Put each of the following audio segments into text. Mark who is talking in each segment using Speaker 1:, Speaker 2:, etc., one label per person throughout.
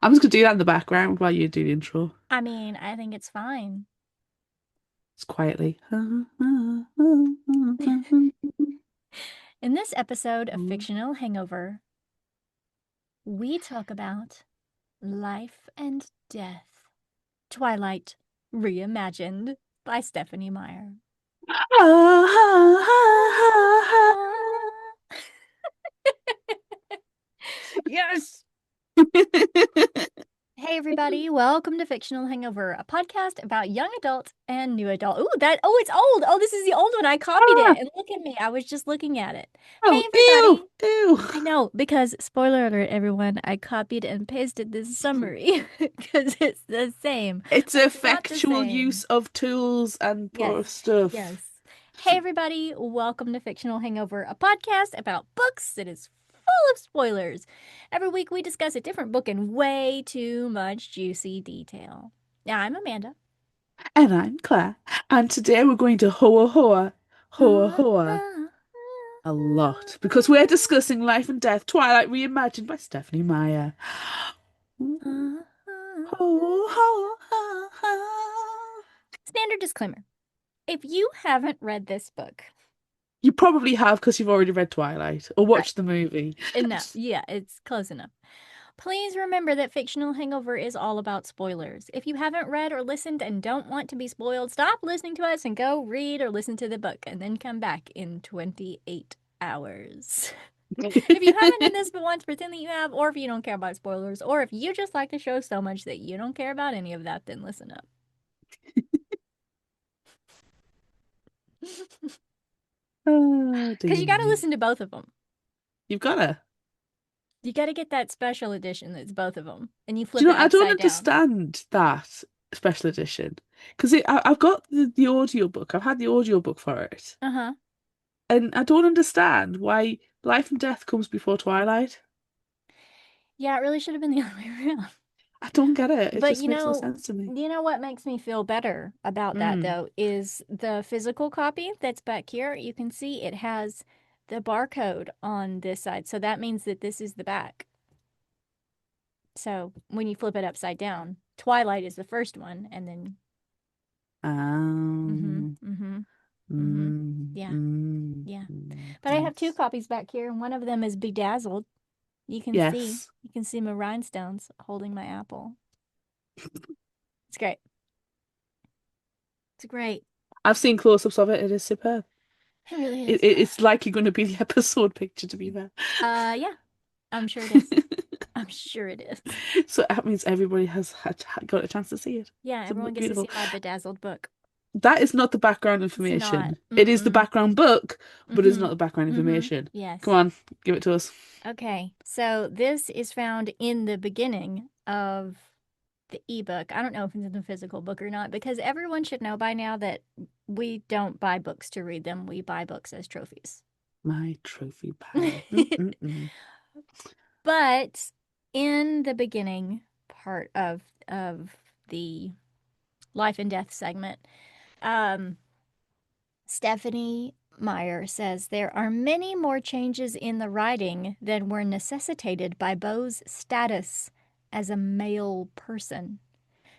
Speaker 1: I'm just gonna do that in the background while you do the intro.
Speaker 2: I mean, I think it's fine.
Speaker 1: It's quietly.
Speaker 2: In this episode of Fictional Hangover, we talk about life and death. Twilight Reimagined by Stephenie Meyer.
Speaker 1: Yes.
Speaker 2: Hey everybody, welcome to Fictional Hangover, a podcast about young adult and new adult. It's old. Oh, this is the old one. I copied it.
Speaker 1: Ah,
Speaker 2: And look at me. I was just looking at it. Hey
Speaker 1: oh, ew,
Speaker 2: everybody.
Speaker 1: ew.
Speaker 2: I know, because spoiler alert, everyone, I copied and pasted this summary because it's the same,
Speaker 1: It's
Speaker 2: but it's not the
Speaker 1: effectual
Speaker 2: same.
Speaker 1: use of tools and
Speaker 2: Yes,
Speaker 1: poor stuff.
Speaker 2: yes. Hey, everybody, welcome to Fictional Hangover, a podcast about books that is full of spoilers. Every week we discuss a different book in way too much juicy detail. Now, I'm Amanda.
Speaker 1: And I'm Claire. And today we're going to hoa hoa, hoa hoa a lot because we're discussing Life and Death, Twilight Reimagined by Stephenie Meyer. Ho, ho, ho, ho.
Speaker 2: Standard disclaimer. If you haven't read this book,
Speaker 1: You probably have because you've already read Twilight or
Speaker 2: right,
Speaker 1: watched the movie.
Speaker 2: enough. Yeah, it's close enough. Please remember that Fictional Hangover is all about spoilers. If you haven't read or listened and don't want to be spoiled, stop listening to us and go read or listen to the book and then come back in 28 hours. If you haven't done this but want to pretend that you have, or if you don't care about spoilers, or if you just like the show so much that you don't care about any of that, then listen up.
Speaker 1: Oh,
Speaker 2: Because
Speaker 1: dear
Speaker 2: you got to
Speaker 1: me.
Speaker 2: listen to both of them.
Speaker 1: You've got to.
Speaker 2: You got to get that special edition that's both of them, and you
Speaker 1: Do
Speaker 2: flip
Speaker 1: you
Speaker 2: it
Speaker 1: know, I don't
Speaker 2: upside down.
Speaker 1: understand that special edition because I've got the audio book. I've had the audio book for it.
Speaker 2: Uh huh.
Speaker 1: And I don't understand why Life and Death comes before Twilight.
Speaker 2: Yeah, it really should have been the other way around.
Speaker 1: I don't get it. It
Speaker 2: But
Speaker 1: just makes no sense to me.
Speaker 2: you know what makes me feel better about that
Speaker 1: Mm.
Speaker 2: though is the physical copy that's back here. You can see it has the barcode on this side. So that means that this is the back. So when you flip it upside down, Twilight is the first one, and then mm-hmm,
Speaker 1: Um,
Speaker 2: mm-hmm, mm-hmm.
Speaker 1: mm,
Speaker 2: Yeah,
Speaker 1: mm,
Speaker 2: yeah. But I have two
Speaker 1: yes.
Speaker 2: copies back here, and one of them is bedazzled.
Speaker 1: Yes.
Speaker 2: You can see my rhinestones holding my apple. It's great. It's great.
Speaker 1: I've seen close-ups of it. It is superb.
Speaker 2: It really is.
Speaker 1: It's like you're going to be the episode picture, to be fair.
Speaker 2: Yeah, I'm sure it is. I'm sure it is.
Speaker 1: So that means everybody has got a chance to see it.
Speaker 2: Yeah,
Speaker 1: It's
Speaker 2: everyone gets to
Speaker 1: beautiful.
Speaker 2: see my bedazzled book.
Speaker 1: That is not the background
Speaker 2: It's not.
Speaker 1: information. It is the
Speaker 2: Mm-mm.
Speaker 1: background book, but it's
Speaker 2: Mm-hmm.
Speaker 1: not the background
Speaker 2: Mm-hmm.
Speaker 1: information. Come
Speaker 2: Yes.
Speaker 1: on, give it to us.
Speaker 2: Okay. So this is found in the beginning of the ebook. I don't know if it's in the physical book or not, because everyone should know by now that we don't buy books to read them. We buy books as trophies.
Speaker 1: My trophy pile. Mm-mm-mm.
Speaker 2: But in the beginning part of the life and death segment, um, Stephenie Meyer says there are many more changes in the writing than were necessitated by Beau's status as a male person.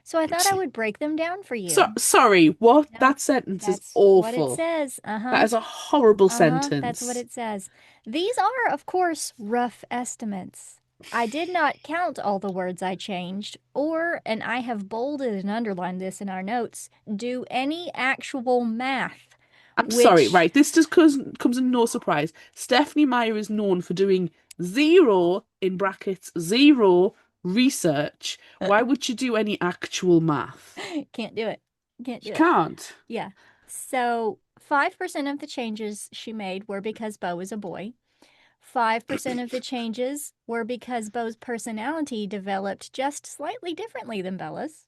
Speaker 2: So I thought I would break them down for you.
Speaker 1: Sorry, what?
Speaker 2: No,
Speaker 1: That sentence is
Speaker 2: that's what it
Speaker 1: awful.
Speaker 2: says.
Speaker 1: That
Speaker 2: Uh-huh.
Speaker 1: is a horrible
Speaker 2: Uh-huh. That's what
Speaker 1: sentence.
Speaker 2: it says. These are, of course, rough estimates. I did not count all the words I changed, or, and I have bolded and underlined this in our notes, do any actual math,
Speaker 1: I'm sorry,
Speaker 2: which
Speaker 1: right? This just comes in no surprise. Stephenie Meyer is known for doing zero, in brackets, zero research. Why would you do any actual math?
Speaker 2: can't do it. Can't
Speaker 1: You
Speaker 2: do it.
Speaker 1: can't.
Speaker 2: Yeah. So 5% of the changes she made were because Beau is a boy. 5% of the changes were because Beau's personality developed just slightly differently than Bella's.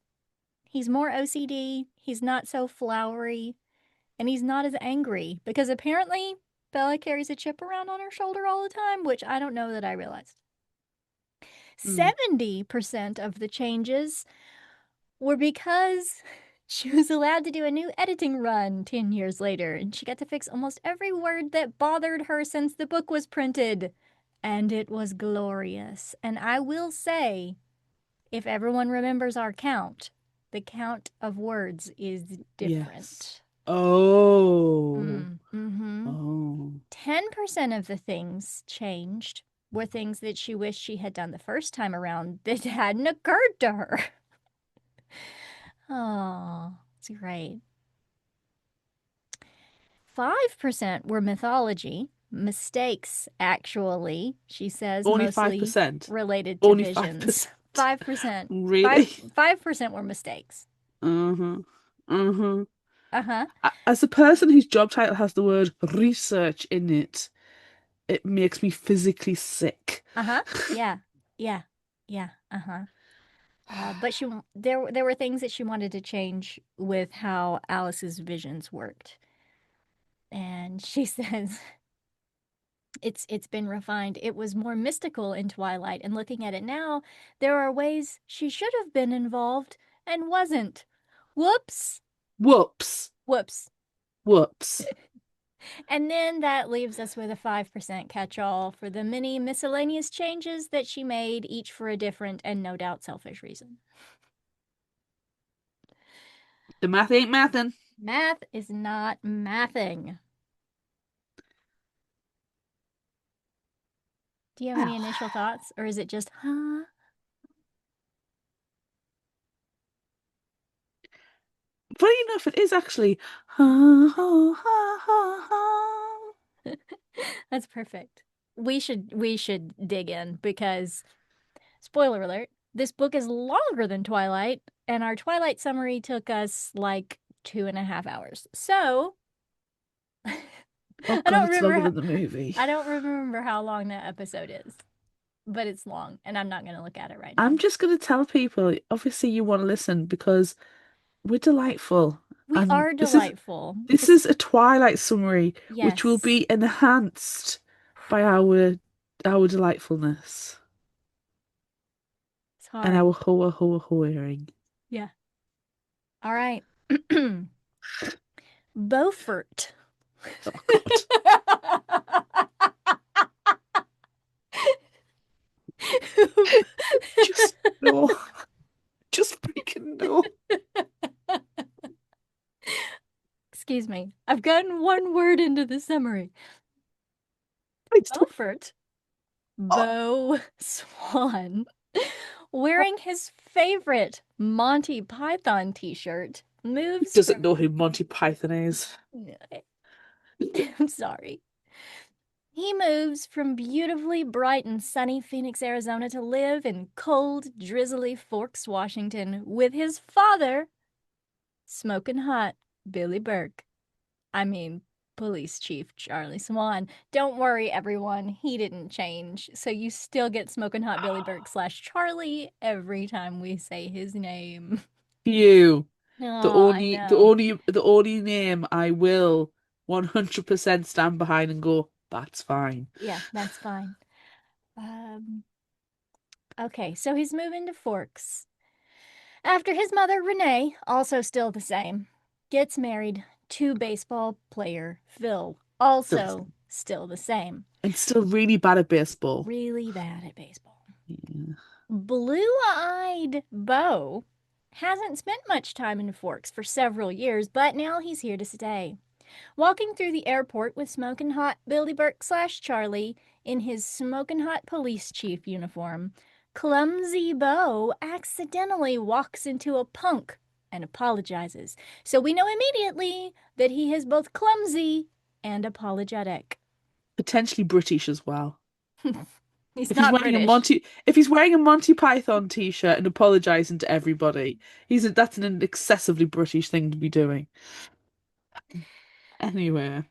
Speaker 2: He's more OCD, he's not so flowery, and he's not as angry because apparently Bella carries a chip around on her shoulder all the time, which I don't know that I realized.
Speaker 1: Mm.
Speaker 2: 70% of the changes were because she was allowed to do a new editing run 10 years later, and she got to fix almost every word that bothered her since the book was printed. And it was glorious. And I will say, If everyone remembers our count, the count of words is
Speaker 1: Yes.
Speaker 2: different.
Speaker 1: Oh.
Speaker 2: Mm-hmm.
Speaker 1: Oh.
Speaker 2: 10% of the things changed were things that she wished she had done the first time around that hadn't occurred to her. Oh, it's great. 5% were mythology, mistakes, actually, she says,
Speaker 1: Only
Speaker 2: mostly
Speaker 1: 5%.
Speaker 2: related to
Speaker 1: Only
Speaker 2: visions.
Speaker 1: 5%.
Speaker 2: 5%.
Speaker 1: Really?
Speaker 2: 5% were mistakes.
Speaker 1: Uh-huh. Uh-huh.
Speaker 2: Uh-huh.
Speaker 1: As a person whose job title has the word research in it, it makes me physically sick.
Speaker 2: Uh-huh. Yeah. Yeah. Yeah. Uh-huh. But there were things that she wanted to change with how Alice's visions worked. And she says it's been refined. It was more mystical in Twilight, and looking at it now, there are ways she should have been involved and wasn't. Whoops.
Speaker 1: Whoops.
Speaker 2: Whoops.
Speaker 1: Whoops.
Speaker 2: And then that leaves us with a 5% catch-all for the many miscellaneous changes that she made, each for a different and no doubt selfish reason.
Speaker 1: The math ain't mathin'.
Speaker 2: Math is not mathing. Do you have any
Speaker 1: Well,
Speaker 2: initial thoughts, or is it just, huh?
Speaker 1: funny enough, it is actually ha ha ha ha ha.
Speaker 2: That's perfect. We should dig in because spoiler alert, this book is longer than Twilight, and our Twilight summary took us like 2.5 hours. So
Speaker 1: Oh
Speaker 2: I
Speaker 1: God,
Speaker 2: don't
Speaker 1: it's
Speaker 2: remember
Speaker 1: longer
Speaker 2: how,
Speaker 1: than the movie.
Speaker 2: I don't remember how long that episode is, but it's long, and I'm not gonna look at it right
Speaker 1: I'm
Speaker 2: now.
Speaker 1: just gonna tell people, obviously you want to listen because we're delightful.
Speaker 2: We
Speaker 1: And
Speaker 2: are
Speaker 1: this is
Speaker 2: delightful.
Speaker 1: this is a Twilight summary, which will
Speaker 2: Yes,
Speaker 1: be enhanced by our delightfulness
Speaker 2: it's
Speaker 1: and
Speaker 2: hard.
Speaker 1: our hoa hoa hoering.
Speaker 2: Yeah. All right. Beaufort.
Speaker 1: Oh God. Just no. Just freaking no.
Speaker 2: Excuse me. I've gotten one word into the summary.
Speaker 1: Please don't.
Speaker 2: Beaufort,
Speaker 1: Oh,
Speaker 2: Beau Swan, wearing his favorite Monty Python t-shirt,
Speaker 1: who
Speaker 2: moves
Speaker 1: doesn't
Speaker 2: from
Speaker 1: know who Monty Python is?
Speaker 2: I'm sorry. He moves from beautifully bright and sunny Phoenix, Arizona to live in cold, drizzly Forks, Washington with his father, smoking hot Billy Burke. I mean, Police Chief Charlie Swan. Don't worry, everyone, he didn't change. So you still get Smoking Hot Billy Burke slash Charlie every time we say his name.
Speaker 1: You.
Speaker 2: Oh, I know.
Speaker 1: The only name I will 100% stand behind and go, that's fine.
Speaker 2: Yeah, that's fine. Um, okay, so he's moving to Forks. After his mother, Renee, also still the same, gets married to baseball player Phil,
Speaker 1: Still the
Speaker 2: also
Speaker 1: same.
Speaker 2: still the same.
Speaker 1: And still really bad at baseball.
Speaker 2: Really bad at baseball.
Speaker 1: Yeah.
Speaker 2: Blue-eyed Beau hasn't spent much time in Forks for several years, but now he's here to stay. Walking through the airport with smoking hot Billy Burke slash Charlie in his smoking hot police chief uniform, clumsy Beau accidentally walks into a punk and apologizes. So we know immediately that he is both clumsy and apologetic.
Speaker 1: Potentially British as well.
Speaker 2: He's not British.
Speaker 1: If he's wearing a Monty Python t-shirt and apologizing to everybody, that's an excessively British thing to be doing. Anyway,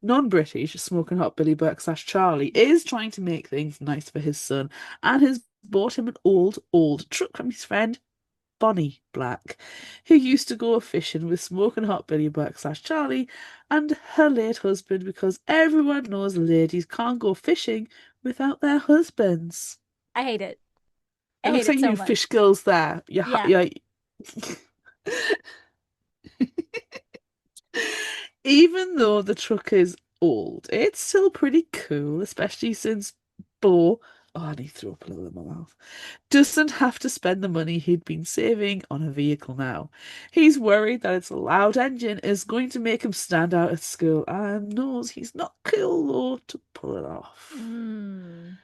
Speaker 1: non-British, smoking hot Billy Burke slash Charlie is trying to make things nice for his son and has bought him an old truck from his friend Bonnie Black, who used to go fishing with smoking hot Billy Burke slash Charlie and her late husband because everyone knows ladies can't go fishing without their husbands.
Speaker 2: I hate it. I
Speaker 1: It
Speaker 2: hate
Speaker 1: looks like
Speaker 2: it so
Speaker 1: you fish
Speaker 2: much.
Speaker 1: girls there.
Speaker 2: Yeah.
Speaker 1: Yeah. Even though the truck is old, it's still pretty cool, especially since Bo Oh, and he threw up a little in my mouth. Doesn't have to spend the money he'd been saving on a vehicle now. He's worried that its loud engine is going to make him stand out at school and knows he's not cool though to pull it off.
Speaker 2: Mm.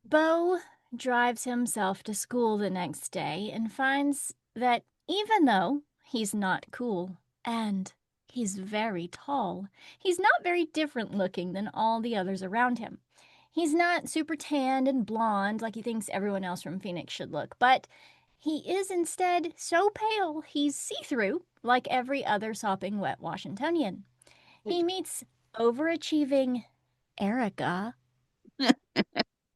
Speaker 2: Bo drives himself to school the next day and finds that even though he's not cool and he's very tall, he's not very different looking than all the others around him. He's not super tanned and blonde like he thinks everyone else from Phoenix should look, but he is instead so pale he's see through like every other sopping wet Washingtonian. He meets overachieving Erica,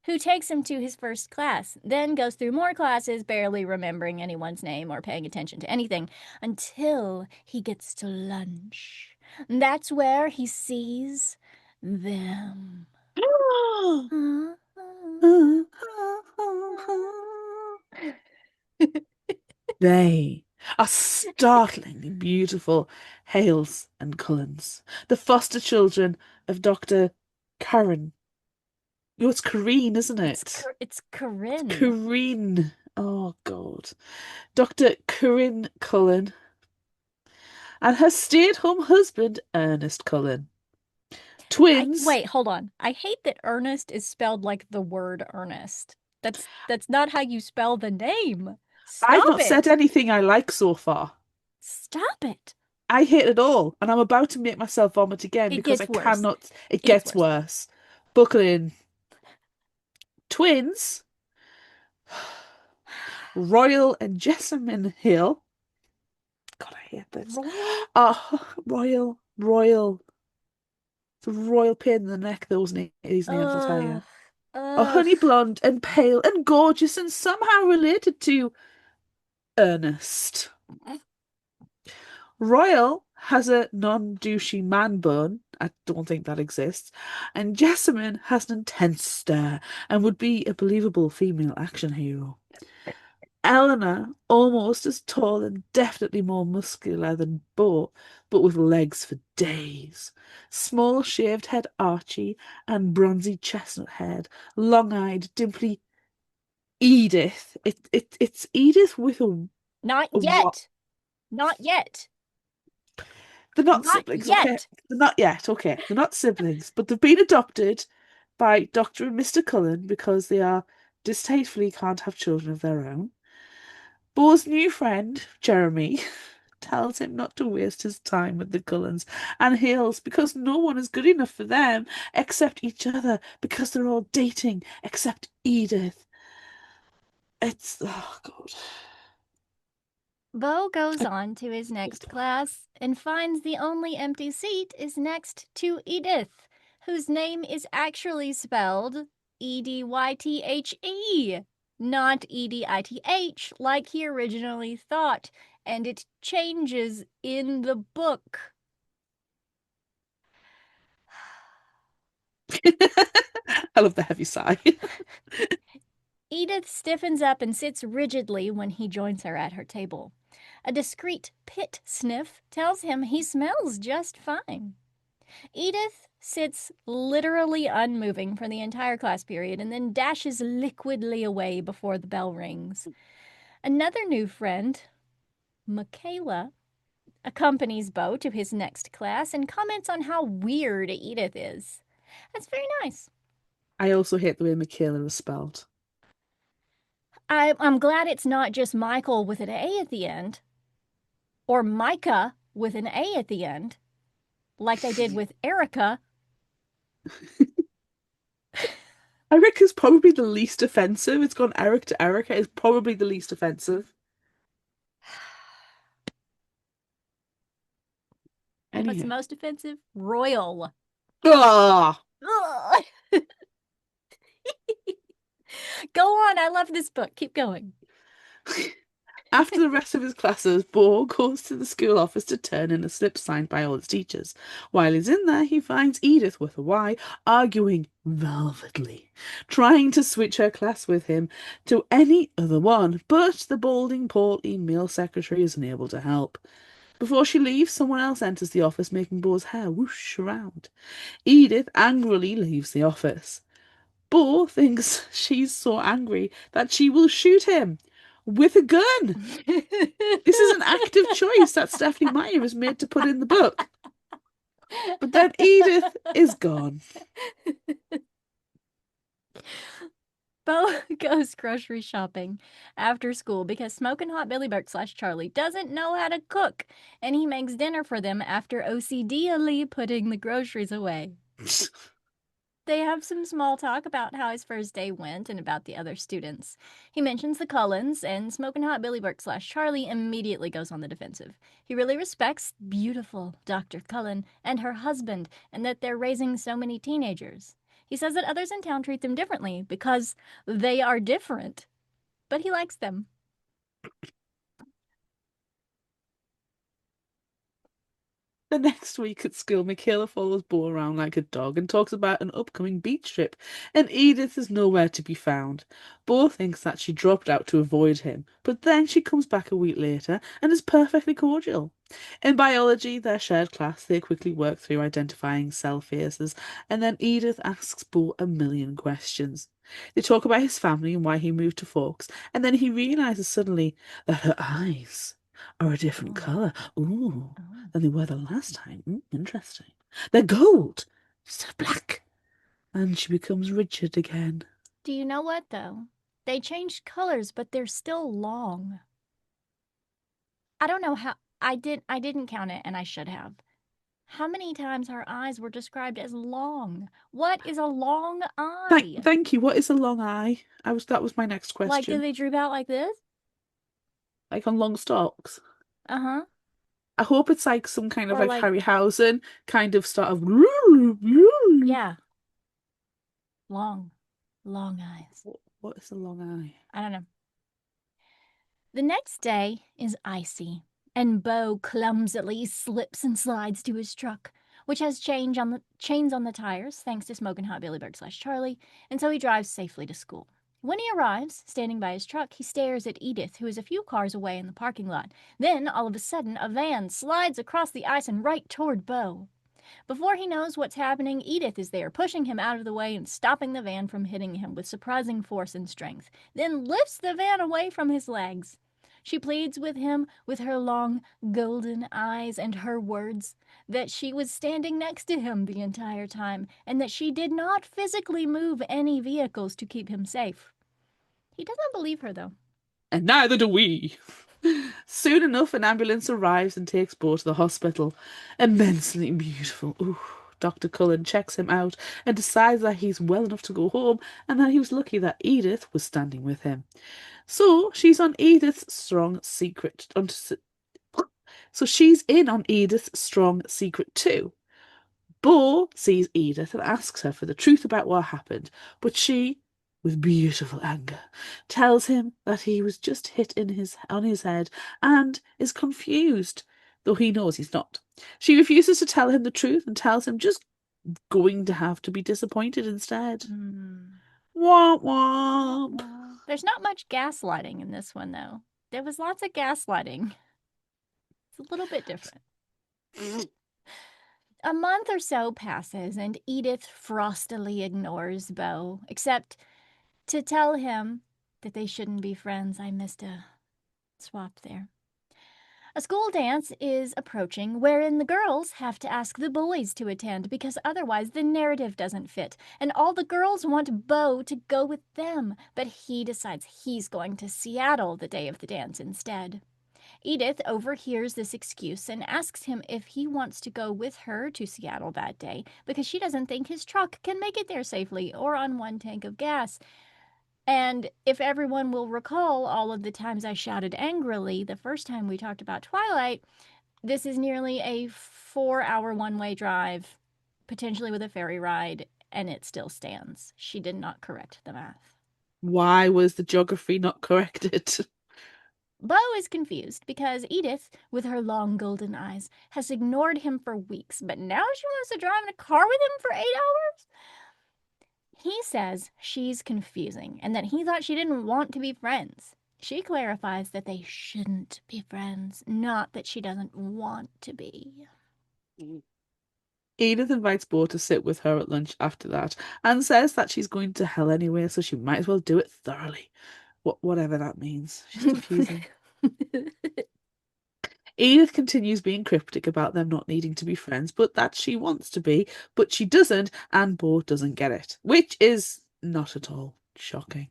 Speaker 2: who takes him to his first class, then goes through more classes, barely remembering anyone's name or paying attention to anything, until he gets to lunch. That's where he sees them.
Speaker 1: They are startlingly beautiful Hales and Cullens, the foster children of Dr. Karen. Oh, it's Corrine, isn't it?
Speaker 2: It's Corinne.
Speaker 1: Corrine. Oh, God. Dr. Corinne Cullen and her stay-at-home husband, Ernest Cullen. Twins.
Speaker 2: Wait, hold on. I hate that Ernest is spelled like the word Ernest. That's not how you spell the name.
Speaker 1: I've
Speaker 2: Stop
Speaker 1: not said
Speaker 2: it.
Speaker 1: anything I like so far.
Speaker 2: Stop it.
Speaker 1: I hate it all, and I'm about to make myself vomit again
Speaker 2: It
Speaker 1: because I
Speaker 2: gets worse.
Speaker 1: cannot. It
Speaker 2: It gets
Speaker 1: gets
Speaker 2: worse.
Speaker 1: worse. Buckle in. Twins, Royal and Jessamine Hill. God, I hate this.
Speaker 2: Royal?
Speaker 1: Oh, Royal. It's a royal pain in the neck, these names, I'll tell
Speaker 2: Ugh.
Speaker 1: you. A
Speaker 2: Ugh.
Speaker 1: honey blonde and pale and gorgeous and somehow related to Ernest. Royal has a non-douchey man bun. I don't think that exists. And Jessamine has an intense stare and would be a believable female action hero. Eleanor, almost as tall and definitely more muscular than Bo, but with legs for days. Small shaved head Archie and bronzy chestnut haired, long-eyed, dimply Edith. It's Edith with
Speaker 2: Not
Speaker 1: a what?
Speaker 2: yet. Not yet.
Speaker 1: They're not
Speaker 2: Not
Speaker 1: siblings, okay?
Speaker 2: yet.
Speaker 1: They're not yet, okay? They're not siblings, but they've been adopted by Dr. and Mr. Cullen because they are distastefully can't have children of their own. Bo's new friend, Jeremy, tells him not to waste his time with the Cullens and Hales because no one is good enough for them except each other because they're all dating except Edith. It's, oh God.
Speaker 2: Bo goes on to his next class and finds the only empty seat is next to Edith, whose name is actually spelled Edythe, not Edith, like he originally thought, and it changes in the book.
Speaker 1: I love the heavy sigh.
Speaker 2: Edith stiffens up and sits rigidly when he joins her at her table. A discreet pit sniff tells him he smells just fine. Edith sits literally unmoving for the entire class period and then dashes liquidly away before the bell rings. Another new friend, Michaela, accompanies Bo to his next class and comments on how weird Edith is. That's very nice.
Speaker 1: I also hate the way Michaela is spelled.
Speaker 2: I'm glad it's not just Michael with an A at the end, or Micah with an A at the end, like they did with Erica.
Speaker 1: Erica's probably the least offensive. It's gone Eric to Erica is probably the least offensive.
Speaker 2: What's
Speaker 1: Anyhow.
Speaker 2: most offensive? Royal.
Speaker 1: Ah!
Speaker 2: Go on, I love this book. Keep going.
Speaker 1: After the rest of his classes, Bo goes to the school office to turn in a slip signed by all his teachers. While he's in there, he finds Edith with a Y arguing velvetly, trying to switch her class with him to any other one, but the balding, portly male secretary is unable to help. Before she leaves, someone else enters the office, making Bo's hair whoosh around. Edith angrily leaves the office. Bo thinks she's so angry that she will shoot him with a gun. This is an active choice that Stephenie Meyer has made to put in the book. But then Edith is gone.
Speaker 2: Bo goes grocery shopping after school because Smoking Hot Billy Burke/Charlie doesn't know how to cook, and he makes dinner for them after OCD-ally putting the groceries away. They have some small talk about how his first day went and about the other students. He mentions the Cullens, and Smoking Hot Billy Burke/Charlie immediately goes on the defensive. He really respects beautiful Dr. Cullen and her husband, and that they're raising so many teenagers. He says that others in town treat them differently because they are different, but he likes them.
Speaker 1: The next week at school, Michaela follows Bo around like a dog and talks about an upcoming beach trip, and Edith is nowhere to be found. Bo thinks that she dropped out to avoid him, but then she comes back a week later and is perfectly cordial. In biology, their shared class, they quickly work through identifying cell phases, and then Edith asks Bo a million questions. They talk about his family and why he moved to Forks, and then he realizes suddenly that her eyes are a different
Speaker 2: Oh.
Speaker 1: colour. Ooh,
Speaker 2: Oh.
Speaker 1: than they were the last time. Interesting. They're gold instead of black. And she becomes rigid again.
Speaker 2: Do you know what, though? They changed colors, but they're still long. I don't know how. I didn't count it, and I should have. How many times her eyes were described as long? What is a long eye?
Speaker 1: Thank you. What is a long eye? That was my next
Speaker 2: Like, did
Speaker 1: question.
Speaker 2: they droop out like this?
Speaker 1: Like on long stalks.
Speaker 2: Uh-huh.
Speaker 1: I hope it's like some kind of
Speaker 2: Or
Speaker 1: like
Speaker 2: like,
Speaker 1: Harryhausen kind of start of.
Speaker 2: yeah, long, long eyes.
Speaker 1: What is a long eye?
Speaker 2: I don't know. The next day is icy, and Bo clumsily slips and slides to his truck, which has chains on the tires, thanks to Smoking Hot Billy Burke/Charlie, and so he drives safely to school. When he arrives, standing by his truck, he stares at Edith, who is a few cars away in the parking lot. Then, all of a sudden, a van slides across the ice and right toward Bo. Before he knows what's happening, Edith is there, pushing him out of the way and stopping the van from hitting him with surprising force and strength, then lifts the van away from his legs. She pleads with him with her long, golden eyes and her words that she was standing next to him the entire time and that she did not physically move any vehicles to keep him safe. He doesn't believe her, though.
Speaker 1: And neither do we. Soon enough, an ambulance arrives and takes Bo to the hospital. Immensely beautiful. Ooh. Dr. Cullen checks him out and decides that he's well enough to go home and that he was lucky that Edith was standing with him. So she's on Edith's strong secret. So she's in on Edith's strong secret too. Bo sees Edith and asks her for the truth about what happened, but she, with beautiful anger, tells him that he was just hit on his head and is confused, though he knows he's not. She refuses to tell him the truth and tells him just going to have to be disappointed instead. Womp womp.
Speaker 2: There's not much gaslighting in this one, though. There was lots of gaslighting. It's a little bit different. A month or so passes, and Edith frostily ignores Bo, except to tell him that they shouldn't be friends. I missed a swap there. A school dance is approaching wherein the girls have to ask the boys to attend because otherwise the narrative doesn't fit, and all the girls want Bo to go with them, but he decides he's going to Seattle the day of the dance instead. Edith overhears this excuse and asks him if he wants to go with her to Seattle that day because she doesn't think his truck can make it there safely or on one tank of gas. And if everyone will recall all of the times I shouted angrily the first time we talked about Twilight, this is nearly a 4-hour one-way drive, potentially with a ferry ride, and it still stands. She did not correct the math.
Speaker 1: Why was the geography not corrected?
Speaker 2: Bo is confused because Edith, with her long golden eyes, has ignored him for weeks, but now she wants to drive in a car with him for 8 hours? He says she's confusing and that he thought she didn't want to be friends. She clarifies that they shouldn't be friends, not that she doesn't want to be.
Speaker 1: Edith invites Bo to sit with her at lunch after that and says that she's going to hell anyway, so she might as well do it thoroughly. Whatever that means. She's confusing. Edith continues being cryptic about them not needing to be friends, but that she wants to be, but she doesn't, and Bo doesn't get it, which is not at all shocking.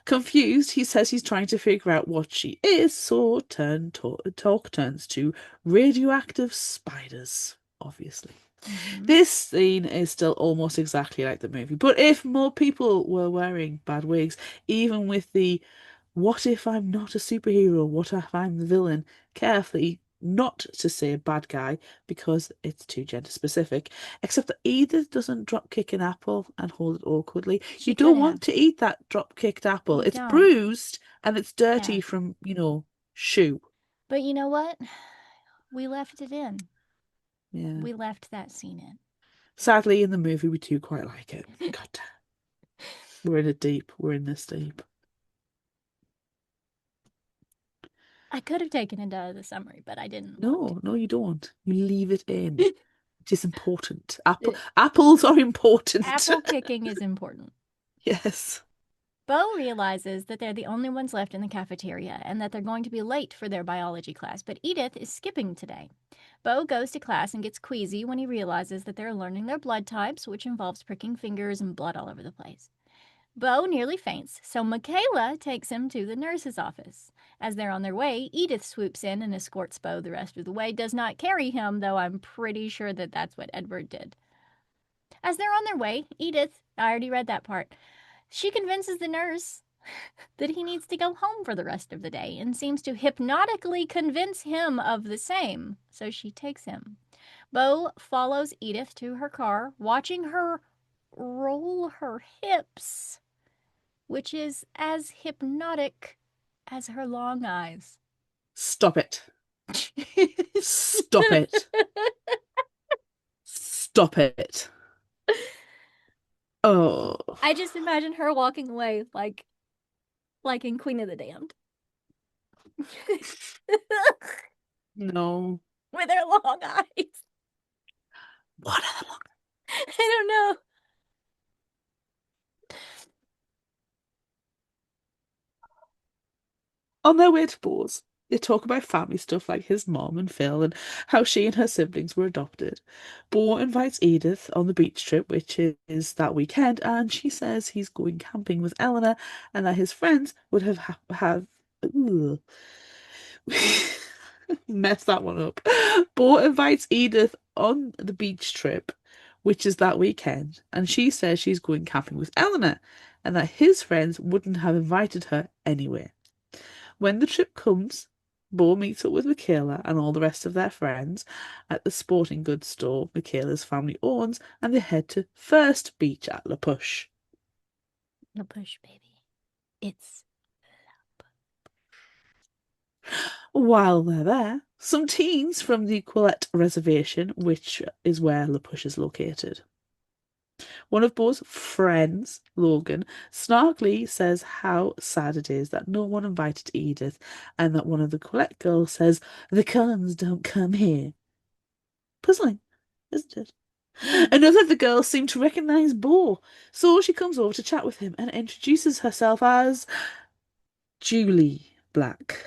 Speaker 1: Confused, he says he's trying to figure out what she is, so talk turns to radioactive spiders, obviously.
Speaker 2: Mhm.
Speaker 1: This scene is still almost exactly like the movie, but if more people were wearing bad wigs, even with the what if I'm not a superhero? What if I'm the villain? Carefully not to say bad guy because it's too gender specific. Except that Edith doesn't drop kick an apple and hold it awkwardly.
Speaker 2: She
Speaker 1: You
Speaker 2: could
Speaker 1: don't
Speaker 2: have.
Speaker 1: want to eat that drop kicked apple.
Speaker 2: You
Speaker 1: It's
Speaker 2: don't.
Speaker 1: bruised and it's dirty
Speaker 2: Yeah.
Speaker 1: from, shoe.
Speaker 2: But you know what? We left it in.
Speaker 1: Yeah.
Speaker 2: We left that scene
Speaker 1: Sadly, in the movie, we do quite like it.
Speaker 2: in.
Speaker 1: God damn. We're in it deep. We're in this deep.
Speaker 2: I could have taken it out of the summary, but I didn't want to.
Speaker 1: No, no, you don't. You leave it in. It is important. Apples are important.
Speaker 2: Apple kicking is important.
Speaker 1: Yes.
Speaker 2: Bo realizes that they're the only ones left in the cafeteria and that they're going to be late for their biology class, but Edith is skipping today. Bo goes to class and gets queasy when he realizes that they're learning their blood types, which involves pricking fingers and blood all over the place. Bo nearly faints, so Michaela takes him to the nurse's office. As they're on their way, Edith swoops in and escorts Bo the rest of the way, does not carry him, though I'm pretty sure that that's what Edward did. As they're on their way, Edith, I already read that part, she convinces the nurse that he needs to go home for the rest of the day and seems to hypnotically convince him of the same, so she takes him. Bo follows Edith to her car, watching her roll her hips, which is as hypnotic as her long eyes.
Speaker 1: Stop it. Stop it. Stop it. Oh,
Speaker 2: I just imagine her walking away like in Queen of the Damned.
Speaker 1: no.
Speaker 2: With her long eyes.
Speaker 1: What are the long?
Speaker 2: I don't know.
Speaker 1: On their way to Bo's, they talk about family stuff like his mom and Phil and how she and her siblings were adopted. Bo invites Edith on the beach trip, which is that weekend, and she says he's going camping with Eleanor and that his friends would have ugh. Mess that one up. Bo invites Edith on the beach trip, which is that weekend, and she says she's going camping with Eleanor and that his friends wouldn't have invited her anyway. When the trip comes, Bo meets up with Michaela and all the rest of their friends at the sporting goods store Michaela's family owns, and they head to First Beach at La Push.
Speaker 2: La Push, baby. It's
Speaker 1: While they're there, some teens from the Quillette Reservation, which is where La Push is located. One of Bo's friends, Logan, snarkily says how sad it is that no one invited Edith, and that one of the Quillette girls says, "The Cullens don't come here." Puzzling, isn't it? Another of the girls seemed to recognize Bo, so she comes over to chat with him and introduces herself as Julie Black.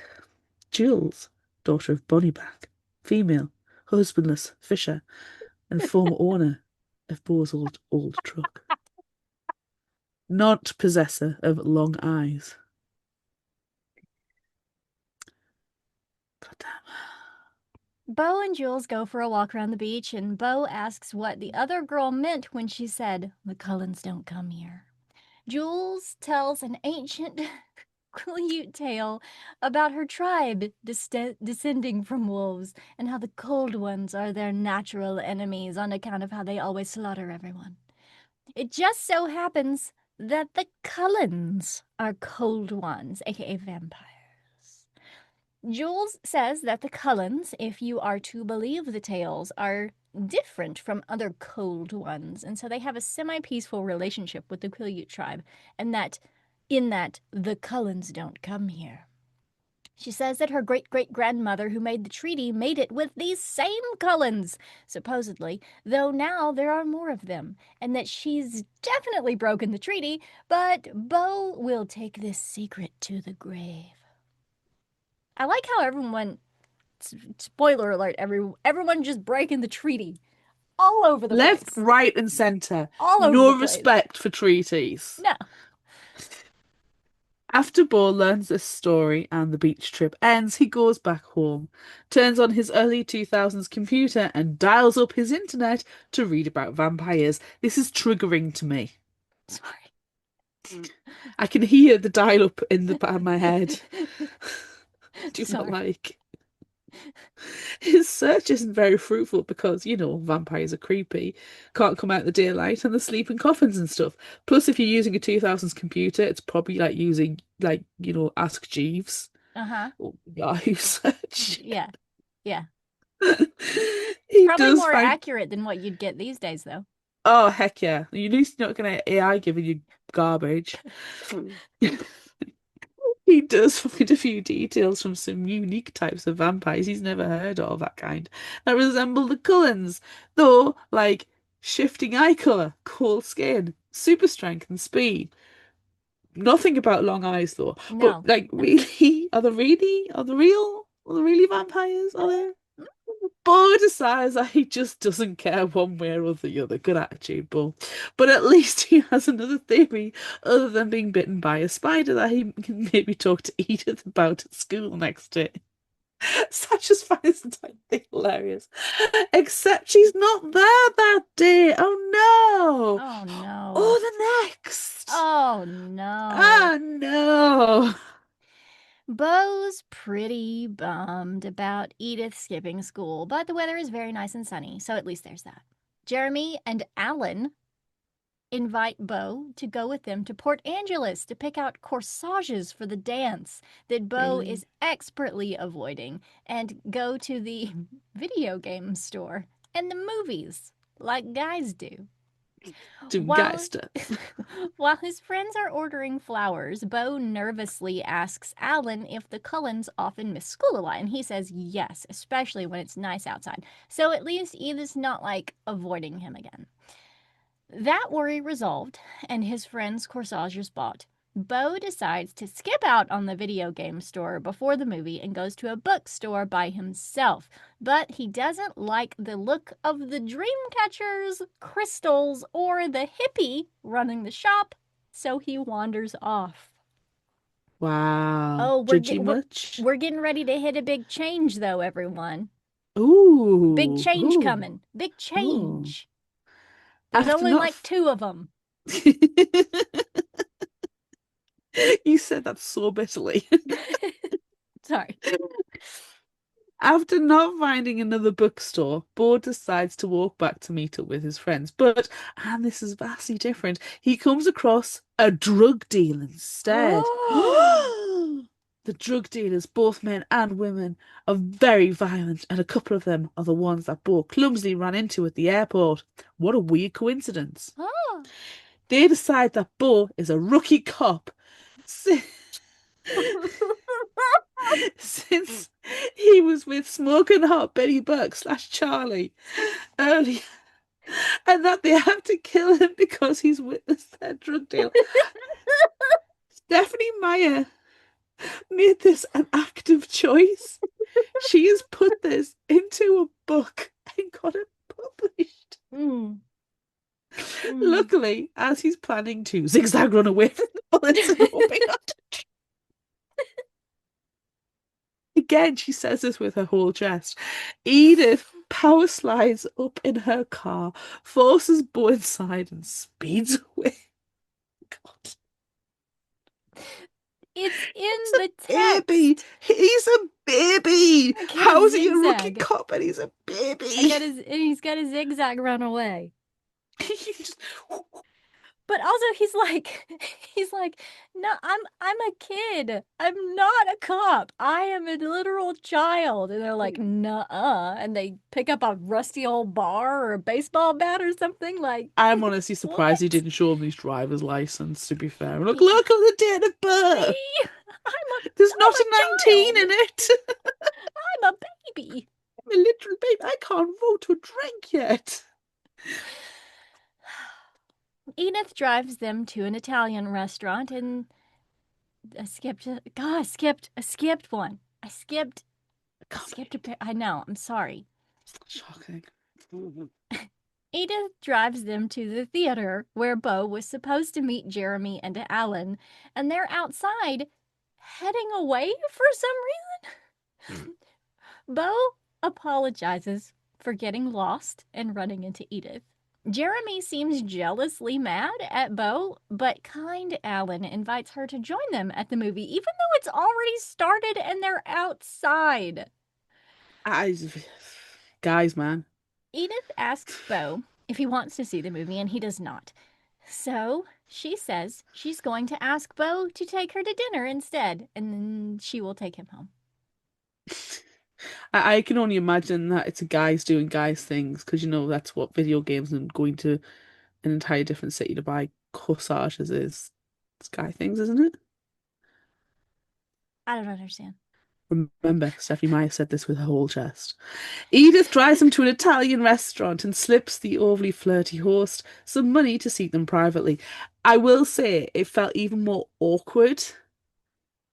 Speaker 1: Jules, daughter of Bonnie Black, female, husbandless fisher, and former owner of Bo's old truck. Not possessor of long eyes. God damn.
Speaker 2: Bo and Jules go for a walk around the beach, and Bo asks what the other girl meant when she said, "The Cullens don't come here." Jules tells an ancient Quileute tale about her tribe descending from wolves and how the cold ones are their natural enemies on account of how they always slaughter everyone. It just so happens that the Cullens are cold ones, aka vampires. Jules says that the Cullens, if you are to believe the tales, are different from other cold ones, and so they have a semi-peaceful relationship with the Quileute tribe, and that in that the Cullens don't come here. She says that her great-great-grandmother who made the treaty made it with these same Cullens, supposedly, though now there are more of them, and that she's definitely broken the treaty, but Bo will take this secret to the grave. I like how everyone, spoiler alert, everyone just breaking the treaty all over the
Speaker 1: Left,
Speaker 2: place.
Speaker 1: right, and centre.
Speaker 2: All over the
Speaker 1: No
Speaker 2: place.
Speaker 1: respect for treaties.
Speaker 2: No.
Speaker 1: After Bo learns this story and the beach trip ends, he goes back home, turns on his early 2000s computer, and dials up his internet to read about vampires. This is triggering to me.
Speaker 2: Sorry.
Speaker 1: I can hear the dial up in the back of my head. Do you not
Speaker 2: Sorry.
Speaker 1: like? His search isn't very fruitful because, vampires are creepy, can't come out in the daylight, and they sleep in coffins and stuff. Plus, if you're using a 2000s computer, it's probably like using, Ask Jeeves
Speaker 2: Uh-huh.
Speaker 1: or Yahoo search.
Speaker 2: Yeah. Yeah.
Speaker 1: He
Speaker 2: Probably
Speaker 1: does
Speaker 2: more
Speaker 1: find.
Speaker 2: accurate than what you'd get these days, though.
Speaker 1: Oh, heck yeah. At least you're not going to AI giving you garbage. He does find a few details from some unique types of vampires he's never heard of, that kind, that resemble the Cullens, though, like shifting eye colour, cold skin, super strength and speed. Nothing about long eyes, though. But,
Speaker 2: No.
Speaker 1: like,
Speaker 2: No.
Speaker 1: really? Are they real? Are they really vampires? Are they? Bo decides that he just doesn't care one way or the other. Good attitude, Bo. But at least he has another theory other than being bitten by a spider that he can maybe talk to Edith about at school next day. Such as finds this entire thing hilarious. Except she's not there that day. Oh no.
Speaker 2: Oh, no.
Speaker 1: Or the next.
Speaker 2: Oh, no.
Speaker 1: Oh no.
Speaker 2: Bo's pretty bummed about Edith skipping school, but the weather is very nice and sunny, so at least there's that. Jeremy and Alan invite Bo to go with them to Port Angeles to pick out corsages for the dance that Bo is expertly avoiding and go to the video game store and the movies like guys do.
Speaker 1: Doing guy
Speaker 2: While,
Speaker 1: stuff.
Speaker 2: while his friends are ordering flowers, Bo nervously asks Alan if the Cullens often miss school a lot, and he says yes, especially when it's nice outside. So at least Edith's not like avoiding him again. That worry resolved, and his friend's corsages bought. Bo decides to skip out on the video game store before the movie and goes to a bookstore by himself. But he doesn't like the look of the dream catchers, crystals, or the hippie running the shop, so he wanders off.
Speaker 1: Wow.
Speaker 2: Oh,
Speaker 1: Judgy much?
Speaker 2: we're getting ready to hit a big change, though, everyone. Big
Speaker 1: Ooh.
Speaker 2: change
Speaker 1: Ooh.
Speaker 2: coming. Big
Speaker 1: Ooh.
Speaker 2: change. There's
Speaker 1: After
Speaker 2: only
Speaker 1: not
Speaker 2: like two of them.
Speaker 1: You said that so bitterly.
Speaker 2: Sorry.
Speaker 1: After not finding another bookstore, Bo decides to walk back to meet up with his friends. But, and this is vastly different, he comes across a drug deal instead. The drug dealers, both men and women, are very violent, and a couple of them are the ones that Bo clumsily ran into at the airport. What a weird coincidence.
Speaker 2: Oh.
Speaker 1: They decide that Bo is a rookie cop. Since he was with Smoking Hot Betty Burke slash Charlie earlier, and that they have to kill him because he's witnessed their drug deal. Stephenie Meyer made this an active choice. She has put this into a book and got it published.
Speaker 2: Mm.
Speaker 1: Luckily, as he's planning to zigzag run away from the bullets and hoping not to. Again, she says this with her whole chest. Edith power slides up in her car, forces Bo inside, and speeds away. God.
Speaker 2: It's in the
Speaker 1: Baby.
Speaker 2: text.
Speaker 1: He's a baby.
Speaker 2: I get
Speaker 1: How
Speaker 2: a
Speaker 1: is he a rookie
Speaker 2: zigzag.
Speaker 1: cop and he's a
Speaker 2: And
Speaker 1: baby?
Speaker 2: he's got a zigzag run away.
Speaker 1: He just-
Speaker 2: But also he's like, no, I'm a kid. I'm not a cop. I am a literal child. And they're like, nuh-uh. And they pick up a rusty old bar or a baseball bat or something like.
Speaker 1: I'm honestly surprised he
Speaker 2: What?
Speaker 1: didn't show him his driver's license, to be fair. Look at the date of birth.
Speaker 2: See?
Speaker 1: There's
Speaker 2: I'm
Speaker 1: not
Speaker 2: a
Speaker 1: a 19
Speaker 2: child.
Speaker 1: in it.
Speaker 2: I'm a baby.
Speaker 1: I'm a literal baby. I can't vote to drink yet.
Speaker 2: Edith drives them to an Italian restaurant, and I skipped one. I
Speaker 1: Can't
Speaker 2: skipped a
Speaker 1: believe
Speaker 2: pair. I know. I'm sorry.
Speaker 1: it's shocking.
Speaker 2: Edith drives them to the theater where Bo was supposed to meet Jeremy and Alan, and they're outside heading away for some reason. Bo apologizes for getting lost and running into Edith. Jeremy seems jealously mad at Bo, but kind Alan invites her to join them at the movie, even though it's already started and they're outside.
Speaker 1: I, guys, man.
Speaker 2: Edith asks Bo if he wants to see the movie, and he does not. So she says she's going to ask Bo to take her to dinner instead, and then she will take him home.
Speaker 1: I can only imagine that it's a guys doing guys things because you know that's what video games and going to an entire different city to buy corsages is. It's guy things, isn't it?
Speaker 2: I don't understand.
Speaker 1: Remember, Stephenie Meyer said this with her whole chest. Edith drives them to an Italian restaurant and slips the overly flirty host some money to seat them privately. I will say it felt even more awkward.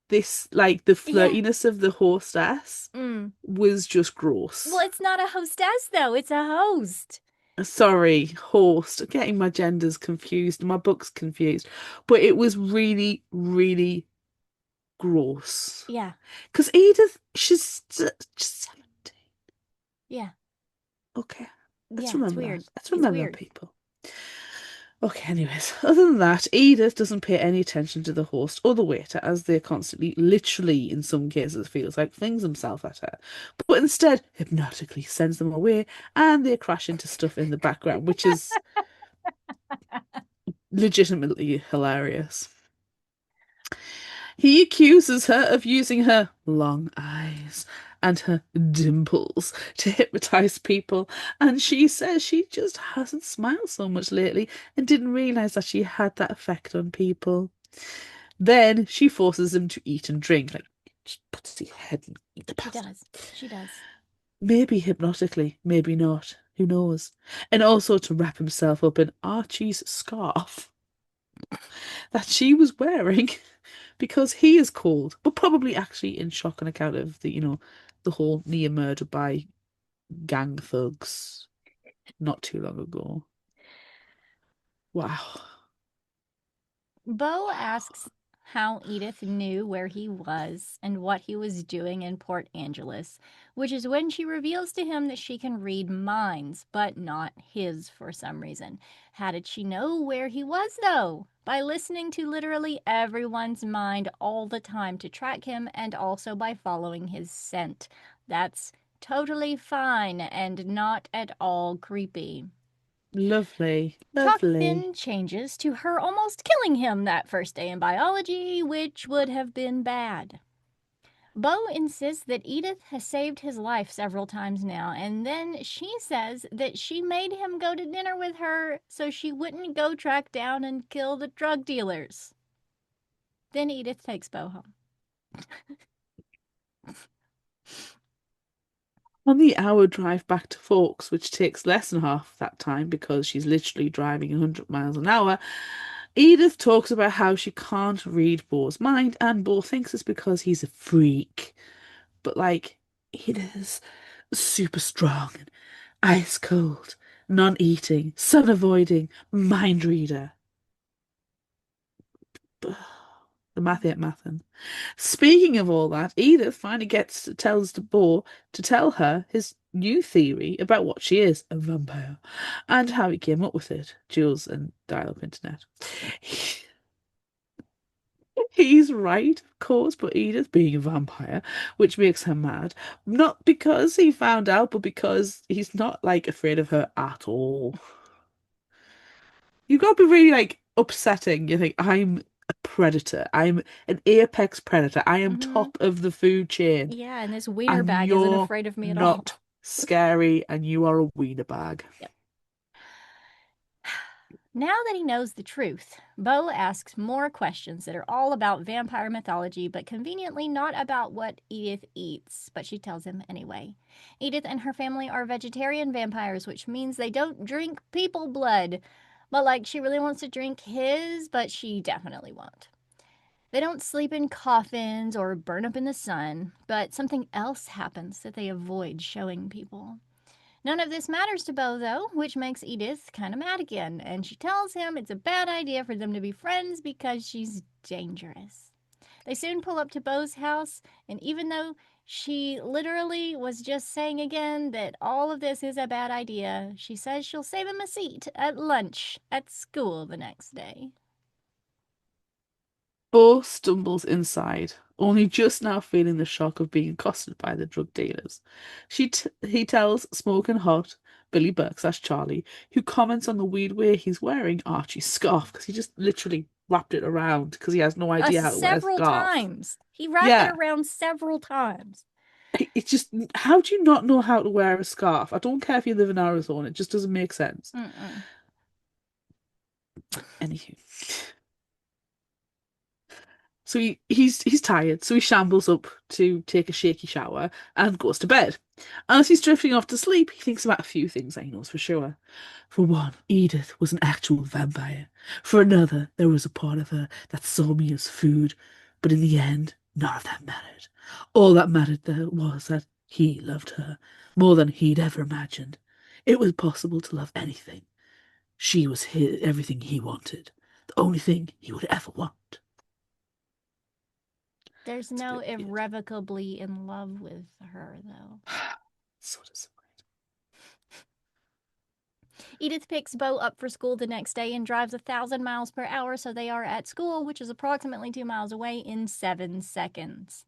Speaker 1: This, like, the
Speaker 2: Yeah.
Speaker 1: flirtiness of the hostess
Speaker 2: Mm.
Speaker 1: was just
Speaker 2: Well,
Speaker 1: gross.
Speaker 2: it's not a hostess, though. It's a host.
Speaker 1: Sorry, host. Getting my genders confused, my books confused. But it was really, really gross.
Speaker 2: Yeah.
Speaker 1: Because Edith, she's 17.
Speaker 2: Yeah.
Speaker 1: Okay, let's
Speaker 2: Yeah. It's
Speaker 1: remember that.
Speaker 2: weird.
Speaker 1: Let's
Speaker 2: It's
Speaker 1: remember that,
Speaker 2: weird.
Speaker 1: people. Okay, anyways, other than that, Edith doesn't pay any attention to the host or the waiter as they constantly, literally, in some cases, feels like flings himself at her, but instead hypnotically sends them away and they crash into stuff in the background, which is legitimately hilarious. He accuses her of using her long eyes and her dimples to hypnotize people, and she says she just hasn't smiled so much lately and didn't realize that she had that effect on people. Then she forces him to eat and drink, like she puts his head and eat the
Speaker 2: She
Speaker 1: pasta.
Speaker 2: does. She does.
Speaker 1: Maybe hypnotically, maybe not. Who knows? And also to wrap himself up in Archie's scarf that she was wearing because he is cold, but probably actually in shock on account of the whole near murder by gang thugs not too long ago. Wow.
Speaker 2: Bo asks how Edith knew where he was and what he was doing in Port Angeles, which is when she reveals to him that she can read minds, but not his for some reason. How did she know where he was, though? By listening to literally everyone's mind all the time to track him, and also by following his scent. That's totally fine and not at all creepy.
Speaker 1: Lovely.
Speaker 2: Talk
Speaker 1: Lovely.
Speaker 2: then changes to her almost killing him that first day in biology, which would have been bad. Bo insists that Edith has saved his life several times now, and then she says that she made him go to dinner with her so she wouldn't go track down and kill the drug dealers. Then Edith takes Bo home.
Speaker 1: On the hour drive back to Forks, which takes less than half that time because she's literally driving 100 miles an hour, Edith talks about how she can't read Bo's mind, and Bo thinks it's because he's a freak. But, like, he is super strong and ice cold, non-eating, sun-avoiding, mind reader. The math ain't mathin'. Speaking of all that, Edith finally tells Bo to tell her his new theory about what she is, a vampire, and how he came up with it. Jules and dial-up internet. He's right, of course, but Edith being a vampire, which makes her mad. Not because he found out, but because he's not like afraid of her at all. You've got to be really like upsetting. You think, I'm a predator. I'm an apex predator. I am
Speaker 2: Mm-hmm.
Speaker 1: top of the food chain.
Speaker 2: Yeah, and this wiener
Speaker 1: And
Speaker 2: bag isn't
Speaker 1: you're
Speaker 2: afraid of me at all.
Speaker 1: not scary and you are a wiener bag.
Speaker 2: Yep. Now that he knows the truth, Bo asks more questions that are all about vampire mythology, but conveniently not about what Edith eats, but she tells him anyway. Edith and her family are vegetarian vampires, which means they don't drink people blood. But, like, she really wants to drink his, but she definitely won't. They don't sleep in coffins or burn up in the sun, but something else happens that they avoid showing people. None of this matters to Bo, though, which makes Edith kind of mad again, and she tells him it's a bad idea for them to be friends because she's dangerous. They soon pull up to Bo's house, and even though she literally was just saying again that all of this is a bad idea, she says she'll save him a seat at lunch at school the next day.
Speaker 1: Bo stumbles inside, only just now feeling the shock of being accosted by the drug dealers. He tells Smoking Hot, Billy Burke slash Charlie, who comments on the weird way he's wearing Archie's scarf because he just literally wrapped it around because he has no idea how to wear a
Speaker 2: Several
Speaker 1: scarf.
Speaker 2: times. He wrapped it
Speaker 1: Yeah,
Speaker 2: around several times.
Speaker 1: it's just, how do you not know how to wear a scarf? I don't care if you live in Arizona, it just doesn't make sense.
Speaker 2: Mm-mm.
Speaker 1: Anywho. So he's tired, so he shambles up to take a shaky shower and goes to bed. And as he's drifting off to sleep, he thinks about a few things that he knows for sure. For one, Edith was an actual vampire. For another, there was a part of her that saw me as food. But in the end, none of that mattered. All that mattered there was that he loved her more than he'd ever imagined. It was possible to love anything. She was everything he wanted, the only thing he would ever want.
Speaker 2: There's
Speaker 1: It's a
Speaker 2: no
Speaker 1: bit weird.
Speaker 2: irrevocably in love with her, though.
Speaker 1: So disappointing.
Speaker 2: Edith picks Bo up for school the next day and drives 1,000 miles per hour, so they are at school, which is approximately 2 miles away, in 7 seconds.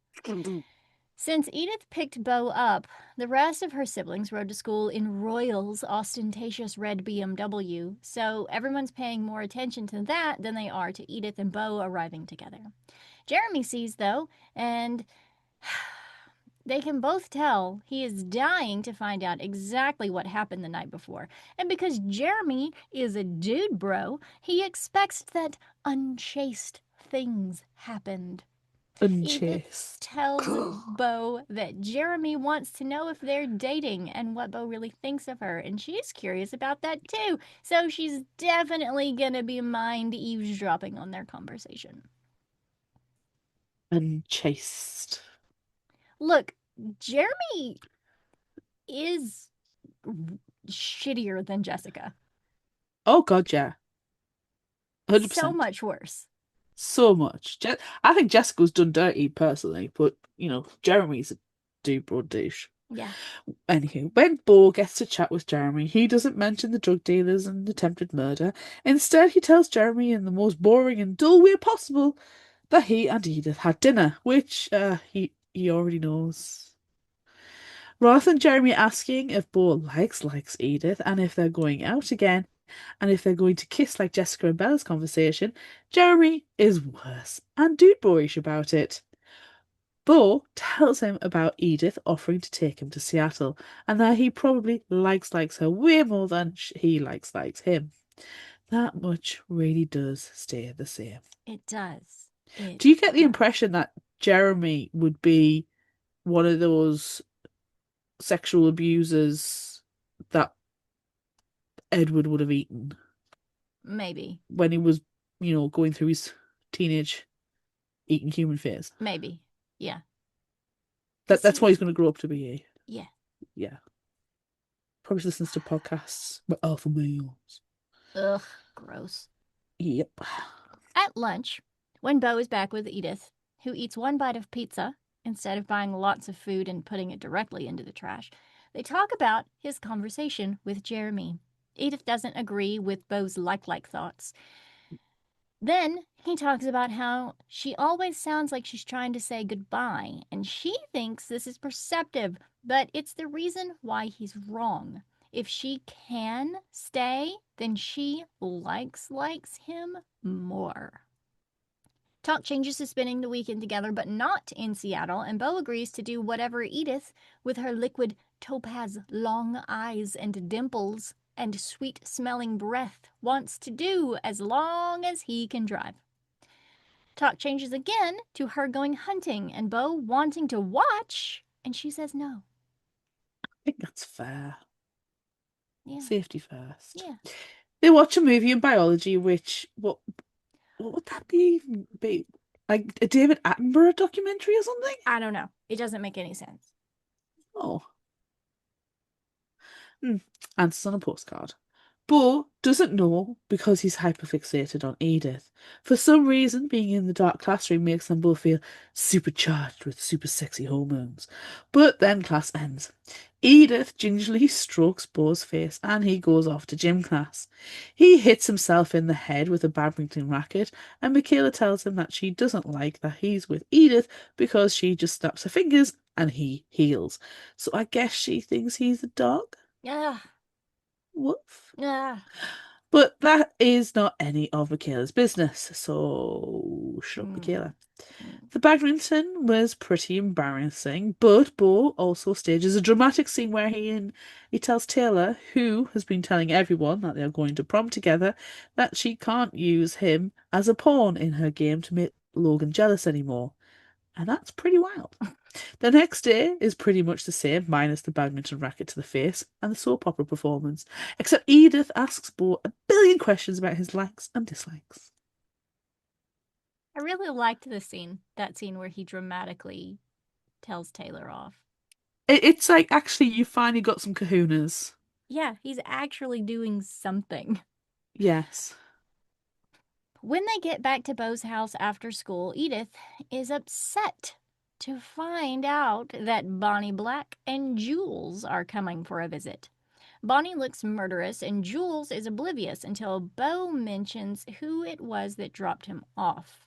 Speaker 2: Since Edith picked Bo up, the rest of her siblings rode to school in Royal's ostentatious red BMW, so everyone's paying more attention to that than they are to Edith and Bo arriving together. Jeremy sees, though, and they can both tell he is dying to find out exactly what happened the night before. And because Jeremy is a dude bro, he expects that unchaste things happened. Edith
Speaker 1: Unchaste.
Speaker 2: tells Bo that Jeremy wants to know if they're dating and what Bo really thinks of her, and she's curious about that too. So she's definitely gonna be mind eavesdropping on their conversation.
Speaker 1: Unchaste.
Speaker 2: Look, Jeremy is shittier than Jessica.
Speaker 1: Oh God, yeah.
Speaker 2: So
Speaker 1: 100%.
Speaker 2: much worse.
Speaker 1: So much. I think Jessica's done dirty personally, but Jeremy's a dude broad douche.
Speaker 2: Yeah.
Speaker 1: Anywho, when Bo gets to chat with Jeremy, he doesn't mention the drug dealers and attempted murder. Instead, he tells Jeremy in the most boring and dull way possible that he and Edith had dinner, which he already knows. Rather than Jeremy asking if Bo likes Edith and if they're going out again and if they're going to kiss like Jessica and Bella's conversation, Jeremy is worse and dude boyish about it. Bo tells him about Edith offering to take him to Seattle and that he probably likes her way more than he likes him. That much really does stay the same.
Speaker 2: It does. It
Speaker 1: Do you get the
Speaker 2: does.
Speaker 1: impression that Jeremy would be one of those sexual abusers that Edward would have eaten
Speaker 2: Maybe.
Speaker 1: when he was, going through his teenage eating human phase?
Speaker 2: Maybe. Yeah.
Speaker 1: That's what he's going to grow up to be.
Speaker 2: Yeah.
Speaker 1: Yeah. Probably listens to podcasts with alpha males.
Speaker 2: Ugh. Gross.
Speaker 1: Yep.
Speaker 2: At lunch, when Bo is back with Edith, who eats one bite of pizza instead of buying lots of food and putting it directly into the trash, they talk about his conversation with Jeremy. Edith doesn't agree with Bo's like thoughts. Then he talks about how she always sounds like she's trying to say goodbye, and she thinks this is perceptive, but it's the reason why he's wrong. If she can stay, then she likes him more. Talk changes to spending the weekend together, but not in Seattle, and Bo agrees to do whatever Edith, with her liquid topaz long eyes and dimples, and sweet-smelling breath wants to do as long as he can drive. Talk changes again to her going hunting and Bo wanting to watch, and she says no.
Speaker 1: I think that's fair.
Speaker 2: Yeah,
Speaker 1: Safety first.
Speaker 2: yeah.
Speaker 1: They watch a movie in biology, which what would that be? Like a David Attenborough documentary or something?
Speaker 2: I don't know. It doesn't make any sense.
Speaker 1: Oh. Hmm. Answers on a postcard. Bo doesn't know because he's hyperfixated on Edith. For some reason, being in the dark classroom makes them both feel supercharged with super sexy hormones. But then class ends. Edith gingerly strokes Bo's face and he goes off to gym class. He hits himself in the head with a badminton racket, and Michaela tells him that she doesn't like that he's with Edith because she just snaps her fingers and he heals. So I guess she thinks he's a dog?
Speaker 2: Ah,
Speaker 1: Woof.
Speaker 2: ah.
Speaker 1: But that is not any of Michaela's business, so shut up,
Speaker 2: Mm,
Speaker 1: Michaela.
Speaker 2: mm.
Speaker 1: The badminton was pretty embarrassing, but Bo also stages a dramatic scene where he tells Taylor, who has been telling everyone that they are going to prom together, that she can't use him as a pawn in her game to make Logan jealous anymore. And that's pretty wild. The next day is pretty much the same, minus the badminton racket to the face and the soap opera performance. Except Edith asks Bo a billion questions about his likes and dislikes.
Speaker 2: I really liked the scene, that scene where he dramatically tells Taylor off.
Speaker 1: It's like actually you finally got some kahunas.
Speaker 2: Yeah, he's actually doing something.
Speaker 1: Yes.
Speaker 2: When they get back to Bo's house after school, Edith is upset to find out that Bonnie Black and Jules are coming for a visit. Bonnie looks murderous and Jules is oblivious until Bo mentions who it was that dropped him off.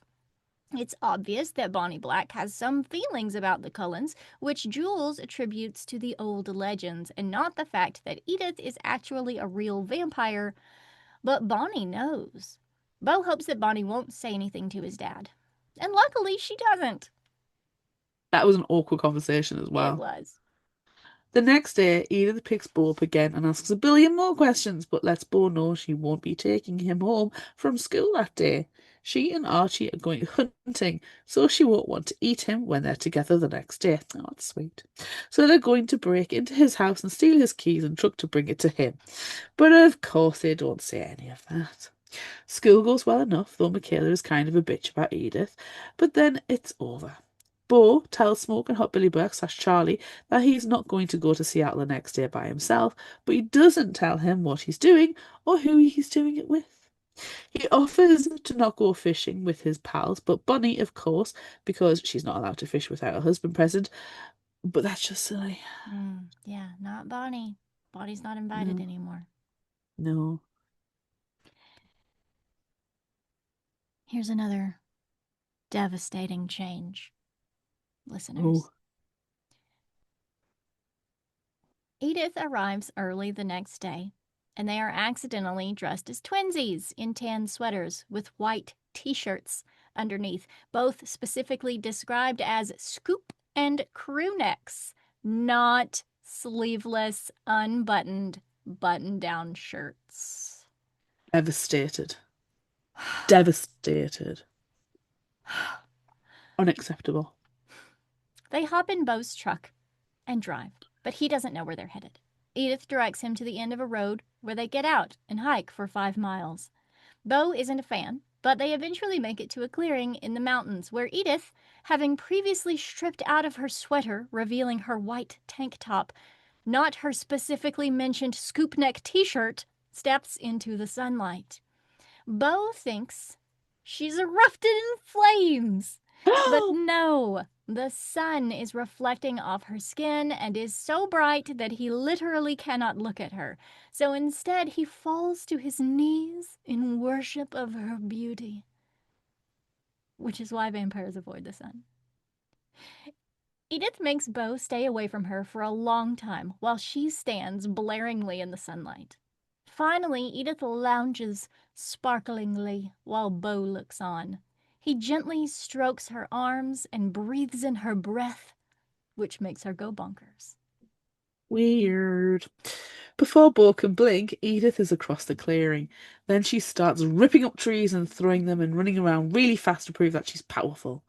Speaker 2: It's obvious that Bonnie Black has some feelings about the Cullens, which Jules attributes to the old legends and not the fact that Edith is actually a real vampire. But Bonnie knows. Bo hopes that Bonnie won't say anything to his dad. And luckily, she doesn't.
Speaker 1: That was an awkward conversation as
Speaker 2: It
Speaker 1: well.
Speaker 2: was.
Speaker 1: The next day, Edith picks Bo up again and asks a billion more questions, but lets Bo know she won't be taking him home from school that day. She and Archie are going hunting, so she won't want to eat him when they're together the next day. Oh, that's sweet. So they're going to break into his house and steal his keys and truck to bring it to him. But of course, they don't say any of that. School goes well enough, though Michaela is kind of a bitch about Edith, but then it's over. Bo tells Smoke and Hot Billy Burke slash Charlie that he's not going to go to Seattle the next day by himself, but he doesn't tell him what he's doing or who he's doing it with. He offers to not go fishing with his pals, but Bunny, of course, because she's not allowed to fish without her husband present. But that's just silly.
Speaker 2: Yeah, not Bonnie. Bonnie's not invited
Speaker 1: No,
Speaker 2: anymore.
Speaker 1: no.
Speaker 2: Here's another devastating change, listeners.
Speaker 1: Oh,
Speaker 2: Edith arrives early the next day, and they are accidentally dressed as twinsies in tan sweaters with white t shirts underneath, both specifically described as scoop and crew necks, not sleeveless, unbuttoned, button down shirts.
Speaker 1: devastated. Devastated. Unacceptable.
Speaker 2: They hop in Bo's truck and drive, but he doesn't know where they're headed. Edith directs him to the end of a road where they get out and hike for 5 miles. Bo isn't a fan, but they eventually make it to a clearing in the mountains where Edith, having previously stripped out of her sweater, revealing her white tank top, not her specifically mentioned scoop neck t shirt, steps into the sunlight. Bo thinks she's erupted in flames. But no, the sun is reflecting off her skin and is so bright that he literally cannot look at her. So instead, he falls to his knees in worship of her beauty, which is why vampires avoid the sun. Edith makes Bo stay away from her for a long time while she stands blaringly in the sunlight. Finally, Edith lounges sparklingly while Bo looks on. He gently strokes her arms and breathes in her breath, which makes her go bonkers.
Speaker 1: Weird. Before Bo can blink, Edith is across the clearing. Then she starts ripping up trees and throwing them and running around really fast to prove that she's powerful.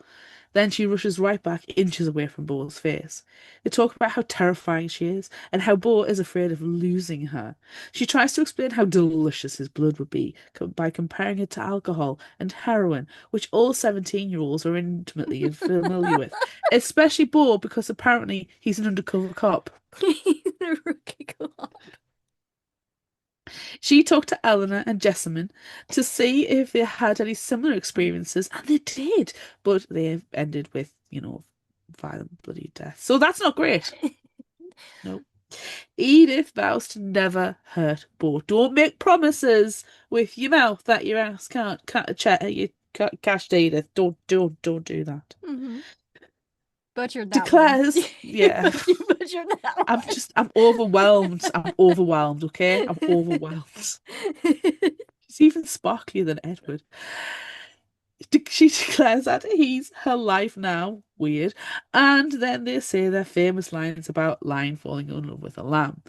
Speaker 1: Then she rushes right back, inches away from Bo's face. They talk about how terrifying she is and how Bo is afraid of losing her. She tries to explain how delicious his blood would be by comparing it to alcohol and heroin, which all 17-year-olds are intimately familiar with, especially Bo because apparently he's an undercover cop.
Speaker 2: The rookie co-op.
Speaker 1: She talked to Eleanor and Jessamine to see if they had any similar experiences, and they did, but they ended with, violent, bloody death. So that's not great. No. Edith vows to never hurt Bo. Don't make promises with your mouth that your ass can't cut a check. You cashed Edith. Don't do that.
Speaker 2: Mm-hmm. Butchered that one.
Speaker 1: Declares, yeah.
Speaker 2: You butchered that one.
Speaker 1: I'm overwhelmed. I'm overwhelmed, okay? I'm overwhelmed. She's even sparklier than Edward. She declares that he's her life now. Weird. And then they say their famous lines about lion falling in love with a lamb.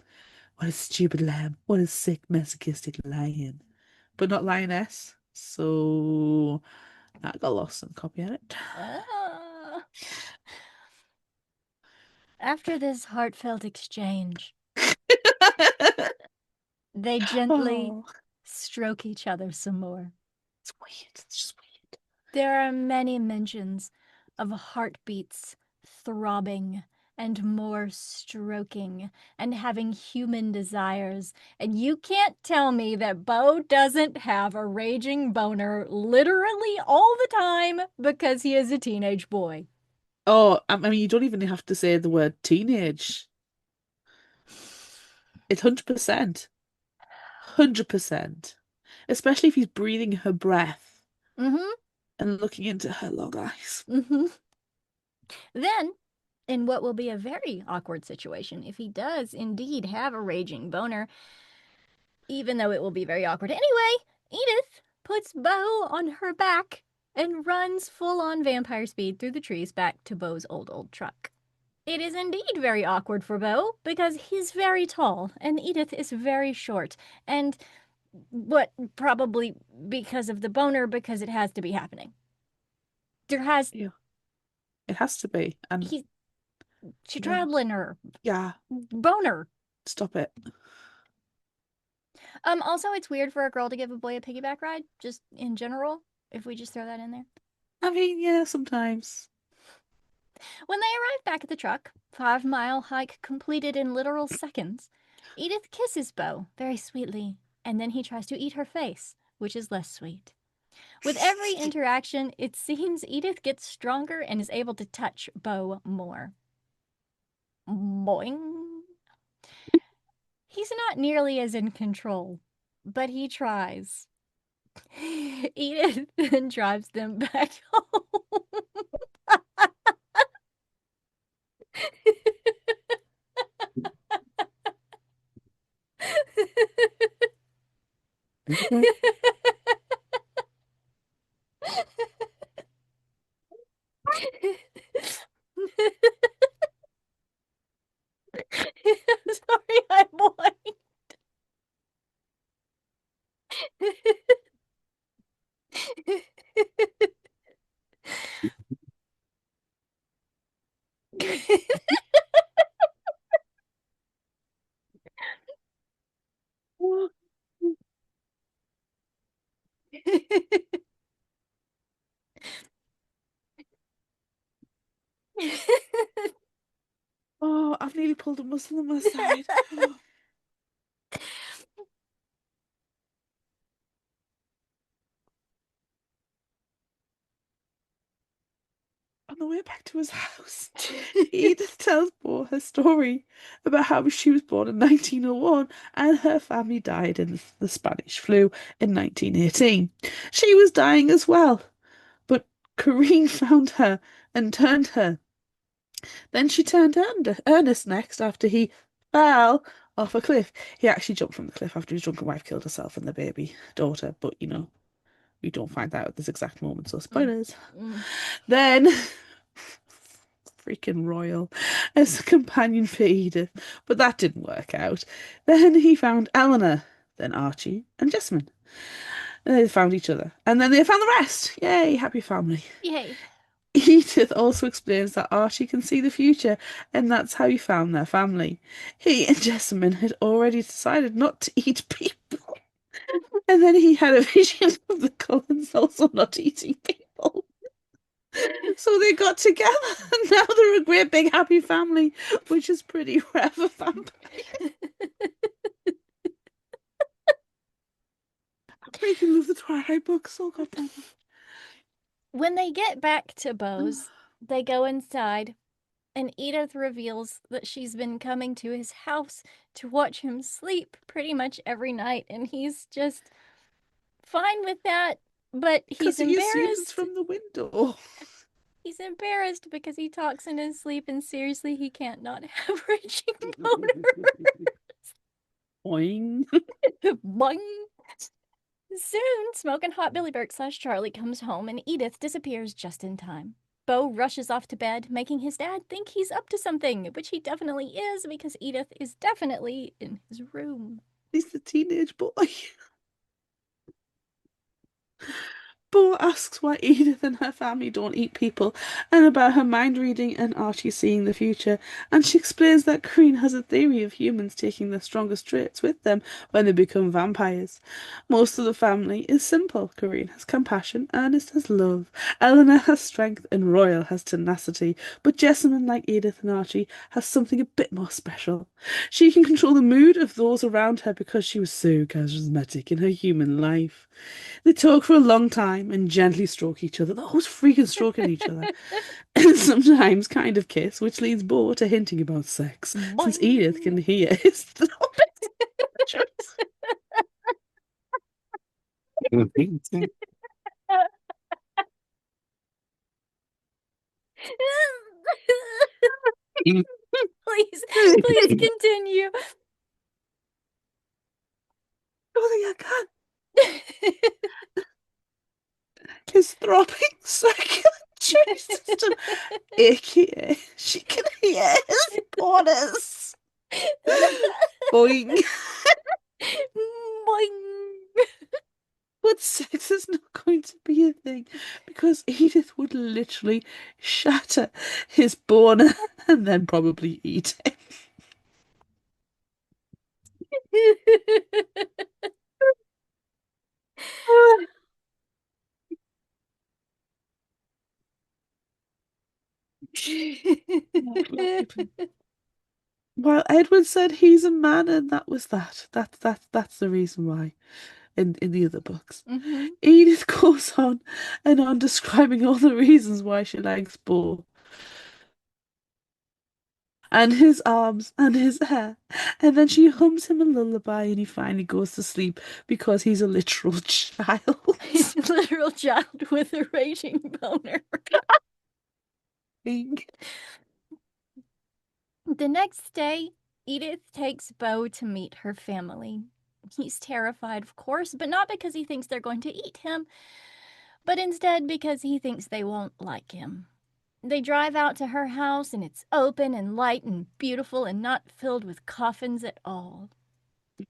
Speaker 1: What a stupid lamb. What a sick, masochistic lion. But not lioness. So that got lost in copy edit.
Speaker 2: Ah. After this heartfelt exchange, they gently
Speaker 1: Oh,
Speaker 2: stroke each other some more.
Speaker 1: it's weird. It's just weird.
Speaker 2: There are many mentions of heartbeats throbbing and more stroking and having human desires. And you can't tell me that Bo doesn't have a raging boner literally all the time because he is a teenage boy.
Speaker 1: Oh, I mean, you don't even have to say the word teenage. It's 100%. 100%. Especially if he's breathing her breath
Speaker 2: Mm-hmm.
Speaker 1: and looking into her long eyes.
Speaker 2: Mm-hmm. Then, in what will be a very awkward situation, if he does indeed have a raging boner, even though it will be very awkward anyway, Edith puts Bo on her back and runs full on vampire speed through the trees back to Bo's old truck. It is indeed very awkward for Bo because he's very tall and Edith is very short. And what probably because of the boner, because it has to be happening. There has
Speaker 1: Yeah, it has to be. And
Speaker 2: he's
Speaker 1: no,
Speaker 2: straddling her
Speaker 1: yeah,
Speaker 2: boner.
Speaker 1: stop it.
Speaker 2: Also, it's weird for a girl to give a boy a piggyback ride, just in general, if we just throw that in there.
Speaker 1: I mean, yeah, sometimes.
Speaker 2: When they arrive back at the truck, 5 mile hike completed in literal seconds, Edith kisses Bo very sweetly, and then he tries to eat her face, which is less sweet. With every interaction, it seems Edith gets stronger and is able to touch Bo more. Boing. He's not nearly as in control, but he tries. Edith then drives them back home. Sorry, I'm blind.
Speaker 1: Oh, I've nearly pulled a muscle on my side. Oh. On the way back to his house, Edith tells Bo her story about how she was born in 1901 and her family died in the Spanish flu in 1918. She was dying as well, but Corrine found her and turned her. Then she turned Ernest next after he fell off a cliff. He actually jumped from the cliff after his drunken wife killed herself and the baby daughter, but we don't find out at this exact moment, so
Speaker 2: Mm.
Speaker 1: spoilers.
Speaker 2: Mm.
Speaker 1: Then freaking Royal as a companion for Edith, but that didn't work out. Then he found Eleanor, then Archie, and Jessamine. And they found each other. And then they found the rest. Yay, happy family.
Speaker 2: Yay.
Speaker 1: Edith also explains that Archie can see the future, and that's how he found their family. He and Jessamine had already decided not to eat people. And then he had a vision of the Cullens also not eating people. So they got together, and now they're a great big happy family, which is pretty rare for vampires. I'm making love the Twilight books, so goddamn.
Speaker 2: When they get back to Beau's, they go inside, and Edith reveals that she's been coming to his house to watch him sleep pretty much every night, and he's just fine with that, but
Speaker 1: Because
Speaker 2: he's
Speaker 1: he assumes it's
Speaker 2: embarrassed.
Speaker 1: from the window.
Speaker 2: He's embarrassed because he talks in his sleep, and seriously, he can't not have raging boners.
Speaker 1: Boing.
Speaker 2: Boing. Soon, Smoking Hot Billy Burke / Charlie comes home, and Edith disappears just in time. Beau rushes off to bed, making his dad think he's up to something, which he definitely is because Edith is definitely in his room.
Speaker 1: He's the teenage boy. Beau asks why Edith and her family don't eat people and about her mind reading and Archie seeing the future. And she explains that Corinne has a theory of humans taking their strongest traits with them when they become vampires. Most of the family is simple. Corinne has compassion, Ernest has love, Eleanor has strength, and Royal has tenacity. But Jessamine, like Edith and Archie, has something a bit more special. She can control the mood of those around her because she was so charismatic in her human life. They talk for a long time and gently stroke each other. They're always freaking stroking each other. And sometimes kind of kiss, which leads Beau to hinting about sex, since Edith can hear his throbbing.
Speaker 2: Please, please continue.
Speaker 1: I can't. His throbbing circulatory system, aka she can hear his borders. Boing.
Speaker 2: Boing.
Speaker 1: But sex is not going to be a thing because Edith would literally shatter his boner and then probably eat him. While Edward said he's a man, and that was that. That's the reason why in the other books.
Speaker 2: Mm-hmm.
Speaker 1: Edith goes on and on describing all the reasons why she likes Beau. And his arms and his hair. And then she hums him a lullaby and he finally goes to sleep because he's a literal child.
Speaker 2: He's a literal child with a raging boner. The next day, Edith takes Beau to meet her family. He's terrified, of course, but not because he thinks they're going to eat him, but instead because he thinks they won't like him. They drive out to her house, and it's open and light and beautiful and not filled with coffins at all.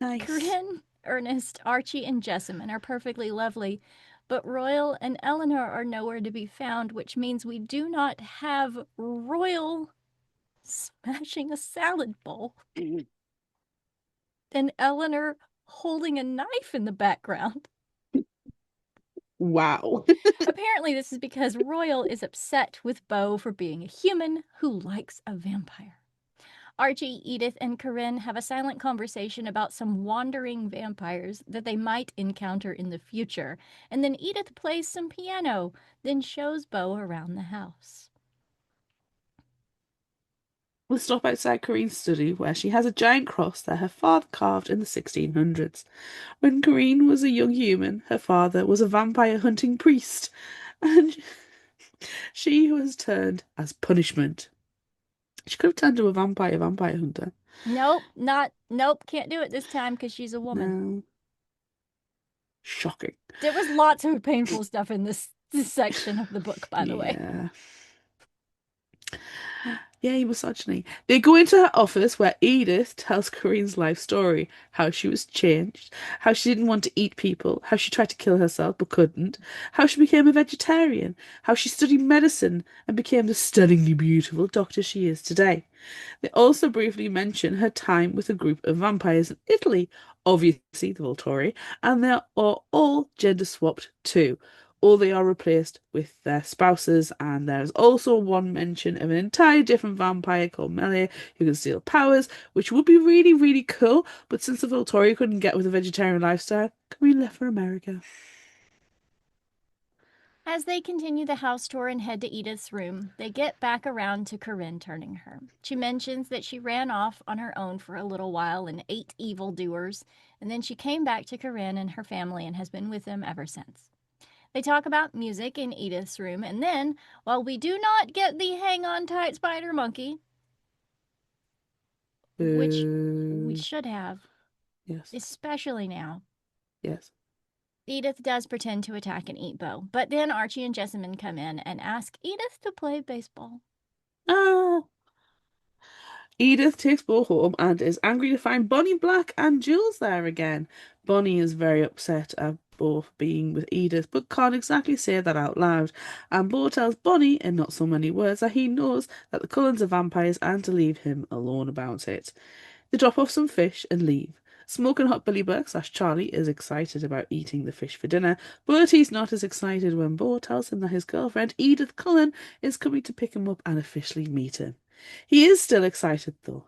Speaker 1: Nice.
Speaker 2: Corinne, Ernest, Archie, and Jessamine are perfectly lovely, but Royal and Eleanor are nowhere to be found, which means we do not have Royal smashing a salad bowl and Eleanor holding a knife in the background.
Speaker 1: Wow.
Speaker 2: Apparently, this is because Royal is upset with Beau for being a human who likes a vampire. Archie, Edith, and Corinne have a silent conversation about some wandering vampires that they might encounter in the future, and then Edith plays some piano, then shows Beau around the house.
Speaker 1: We'll stop outside Corinne's study where she has a giant cross that her father carved in the 1600s. When Corinne was a young human, her father was a vampire hunting priest, and she was turned as punishment. She could have turned to a vampire hunter.
Speaker 2: Nope, can't do it this time because she's a woman.
Speaker 1: No. Shocking.
Speaker 2: There was lots of painful stuff in this section of the book, by the way.
Speaker 1: Yay, misogyny. They go into her office where Edith tells Corinne's life story, how she was changed, how she didn't want to eat people, how she tried to kill herself but couldn't, how she became a vegetarian, how she studied medicine and became the stunningly beautiful doctor she is today. They also briefly mention her time with a group of vampires in Italy, obviously the Volturi, and they are all gender swapped too, or they are replaced with their spouses. And there's also one mention of an entirely different vampire called Melia who can steal powers, which would be really, really cool. But since the Volturi couldn't get with a vegetarian lifestyle, can we left for America?
Speaker 2: As they continue the house tour and head to Edith's room, they get back around to Corinne turning her. She mentions that she ran off on her own for a little while and ate evildoers, and then she came back to Corinne and her family and has been with them ever since. They talk about music in Edith's room, and then, while we do not get the hang on tight spider monkey, which we
Speaker 1: Boo.
Speaker 2: should have,
Speaker 1: Yes,
Speaker 2: especially now,
Speaker 1: yes.
Speaker 2: Edith does pretend to attack and eat Bo, but then Archie and Jessamine come in and ask Edith to play baseball.
Speaker 1: Ah. Edith takes Bo home and is angry to find Bonnie Black and Jules there again. Bonnie is very upset at Bo being with Edith, but can't exactly say that out loud. And Bo tells Bonnie, in not so many words, that he knows that the Cullens are vampires and to leave him alone about it. They drop off some fish and leave. Smoking Hot Billy Burke slash Charlie is excited about eating the fish for dinner, but he's not as excited when Bo tells him that his girlfriend Edith Cullen is coming to pick him up and officially meet him. He is still excited though.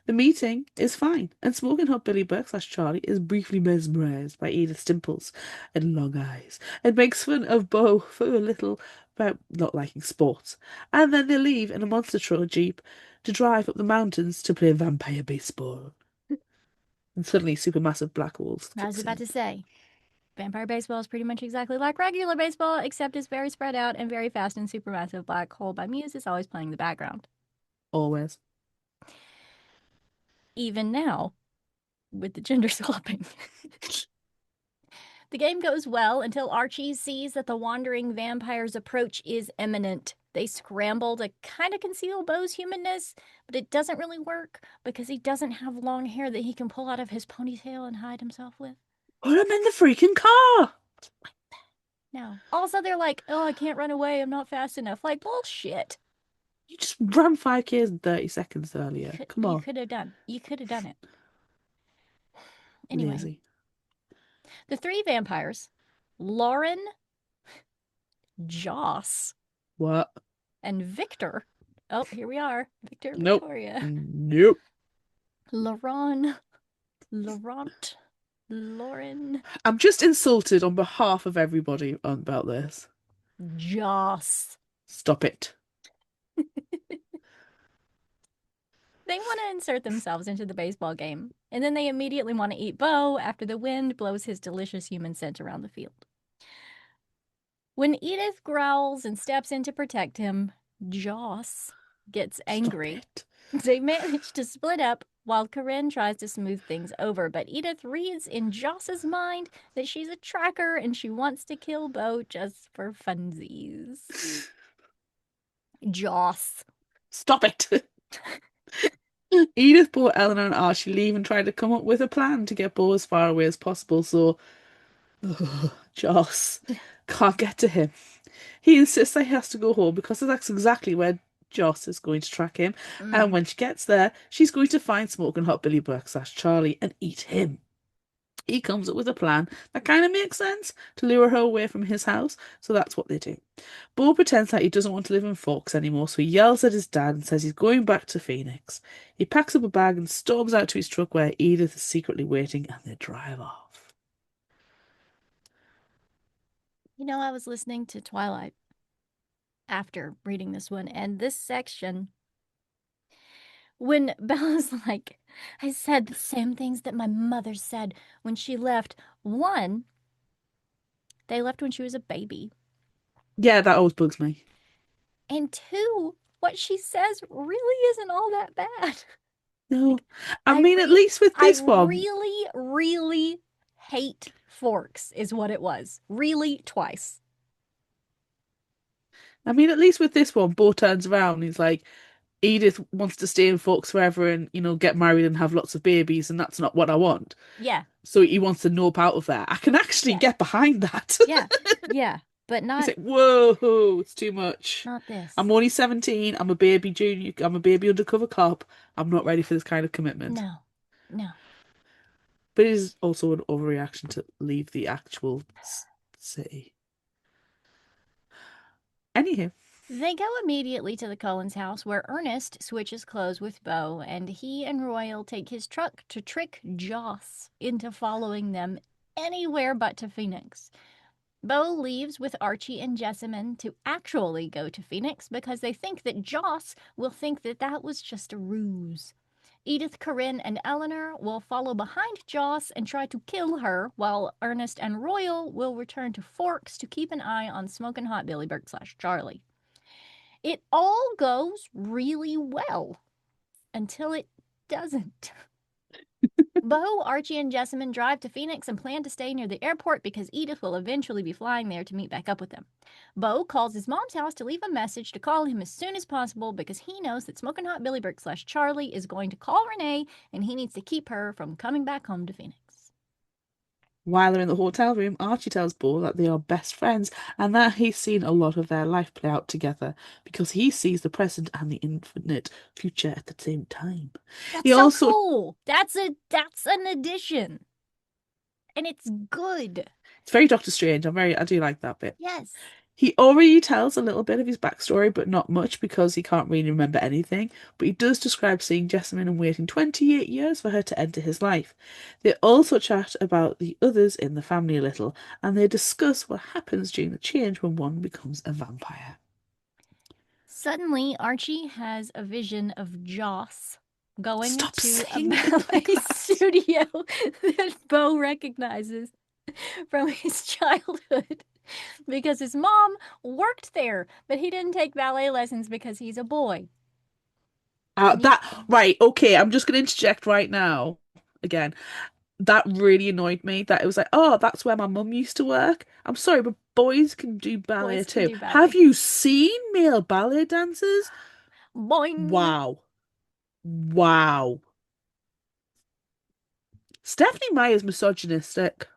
Speaker 1: The meeting is fine, and Smoking Hot Billy Burke slash Charlie is briefly mesmerised by Edith's dimples and long eyes, and makes fun of Bo for a little about not liking sports. And then they leave in a monster truck jeep to drive up the mountains to play vampire baseball. And suddenly, supermassive black holes
Speaker 2: I was
Speaker 1: kicks
Speaker 2: about
Speaker 1: in.
Speaker 2: to say, vampire baseball is pretty much exactly like regular baseball, except it's very spread out and very fast, and Supermassive Black Hole by Muse is always playing the background.
Speaker 1: Always.
Speaker 2: Even now, with the gender swapping. The game goes well until Archie sees that the wandering vampire's approach is imminent. They scramble to kind of conceal Bo's humanness, but it doesn't really work because he doesn't have long hair that he can pull out of his ponytail and hide himself with.
Speaker 1: Put him in the freaking car!
Speaker 2: No. Also, they're like, oh, I can't run away. I'm not fast enough. Like, bullshit.
Speaker 1: You just ran 5Ks in 30 seconds earlier. Come
Speaker 2: You
Speaker 1: on.
Speaker 2: could have done. You could have done it. Anyway,
Speaker 1: Lazy.
Speaker 2: the three vampires, Lauren, Joss,
Speaker 1: What?
Speaker 2: and Victor. Oh, here we are. Victor,
Speaker 1: Nope.
Speaker 2: Victoria.
Speaker 1: Nope.
Speaker 2: Laurent, Laurent, Lauren,
Speaker 1: I'm just insulted on behalf of everybody about this.
Speaker 2: Joss.
Speaker 1: Stop it.
Speaker 2: They want to insert themselves into the baseball game, and then they immediately want to eat Bo after the wind blows his delicious human scent around the field. When Edith growls and steps in to protect him, Joss gets
Speaker 1: Stop
Speaker 2: angry.
Speaker 1: it.
Speaker 2: They manage to split up while Corinne tries to smooth things over, but Edith reads in Joss's mind that she's a tracker and she wants to kill Bo just for funsies. Joss.
Speaker 1: Stop it. Edith, brought Eleanor, and Archie leave and try to come up with a plan to get Bo as far away as possible, so Joss can't get to him. He insists that he has to go home because that's exactly where Joss is going to track him. And when she gets there, she's going to find Smoking Hot Billy Burke slash Charlie and eat him. He comes up with a plan that kind of makes sense to lure her away from his house, so that's what they do. Bo pretends that he doesn't want to live in Forks anymore, so he yells at his dad and says he's going back to Phoenix. He packs up a bag and storms out to his truck where Edith is secretly waiting, and they drive off.
Speaker 2: You know, I was listening to Twilight after reading this one, and this section, when Bella's like, I said the same things that my mother said when she left. One, they left when she was a baby.
Speaker 1: Yeah, that always bugs me.
Speaker 2: And two, what she says really isn't all that bad.
Speaker 1: No, I
Speaker 2: I
Speaker 1: mean, at least with
Speaker 2: I
Speaker 1: this one,
Speaker 2: really, really hate Forks, is what it was. Really, twice.
Speaker 1: I mean, at least with this one, Bo turns around and he's like, Edith wants to stay in Forks forever and, get married and have lots of babies, and that's not what I want.
Speaker 2: Yeah,
Speaker 1: So he wants to nope out of there. I can actually
Speaker 2: yeah,
Speaker 1: get behind that.
Speaker 2: yeah, yeah, but
Speaker 1: He's
Speaker 2: not
Speaker 1: like, whoa, it's too much.
Speaker 2: not this.
Speaker 1: I'm only 17. I'm a baby junior. I'm a baby undercover cop. I'm not ready for this kind of commitment.
Speaker 2: No, no.
Speaker 1: But it is also an overreaction to leave the actual city. Anywho,
Speaker 2: They go immediately to the Cullens' house where Ernest switches clothes with Bo, and he and Royal take his truck to trick Joss into following them anywhere but to Phoenix. Bo leaves with Archie and Jessamine to actually go to Phoenix because they think that Joss will think that that was just a ruse. Edith, Corinne, and Eleanor will follow behind Joss and try to kill her, while Ernest and Royal will return to Forks to keep an eye on Smokin' Hot Billy Burke / Charlie. It all goes really well until it doesn't. Bo, Archie, and Jessamine drive to Phoenix and plan to stay near the airport because Edith will eventually be flying there to meet back up with them. Bo calls his mom's house to leave a message to call him as soon as possible because he knows that Smokin' Hot Billy Burke / Charlie is going to call Renee and he needs to keep her from coming back home to Phoenix.
Speaker 1: while they're in the hotel room, Archie tells Bo that they are best friends and that he's seen a lot of their life play out together because he sees the present and the infinite future at the same time.
Speaker 2: That's
Speaker 1: He
Speaker 2: so
Speaker 1: also,
Speaker 2: cool. That's an addition. And it's good.
Speaker 1: it's very Doctor Strange. I do like that bit.
Speaker 2: Yes.
Speaker 1: He already tells a little bit of his backstory, but not much because he can't really remember anything. But he does describe seeing Jessamine and waiting 28 years for her to enter his life. They also chat about the others in the family a little, and they discuss what happens during the change when one becomes a vampire.
Speaker 2: Suddenly, Archie has a vision of Joss going
Speaker 1: Stop
Speaker 2: to a
Speaker 1: saying it
Speaker 2: ballet
Speaker 1: like that.
Speaker 2: studio that Bo recognizes from his childhood because his mom worked there, but he didn't take ballet lessons because he's a boy. And he,
Speaker 1: Right, okay, I'm just going to interject right now again. That really annoyed me that it was like, oh, that's where my mum used to work. I'm sorry, but boys can do ballet
Speaker 2: boys can
Speaker 1: too.
Speaker 2: do
Speaker 1: Have
Speaker 2: ballet.
Speaker 1: you seen male ballet dancers?
Speaker 2: Boing!
Speaker 1: Wow. Wow. Stephenie Meyer's misogynistic.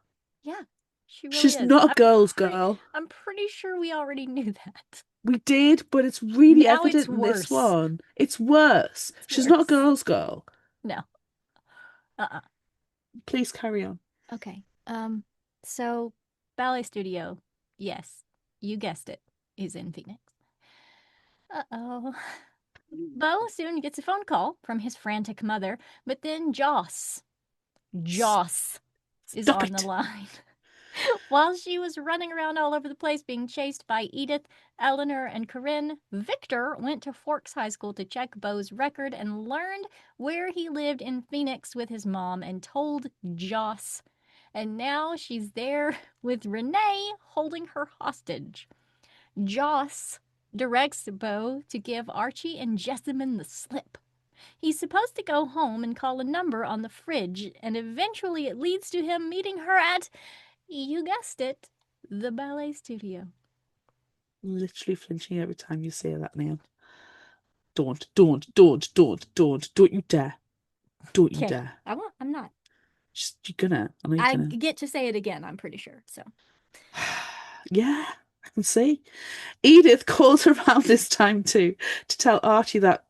Speaker 2: Yeah, she really
Speaker 1: She's
Speaker 2: is.
Speaker 1: not a girl's girl.
Speaker 2: I'm pretty sure we already knew that.
Speaker 1: We did, but it's really
Speaker 2: Now it's
Speaker 1: evident in this
Speaker 2: worse.
Speaker 1: one. It's worse.
Speaker 2: It's
Speaker 1: She's not a
Speaker 2: worse.
Speaker 1: girl's girl.
Speaker 2: No. Uh-uh.
Speaker 1: Please carry on.
Speaker 2: Okay. So ballet studio, yes, you guessed it, is in Phoenix. Uh-oh. Bo soon gets a phone call from his frantic mother, but then Joss is
Speaker 1: Stop
Speaker 2: on the
Speaker 1: it.
Speaker 2: line. While she was running around all over the place being chased by Edith, Eleanor, and Corinne, Victor went to Forks High School to check Bo's record and learned where he lived in Phoenix with his mom and told Joss. And now she's there with Renee holding her hostage. Joss directs Bo to give Archie and Jessamine the slip. He's supposed to go home and call a number on the fridge, and eventually it leads to him meeting her at, you guessed it, the ballet studio.
Speaker 1: Literally flinching every time you say that name. Don't you dare. Don't you
Speaker 2: Okay,
Speaker 1: dare.
Speaker 2: I'm not.
Speaker 1: Just, you're gonna. I know you're
Speaker 2: I
Speaker 1: gonna.
Speaker 2: get to say it again, I'm pretty sure. So,
Speaker 1: Yeah, I can see. Edith calls around this time too to tell Archie that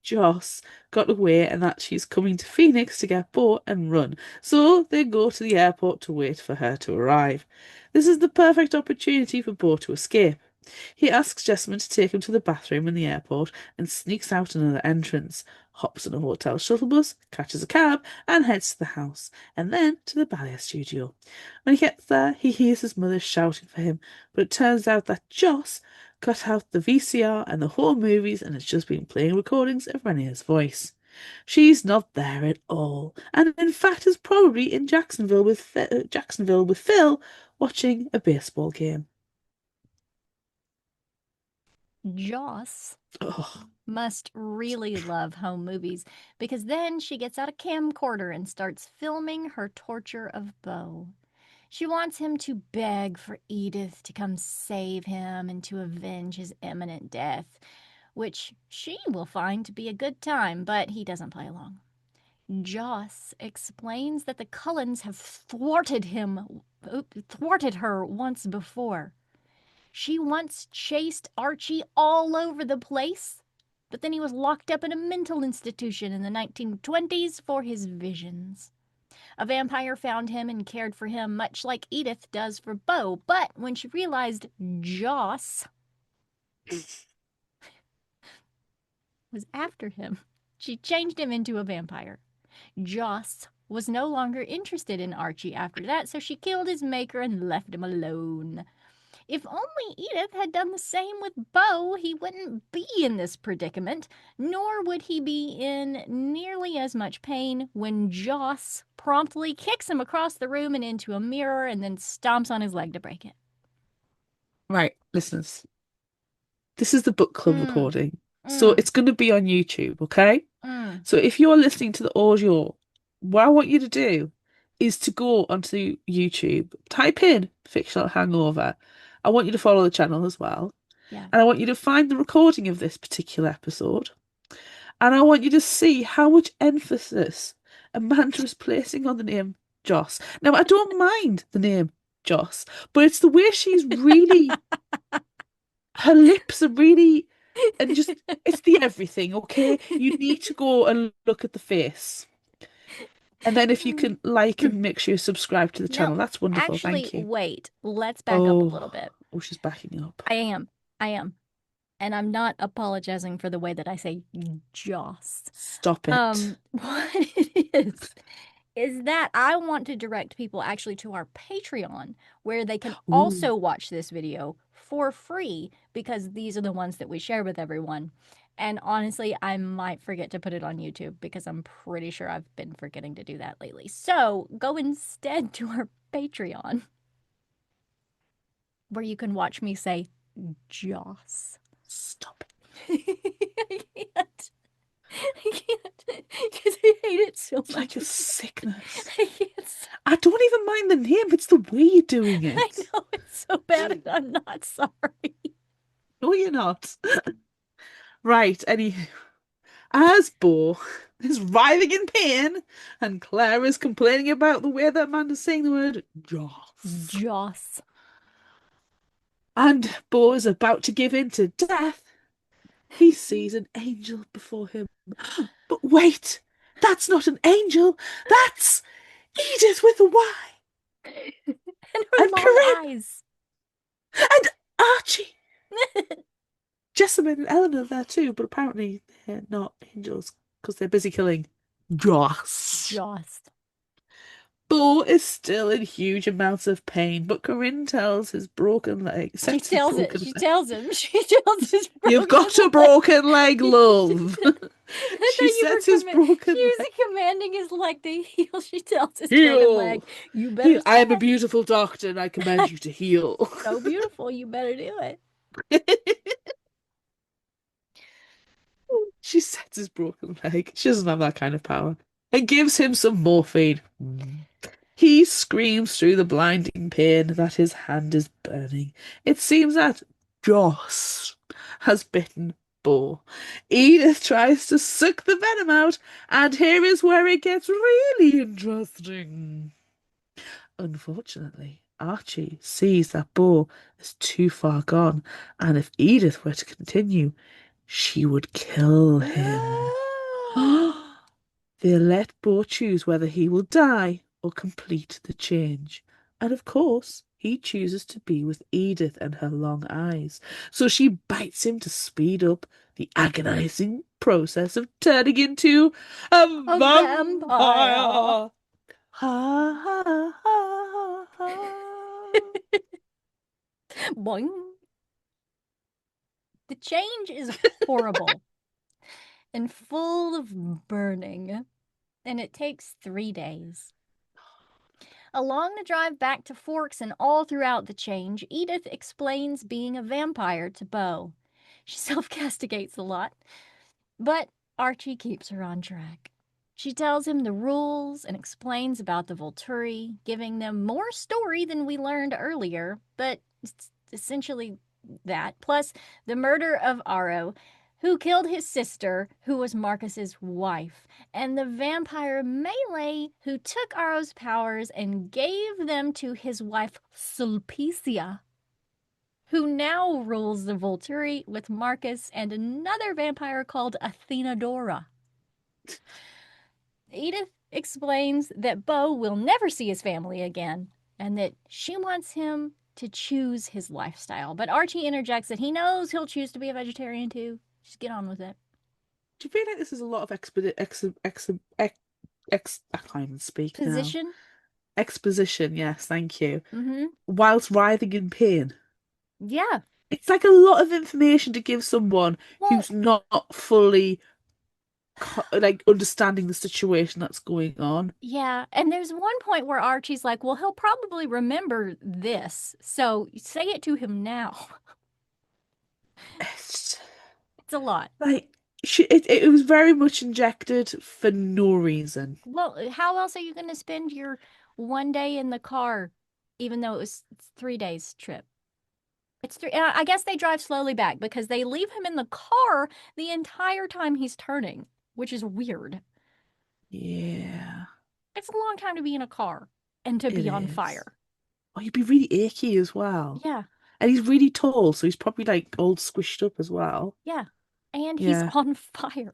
Speaker 1: Joss got away and that she's coming to Phoenix to get Bo and run. So they go to the airport to wait for her to arrive. This is the perfect opportunity for Bo to escape. He asks Jessamine to take him to the bathroom in the airport and sneaks out another entrance, hops on a hotel shuttle bus, catches a cab, and heads to the house, and then to the ballet studio. When he gets there, he hears his mother shouting for him, but it turns out that Joss cut out the VCR and the whole movies and has just been playing recordings of Renee's voice. She's not there at all, and in fact is probably in Jacksonville with Phil watching a baseball game.
Speaker 2: Joss
Speaker 1: Oh,
Speaker 2: must really love home movies because then she gets out a camcorder and starts filming her torture of Bo. She wants him to beg for Edith to come save him and to avenge his imminent death, which she will find to be a good time, but he doesn't play along. Joss explains that the Cullens have thwarted her once before. She once chased Archie all over the place, but then he was locked up in a mental institution in the 1920s for his visions. A vampire found him and cared for him much like Edith does for Bo, but when she realized Joss was after him, she changed him into a vampire. Joss was no longer interested in Archie after that, so she killed his maker and left him alone. If only Edith had done the same with Bo, he wouldn't be in this predicament, nor would he be in nearly as much pain when Joss promptly kicks him across the room and into a mirror and then stomps on his leg to break it.
Speaker 1: Right, listeners. This is the book club
Speaker 2: Mm,
Speaker 1: recording. So
Speaker 2: mm,
Speaker 1: it's going to be on YouTube, okay?
Speaker 2: mm.
Speaker 1: So if you're listening to the audio, what I want you to do is to go onto YouTube, type in Fictional Hangover. I want you to follow the channel as well.
Speaker 2: Yeah.
Speaker 1: And I want you to find the recording of this particular episode. And I want you to see how much emphasis Amanda is placing on the name Joss. Now, I don't mind the name Joss, but it's the way she's really, her lips are really, and just, it's the everything, okay? You need to go and look at the face. And then if you can like and make sure you subscribe to the
Speaker 2: No,
Speaker 1: channel, that's wonderful.
Speaker 2: actually,
Speaker 1: Thank you.
Speaker 2: wait. Let's back up a little
Speaker 1: Oh,
Speaker 2: bit.
Speaker 1: oh, she's backing up.
Speaker 2: I am. I am. And I'm not apologizing for the way that I say Joss.
Speaker 1: Stop it.
Speaker 2: What it is that I want to direct people actually to our Patreon, where they can
Speaker 1: Ooh.
Speaker 2: also watch this video for free because these are the ones that we share with everyone. And honestly, I might forget to put it on YouTube because I'm pretty sure I've been forgetting to do that lately. So go instead to our Patreon, where you can watch me say Joss.
Speaker 1: Stop
Speaker 2: I can't. I can't because I hate it so
Speaker 1: It's like
Speaker 2: much.
Speaker 1: a sickness.
Speaker 2: I can't.
Speaker 1: I don't even mind the name, it's the way you're doing
Speaker 2: I
Speaker 1: it.
Speaker 2: know it's so bad, and I'm not sorry.
Speaker 1: No, you're not. Right, anywho, as Bo is writhing in pain and Claire is complaining about the way that man is saying the word Joss,
Speaker 2: Joss.
Speaker 1: and Bo is about to give in to death, he sees an angel before him. But wait, that's not an angel, that's Edith with a Y,
Speaker 2: And her
Speaker 1: and
Speaker 2: long
Speaker 1: Corinne,
Speaker 2: eyes.
Speaker 1: and Archie. Jessamine and Eleanor there too, but apparently they're not angels because they're busy killing Joss.
Speaker 2: Joss.
Speaker 1: Bo is still in huge amounts of pain, but Corinne tells his broken leg,
Speaker 2: She
Speaker 1: sets his
Speaker 2: tells it.
Speaker 1: broken
Speaker 2: She
Speaker 1: leg.
Speaker 2: tells him. She tells his
Speaker 1: You've
Speaker 2: broken
Speaker 1: got a
Speaker 2: leg.
Speaker 1: broken leg, love.
Speaker 2: I
Speaker 1: She
Speaker 2: thought you
Speaker 1: sets
Speaker 2: were
Speaker 1: his
Speaker 2: she
Speaker 1: broken
Speaker 2: was
Speaker 1: leg.
Speaker 2: commanding his leg to heal. She tells his broken leg,
Speaker 1: Heal.
Speaker 2: "You better
Speaker 1: Heal. I am a
Speaker 2: stop.
Speaker 1: beautiful doctor and I command you to heal.
Speaker 2: So beautiful. You better do it."
Speaker 1: She sets his broken leg. She doesn't have that kind of power. And gives him some morphine. He screams through the blinding pain that his hand is burning. It seems that Joss has bitten Bo. Edith tries to suck the venom out, and here is where it gets really interesting. Unfortunately, Archie sees that Bo is too far gone, and if Edith were to continue, she would kill him. They let Bo choose whether he will die or complete the change. And of course, he chooses to be with Edith and her long eyes. So she bites him to speed up the agonizing process of turning into a
Speaker 2: A
Speaker 1: vampire.
Speaker 2: vampire.
Speaker 1: Ha ha ha ha.
Speaker 2: Boing. The change is horrible and full of burning, and it takes 3 days. Along the drive back to Forks and all throughout the change, Edith explains being a vampire to Bo. She self castigates a lot, but Archie keeps her on track. She tells him the rules and explains about the Volturi, giving them more story than we learned earlier, but it's essentially that. Plus, the murder of Aro, who killed his sister, who was Marcus's wife, and the vampire Melee, who took Aro's powers and gave them to his wife Sulpicia, who now rules the Volturi with Marcus and another vampire called Athenadora. Edith explains that Bo will never see his family again and that she wants him to choose his lifestyle. But Archie interjects that he knows he'll choose to be a vegetarian too. Just get on with it.
Speaker 1: Do you feel like this is a lot of I can't even speak now.
Speaker 2: Position?
Speaker 1: Exposition, yes, thank you.
Speaker 2: Mm-hmm.
Speaker 1: Whilst writhing in pain.
Speaker 2: Yeah.
Speaker 1: It's like a lot of information to give someone
Speaker 2: Well,
Speaker 1: who's not fully like understanding the situation that's going on.
Speaker 2: yeah. And there's one point where Archie's like, well, he'll probably remember this. So say it to him now.
Speaker 1: It's
Speaker 2: It's a lot.
Speaker 1: like it was very much injected for no reason.
Speaker 2: Well, how else are you going to spend your one day in the car, even though it's 3 days trip? It's three. I guess they drive slowly back because they leave him in the car the entire time he's turning, which is weird.
Speaker 1: Yeah,
Speaker 2: It's a long time to be in a car and to
Speaker 1: it
Speaker 2: be on
Speaker 1: is.
Speaker 2: fire.
Speaker 1: Oh, you'd be really achy as well.
Speaker 2: Yeah,
Speaker 1: And he's really tall, so he's probably like all squished up as well.
Speaker 2: yeah. And he's
Speaker 1: Yeah.
Speaker 2: on fire.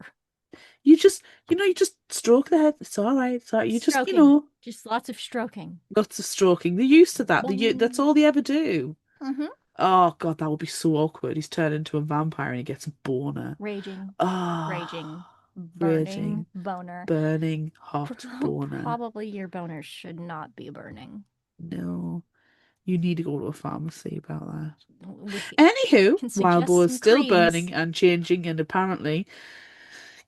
Speaker 1: You just, you just stroke the head. It's all right. It's all right. You just,
Speaker 2: Stroking. Just lots of stroking.
Speaker 1: lots of stroking. They're used to that. That's
Speaker 2: Boing.
Speaker 1: all they ever do.
Speaker 2: Mm-hmm.
Speaker 1: Oh God, that would be so awkward. He's turned into a vampire and he gets a boner.
Speaker 2: Raging, raging,
Speaker 1: Ah,
Speaker 2: burning
Speaker 1: raging,
Speaker 2: boner.
Speaker 1: burning, hot boner.
Speaker 2: Probably your boner should not be burning.
Speaker 1: No, you need to go to a pharmacy about that.
Speaker 2: We
Speaker 1: Anywho,
Speaker 2: can
Speaker 1: while
Speaker 2: suggest
Speaker 1: Bo is
Speaker 2: some
Speaker 1: still
Speaker 2: creams.
Speaker 1: burning and changing and apparently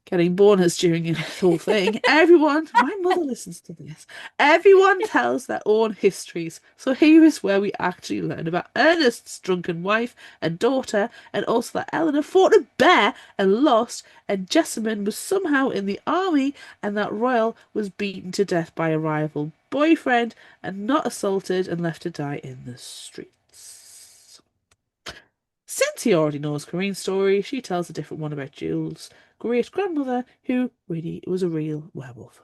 Speaker 1: getting boners during the whole thing. Everyone, my mother listens to this. Everyone tells their own histories. So here is where we actually learn about Ernest's drunken wife and daughter, and also that Eleanor fought a bear and lost, and Jessamine was somehow in the army, and that Royal was beaten to death by a rival boyfriend and not assaulted and left to die in the streets. Since he already knows Corinne's story, she tells a different one about Jules' great grandmother, who really was a real werewolf.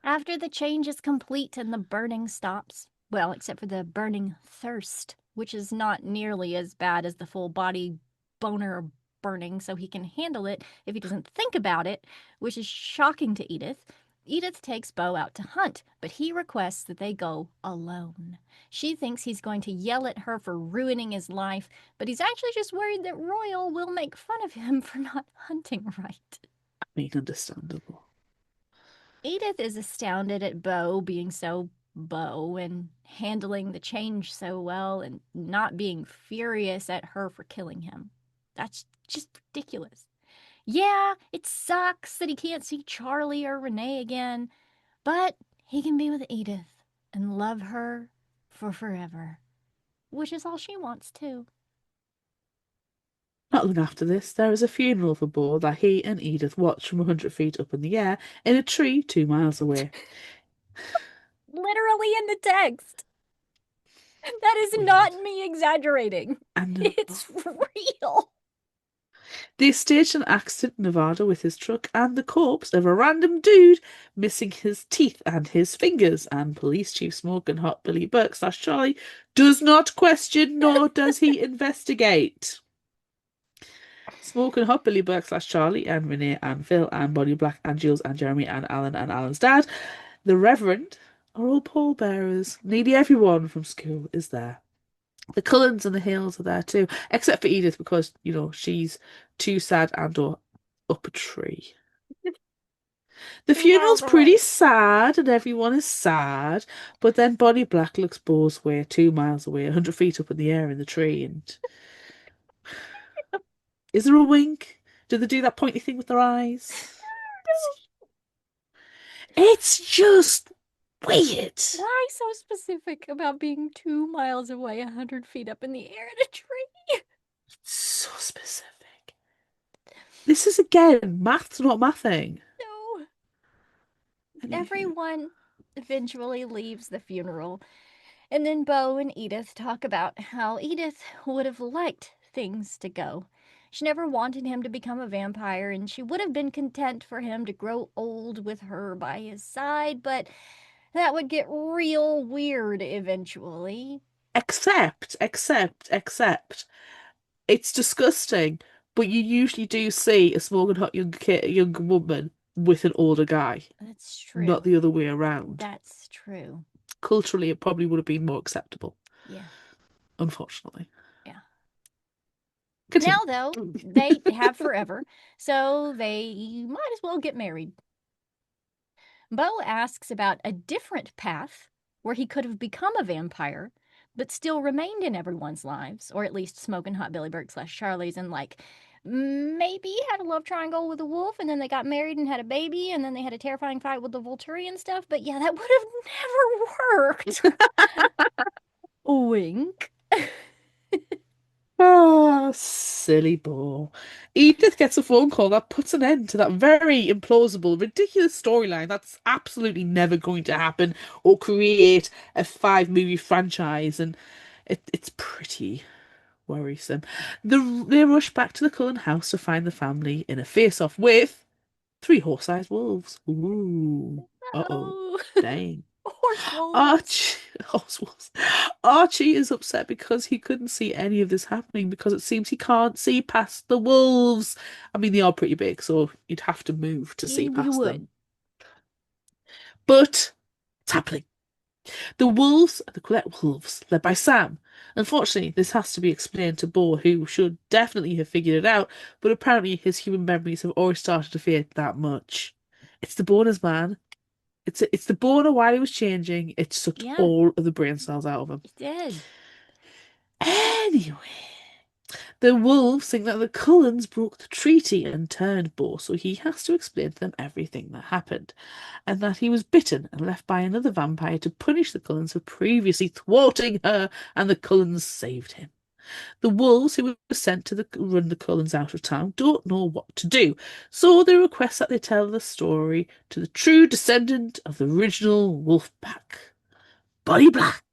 Speaker 2: After the change is complete and the burning stops, well, except for the burning thirst, which is not nearly as bad as the full body boner burning, so he can handle it if he doesn't think about it, which is shocking to Edith. Edith takes Bo out to hunt, but he requests that they go alone. She thinks he's going to yell at her for ruining his life, but he's actually just worried that Royal will make fun of him for not hunting right.
Speaker 1: I mean, understandable.
Speaker 2: Edith is astounded at Bo being so Bo and handling the change so well and not being furious at her for killing him. That's just ridiculous. Yeah, it sucks that he can't see Charlie or Renee again, but he can be with Edith and love her for forever, which is all she wants too.
Speaker 1: Not long after this, there is a funeral for Bo that he and Edith watch from 100 feet up in the air in a tree 2 miles away.
Speaker 2: Literally in the text. That is not
Speaker 1: Weird.
Speaker 2: me exaggerating.
Speaker 1: And
Speaker 2: It's real.
Speaker 1: they staged an accident in Nevada with his truck and the corpse of a random dude missing his teeth and his fingers. And Police Chief Smoking Hot Billy Burke slash Charlie does not question nor does he investigate. Smoking Hot Billy Burke slash Charlie and Renee and Phil and Bonnie Black and Jules and Jeremy and Alan and Alan's dad, the Reverend, are all pallbearers. Nearly everyone from school is there. The Cullens and the Hales are there too, except for Edith because, she's too sad and or up a tree. The
Speaker 2: 2 miles
Speaker 1: funeral's pretty
Speaker 2: away.
Speaker 1: sad and everyone is sad, but then Bonnie Black looks Bo's way 2 miles away, 100 feet up in the air in the tree. And is there a wink? Do they do that pointy thing with their eyes? It's just weird.
Speaker 2: Why so specific about being 2 miles away, 100 feet up in the air in a tree?
Speaker 1: So specific. This is again math's not mathing.
Speaker 2: No.
Speaker 1: Anywho.
Speaker 2: Everyone eventually leaves the funeral, and then Bo and Edith talk about how Edith would have liked things to go. She never wanted him to become a vampire, and she would have been content for him to grow old with her by his side, but that would get real weird eventually.
Speaker 1: Except, it's disgusting, but you usually do see a smoking hot young kid, a young woman with an older guy,
Speaker 2: That's
Speaker 1: not
Speaker 2: true.
Speaker 1: the other way around.
Speaker 2: That's true.
Speaker 1: Culturally, it probably would have been more acceptable,
Speaker 2: Yeah.
Speaker 1: unfortunately.
Speaker 2: Yeah.
Speaker 1: Continue.
Speaker 2: Now, though, they have forever, so they might as well get married. Bo asks about a different path where he could have become a vampire, but still remained in everyone's lives, or at least smoking hot Billy Burke slash Charlie's, and like maybe had a love triangle with a wolf, and then they got married and had a baby, and then they had a terrifying fight with the Volturian stuff. But yeah, that would have never worked. Wink.
Speaker 1: Oh, silly ball. Edith gets a phone call that puts an end to that very implausible, ridiculous storyline that's absolutely never going to happen or create a five-movie franchise, and it's pretty worrisome. They rush back to the Cullen house to find the family in a face-off with three horse-sized wolves. Ooh. Uh-oh.
Speaker 2: Oh,
Speaker 1: Dang.
Speaker 2: horse wolves.
Speaker 1: Archie, Oswald. Archie is upset because he couldn't see any of this happening because it seems he can't see past the wolves. I mean, they are pretty big, so you'd have to move to see
Speaker 2: You
Speaker 1: past them.
Speaker 2: would.
Speaker 1: But it's happening. The wolves are the Colette Wolves, led by Sam. Unfortunately, this has to be explained to Bo, who should definitely have figured it out, but apparently his human memories have already started to fade that much. It's the boners, man. It's the boner while he was changing. It sucked
Speaker 2: Yeah,
Speaker 1: all of the brain cells out of him.
Speaker 2: it did.
Speaker 1: Anyway, the wolves think that the Cullens broke the treaty and turned Bo, so he has to explain to them everything that happened, and that he was bitten and left by another vampire to punish the Cullens for previously thwarting her, and the Cullens saved him. The wolves who were sent to run the Cullens out of town don't know what to do, so they request that they tell the story to the true descendant of the original wolf pack, Buddy Black.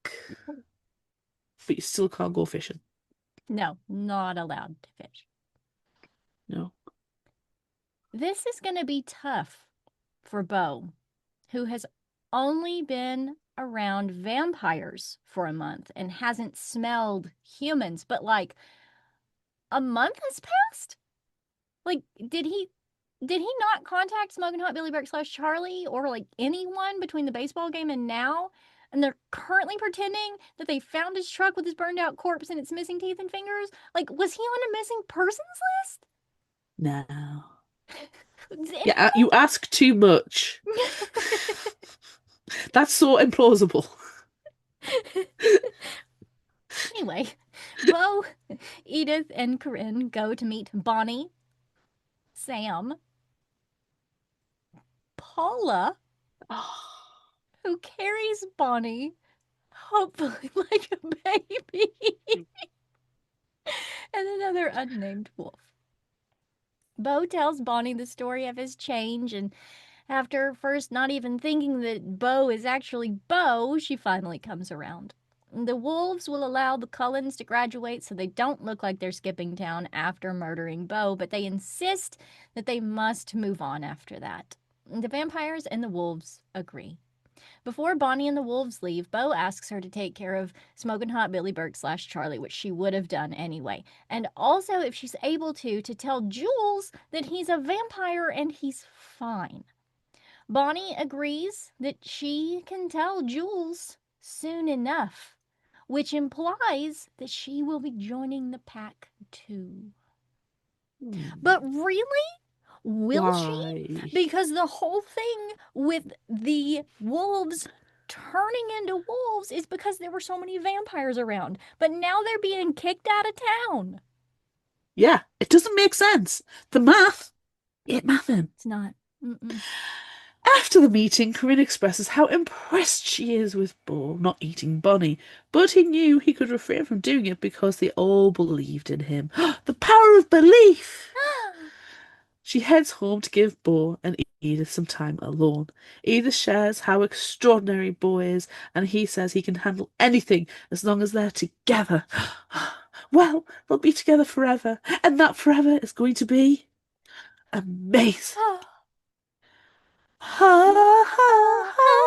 Speaker 1: But you still can't go fishing.
Speaker 2: No, not allowed to fish.
Speaker 1: No.
Speaker 2: This is going to be tough for Bo, who has only been around vampires for a month and hasn't smelled humans, but like a month has passed? Like, did he not contact Smoking Hot Billy Burke slash Charlie or like anyone between the baseball game and now? And they're currently pretending that they found his truck with his burned out corpse and its missing teeth and fingers? Like, was he on a missing persons list?
Speaker 1: No.
Speaker 2: Does
Speaker 1: Yeah, you ask too much. That's so implausible.
Speaker 2: Anyway, Bo, Edith, and Corinne go to meet Bonnie, Sam, Paula, who carries Bonnie, hopefully like a baby, and another unnamed wolf. Bo tells Bonnie the story of his change, and after first not even thinking that Bo is actually Bo, she finally comes around. The wolves will allow the Cullens to graduate so they don't look like they're skipping town after murdering Bo, but they insist that they must move on after that. The vampires and the wolves agree. Before Bonnie and the wolves leave, Bo asks her to take care of Smoking Hot Billy Burke slash Charlie, which she would have done anyway. And also, if she's able to tell Jules that he's a vampire and he's fine. Bonnie agrees that she can tell Jules soon enough, which implies that she will be joining the pack too. But really? Will she?
Speaker 1: Why?
Speaker 2: Because the whole thing with the wolves turning into wolves is because there were so many vampires around. But now they're being kicked out of town.
Speaker 1: Yeah, it doesn't make sense. The math ain't mathin'.
Speaker 2: It's not. Mm-mm.
Speaker 1: After the meeting, Corinne expresses how impressed she is with Bo not eating Bonnie, but he knew he could refrain from doing it because they all believed in him. The power of belief! She heads home to give Bo and Edith some time alone. Edith shares how extraordinary Bo is, and he says he can handle anything as long as they're together. Well, they'll be together forever, and that forever is going to be amazing. Ha ha ha ha.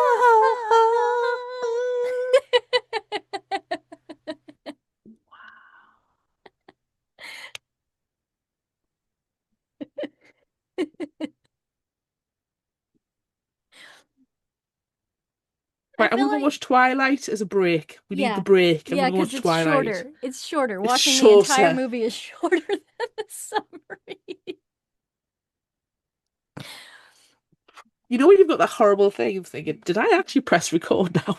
Speaker 2: I
Speaker 1: Right, I'm
Speaker 2: feel
Speaker 1: gonna go
Speaker 2: like,
Speaker 1: watch Twilight as a break. We need the
Speaker 2: yeah,
Speaker 1: break. I'm
Speaker 2: yeah,
Speaker 1: gonna go
Speaker 2: because
Speaker 1: watch
Speaker 2: it's
Speaker 1: Twilight.
Speaker 2: shorter. It's shorter.
Speaker 1: It's
Speaker 2: Watching the entire
Speaker 1: shorter.
Speaker 2: movie is shorter than the summary.
Speaker 1: You know when you've got that horrible thing of thinking, did I actually press record now?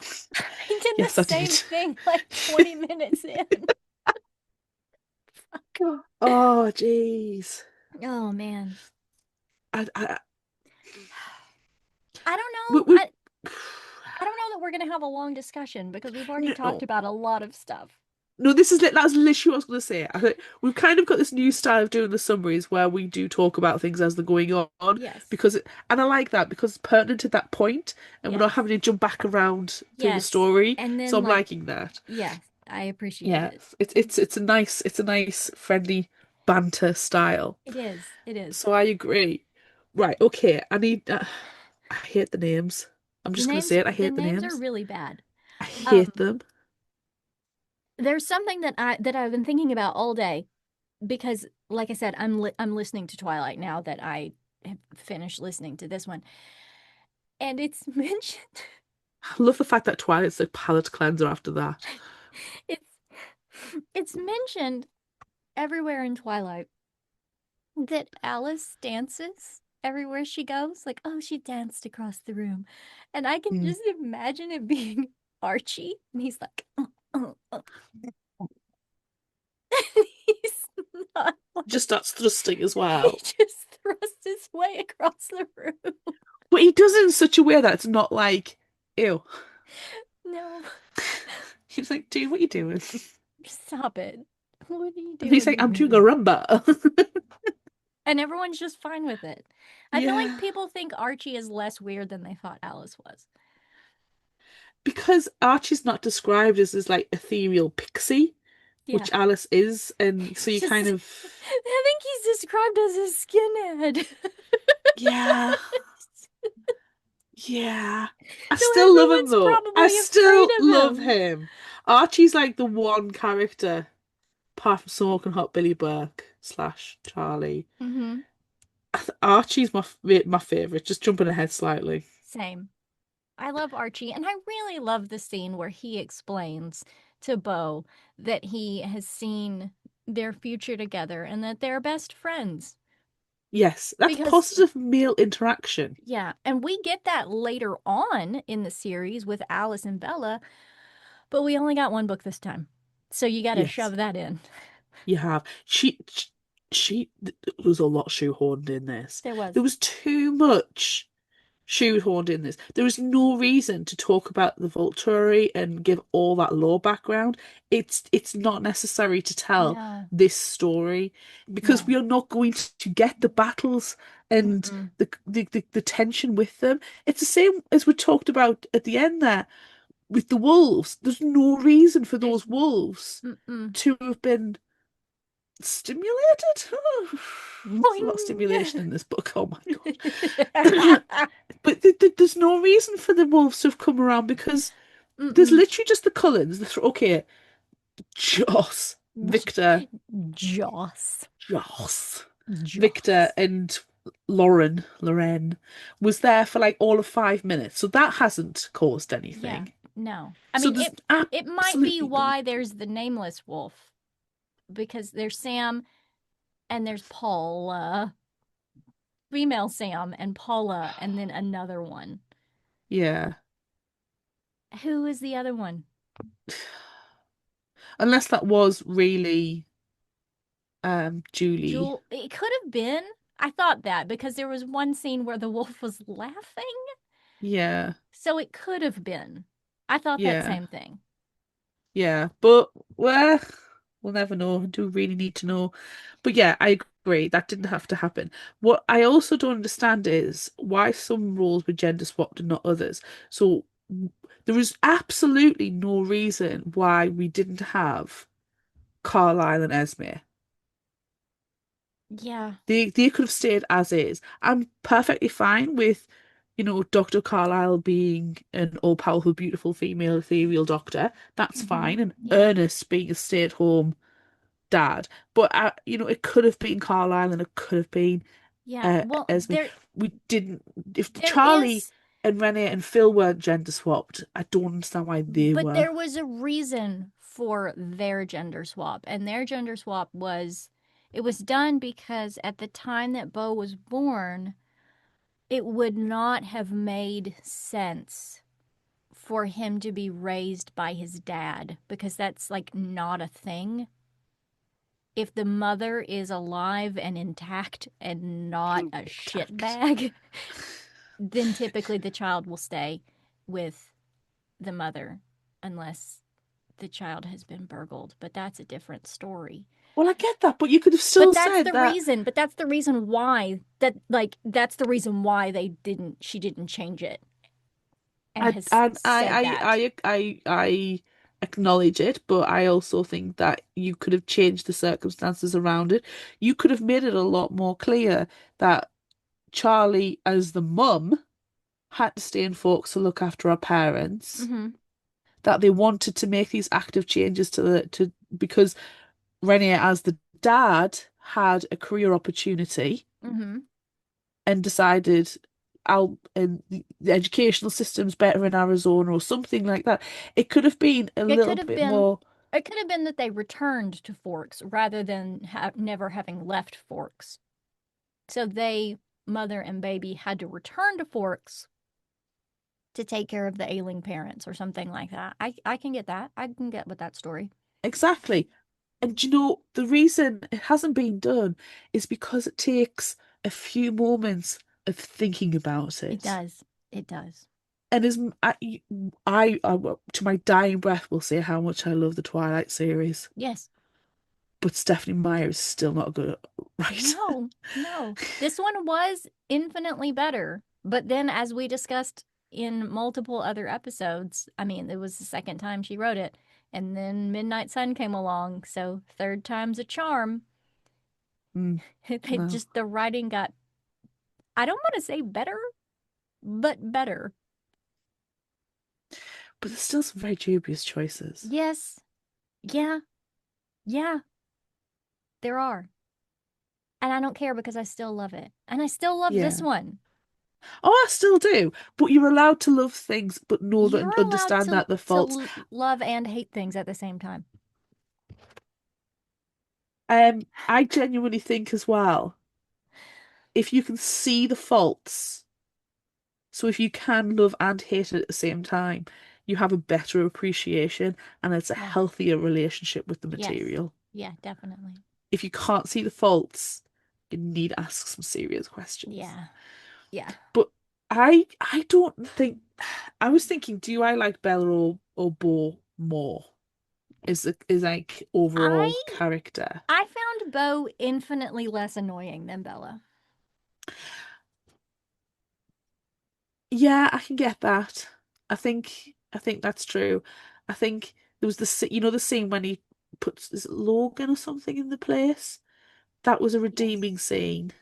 Speaker 2: I did the
Speaker 1: Yes, I
Speaker 2: same
Speaker 1: did.
Speaker 2: thing like 20 minutes in.
Speaker 1: Oh, jeez.
Speaker 2: Oh man.
Speaker 1: I,
Speaker 2: I don't
Speaker 1: we,
Speaker 2: know.
Speaker 1: we,
Speaker 2: I don't know that we're gonna have a long discussion because we've already talked
Speaker 1: no,
Speaker 2: about a lot of stuff.
Speaker 1: no. That's literally what I was going to say. I think we've kind of got this new style of doing the summaries where we do talk about things as they're going on,
Speaker 2: Yes.
Speaker 1: and I like that because it's pertinent to that point, and we're not
Speaker 2: Yes.
Speaker 1: having to jump back around through the
Speaker 2: Yes.
Speaker 1: story.
Speaker 2: And
Speaker 1: So
Speaker 2: then
Speaker 1: I'm
Speaker 2: like,
Speaker 1: liking that.
Speaker 2: yes, I appreciate
Speaker 1: Yeah,
Speaker 2: it.
Speaker 1: it's a nice friendly banter style.
Speaker 2: It is. It is.
Speaker 1: So I agree. Right, okay. I hate the names. I'm
Speaker 2: The
Speaker 1: just gonna say it. I
Speaker 2: the
Speaker 1: hate the
Speaker 2: names are
Speaker 1: names.
Speaker 2: really bad.
Speaker 1: I hate
Speaker 2: Um,
Speaker 1: them.
Speaker 2: there's something that I've been thinking about all day because, like I said, I'm listening to Twilight now that I have finished listening to this one, and it's mentioned.
Speaker 1: I love the fact that Twilight's a palate cleanser after that.
Speaker 2: It's it's mentioned everywhere in Twilight that Alice dances everywhere she goes. Like, oh, she danced across the room, and I can
Speaker 1: Mm.
Speaker 2: just imagine it being Archie, and he's like, he's not
Speaker 1: Just
Speaker 2: like
Speaker 1: starts thrusting as
Speaker 2: he
Speaker 1: well.
Speaker 2: just thrusts his way across the room.
Speaker 1: But he does it in such a way that it's not like, ew.
Speaker 2: No,
Speaker 1: He's like, dude, what are you doing?
Speaker 2: stop it. What are you
Speaker 1: And he's
Speaker 2: doing
Speaker 1: like,
Speaker 2: to
Speaker 1: I'm doing a
Speaker 2: me?
Speaker 1: rumba.
Speaker 2: And everyone's just fine with it. I feel like
Speaker 1: Yeah.
Speaker 2: people think Archie is less weird than they thought Alice was.
Speaker 1: Because Archie's not described as this like ethereal pixie,
Speaker 2: Yeah.
Speaker 1: which Alice is, and so you kind
Speaker 2: Just,
Speaker 1: of
Speaker 2: I think he's described as a skinhead.
Speaker 1: yeah. Yeah. I
Speaker 2: So
Speaker 1: still love him
Speaker 2: everyone's
Speaker 1: though. I
Speaker 2: probably afraid
Speaker 1: still
Speaker 2: of
Speaker 1: love
Speaker 2: him.
Speaker 1: him. Archie's like the one character, apart from Smoking Hot Billy Burke slash Charlie.
Speaker 2: Mm-hmm.
Speaker 1: Archie's my favorite. Just jumping ahead slightly.
Speaker 2: Same. I love Archie, and I really love the scene where he explains to Bo that he has seen their future together and that they're best friends.
Speaker 1: Yes, that's
Speaker 2: Because,
Speaker 1: positive male interaction.
Speaker 2: yeah, and we get that later on in the series with Alice and Bella, but we only got one book this time. So you got to
Speaker 1: Yes,
Speaker 2: shove that in.
Speaker 1: you have. There was a lot shoehorned in this.
Speaker 2: There
Speaker 1: There
Speaker 2: was.
Speaker 1: was too much shoehorned in this. There is no reason to talk about the Volturi and give all that lore background. It's not necessary to tell
Speaker 2: No,
Speaker 1: this story because
Speaker 2: no.
Speaker 1: we are not going to get the battles and
Speaker 2: Mm-mm.
Speaker 1: the tension with them. It's the same as we talked about at the end there with the wolves. There's no reason for
Speaker 2: There's,
Speaker 1: those wolves
Speaker 2: mm-mm.
Speaker 1: to have been stimulated. There's a lot of stimulation
Speaker 2: Boing!
Speaker 1: in this book. Oh my God. But there's no reason for the wolves to have come around because there's
Speaker 2: Mm-mm.
Speaker 1: literally just the Cullens. Okay, Joss, Victor,
Speaker 2: Joss.
Speaker 1: Joss, Victor,
Speaker 2: Joss.
Speaker 1: and Loren was there for like all of 5 minutes. So that hasn't caused
Speaker 2: Yeah,
Speaker 1: anything.
Speaker 2: no. I
Speaker 1: So
Speaker 2: mean,
Speaker 1: there's
Speaker 2: it might be
Speaker 1: absolutely no.
Speaker 2: why there's the nameless wolf because there's Sam and there's Paula, female Sam and Paula, and then another one.
Speaker 1: Yeah.
Speaker 2: Who is the other one?
Speaker 1: Unless that was really Julie.
Speaker 2: Jewel. It could have been. I thought that because there was one scene where the wolf was laughing,
Speaker 1: Yeah.
Speaker 2: so it could have been. I thought that
Speaker 1: Yeah.
Speaker 2: same thing.
Speaker 1: Yeah. But where? We'll never know. Do really need to know. But yeah, I agree. That didn't have to happen. What I also don't understand is why some roles were gender swapped and not others. So there is absolutely no reason why we didn't have Carlisle and Esme.
Speaker 2: Yeah.
Speaker 1: They could have stayed as is. I'm perfectly fine with, Dr. Carlisle being an all-powerful, beautiful female ethereal doctor. That's
Speaker 2: Hmm.
Speaker 1: fine. And
Speaker 2: Yeah.
Speaker 1: Ernest being a stay-at-home dad. But it could have been Carlisle and it could have been
Speaker 2: Yeah. Well,
Speaker 1: Esme. We didn't. If
Speaker 2: there
Speaker 1: Charlie
Speaker 2: is,
Speaker 1: and Renee and Phil weren't gender swapped, I don't understand why they
Speaker 2: but
Speaker 1: were.
Speaker 2: there was a reason for their gender swap, and their gender swap was, it was done because at the time that Bo was born, it would not have made sense for him to be raised by his dad because that's like not a thing. If the mother is alive and intact and not a
Speaker 1: Tact.
Speaker 2: shitbag, then typically the child will stay with the mother unless the child has been burgled. But that's a different story.
Speaker 1: Well, I get that, but you could have
Speaker 2: But
Speaker 1: still
Speaker 2: that's
Speaker 1: said
Speaker 2: the
Speaker 1: that.
Speaker 2: reason. But that's the reason why that's the reason why she didn't change it and
Speaker 1: I
Speaker 2: has
Speaker 1: and
Speaker 2: said that.
Speaker 1: I acknowledge it, but I also think that you could have changed the circumstances around it. You could have made it a lot more clear that Charlie, as the mum, had to stay in Forks to look after her parents.
Speaker 2: Mm-hmm.
Speaker 1: That they wanted to make these active changes to because Renier, as the dad, had a career opportunity
Speaker 2: Mm-hmm.
Speaker 1: and decided I'll and the educational system's better in Arizona or something like that. It could have been a
Speaker 2: It
Speaker 1: little
Speaker 2: could have
Speaker 1: bit
Speaker 2: been
Speaker 1: more
Speaker 2: it could have been that they returned to Forks rather than never having left Forks. So they, mother and baby, had to return to Forks to take care of the ailing parents or something like that. I can get that. I can get with that story.
Speaker 1: exactly. And the reason it hasn't been done is because it takes a few moments of thinking about
Speaker 2: It
Speaker 1: it.
Speaker 2: does. It does.
Speaker 1: And to my dying breath will say how much I love the Twilight series,
Speaker 2: Yes.
Speaker 1: but Stephenie Meyer is still not good at right.
Speaker 2: No, no. This one was infinitely better. But then, as we discussed in multiple other episodes, I mean, it was the second time she wrote it. And then Midnight Sun came along. So, third time's a charm.
Speaker 1: Mm, no,
Speaker 2: The writing got, I don't want to say better, but better.
Speaker 1: but there's still some very dubious choices.
Speaker 2: Yes. Yeah. Yeah. There are. And I don't care because I still love it. And I still love this
Speaker 1: Yeah.
Speaker 2: one.
Speaker 1: Oh, I still do. But you're allowed to love things, but know that and
Speaker 2: You're allowed
Speaker 1: understand that the faults.
Speaker 2: love and hate things at the same time.
Speaker 1: I genuinely think as well, if you can see the faults, so if you can love and hate it at the same time, you have a better appreciation and it's a
Speaker 2: Yeah.
Speaker 1: healthier relationship with the
Speaker 2: Yes.
Speaker 1: material.
Speaker 2: Yeah, definitely.
Speaker 1: If you can't see the faults, you need to ask some serious questions.
Speaker 2: Yeah. Yeah.
Speaker 1: But I don't think I was thinking, do I like Bella or Bo more? Is like overall
Speaker 2: I
Speaker 1: character.
Speaker 2: I found Bo infinitely less annoying than Bella.
Speaker 1: Yeah, I can get that. I think that's true. I think there was the scene when he puts is it Logan or something in the place. That was a
Speaker 2: Yes.
Speaker 1: redeeming scene.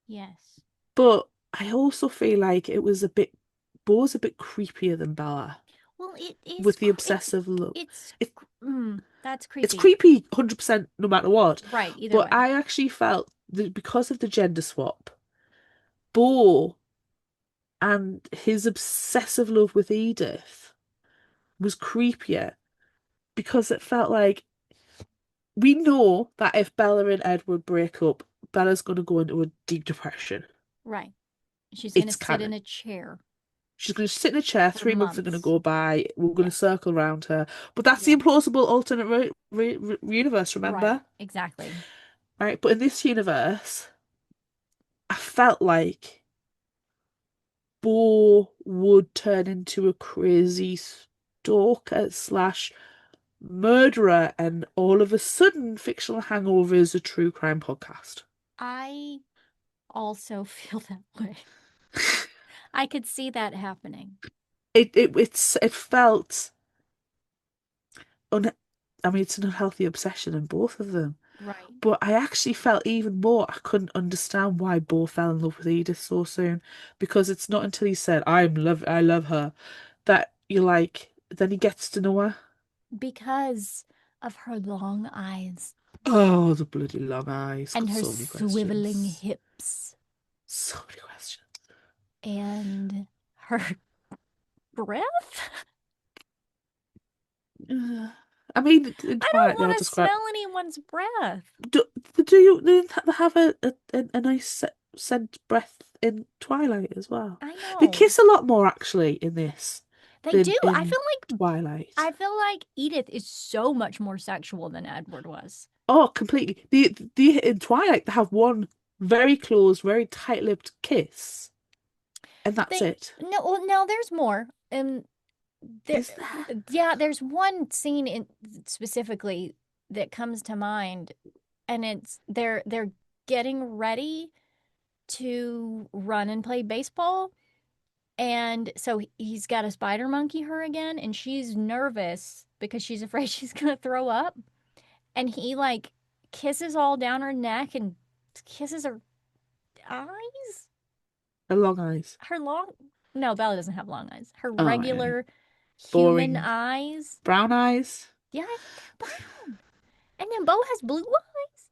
Speaker 2: Yes.
Speaker 1: But I also feel like it was a bit Bo's a bit creepier than Bella
Speaker 2: Well, it is
Speaker 1: with the obsessive look.
Speaker 2: it's
Speaker 1: It
Speaker 2: that's
Speaker 1: it's
Speaker 2: creepy.
Speaker 1: creepy 100% no matter what.
Speaker 2: Right, either
Speaker 1: But
Speaker 2: way.
Speaker 1: I actually felt that because of the gender swap, Bo and his obsessive love with Edith was creepier because it felt like we know that if Bella and Edward break up, Bella's going to go into a deep depression.
Speaker 2: Right. She's going to
Speaker 1: It's
Speaker 2: sit in
Speaker 1: canon.
Speaker 2: a chair
Speaker 1: She's going to sit in a chair.
Speaker 2: for
Speaker 1: 3 months are going to
Speaker 2: months.
Speaker 1: go by. We're going
Speaker 2: Yeah.
Speaker 1: to circle around her. But that's the
Speaker 2: Yeah.
Speaker 1: implausible alternate universe,
Speaker 2: Right.
Speaker 1: remember?
Speaker 2: Exactly.
Speaker 1: Right? But in this universe, I felt like Bo would turn into a crazy stalker slash murderer, and all of a sudden, Fictional Hangover is a true crime podcast.
Speaker 2: I also feel that way. I could see that happening.
Speaker 1: It felt un I mean, it's an unhealthy obsession in both of them.
Speaker 2: Right.
Speaker 1: But I actually felt even more I couldn't understand why Bo fell in love with Edith so soon. Because it's not until he said, I love her, that you're like, then he gets to know her.
Speaker 2: Because of her long eyes
Speaker 1: Oh, the bloody long eyes.
Speaker 2: and
Speaker 1: Got
Speaker 2: her
Speaker 1: so many
Speaker 2: swiveling
Speaker 1: questions.
Speaker 2: hips
Speaker 1: So many questions.
Speaker 2: and her breath.
Speaker 1: I mean, in
Speaker 2: I don't
Speaker 1: Twilight, they all
Speaker 2: want to
Speaker 1: describe.
Speaker 2: smell anyone's breath.
Speaker 1: Do, do you they have a nice scent breath in Twilight as well?
Speaker 2: I
Speaker 1: They
Speaker 2: know.
Speaker 1: kiss a lot more actually in this
Speaker 2: They
Speaker 1: than
Speaker 2: do.
Speaker 1: in Twilight.
Speaker 2: I feel like Edith is so much more sexual than Edward was.
Speaker 1: Oh, completely. The in Twilight they have one very close, very tight-lipped kiss, and that's
Speaker 2: They
Speaker 1: it.
Speaker 2: no, well, no, there's more. There,
Speaker 1: Is there?
Speaker 2: yeah, there's one scene in specifically that comes to mind, and it's they're getting ready to run and play baseball, and so he's got to spider monkey her again, and she's nervous because she's afraid she's gonna throw up, and he like kisses all down her neck and kisses her eyes,
Speaker 1: The long eyes.
Speaker 2: her long. No, Bella doesn't have long eyes. Her
Speaker 1: Oh, yeah.
Speaker 2: regular human
Speaker 1: Boring
Speaker 2: eyes.
Speaker 1: brown eyes.
Speaker 2: Yeah, I think they're brown. And then Bo has blue eyes.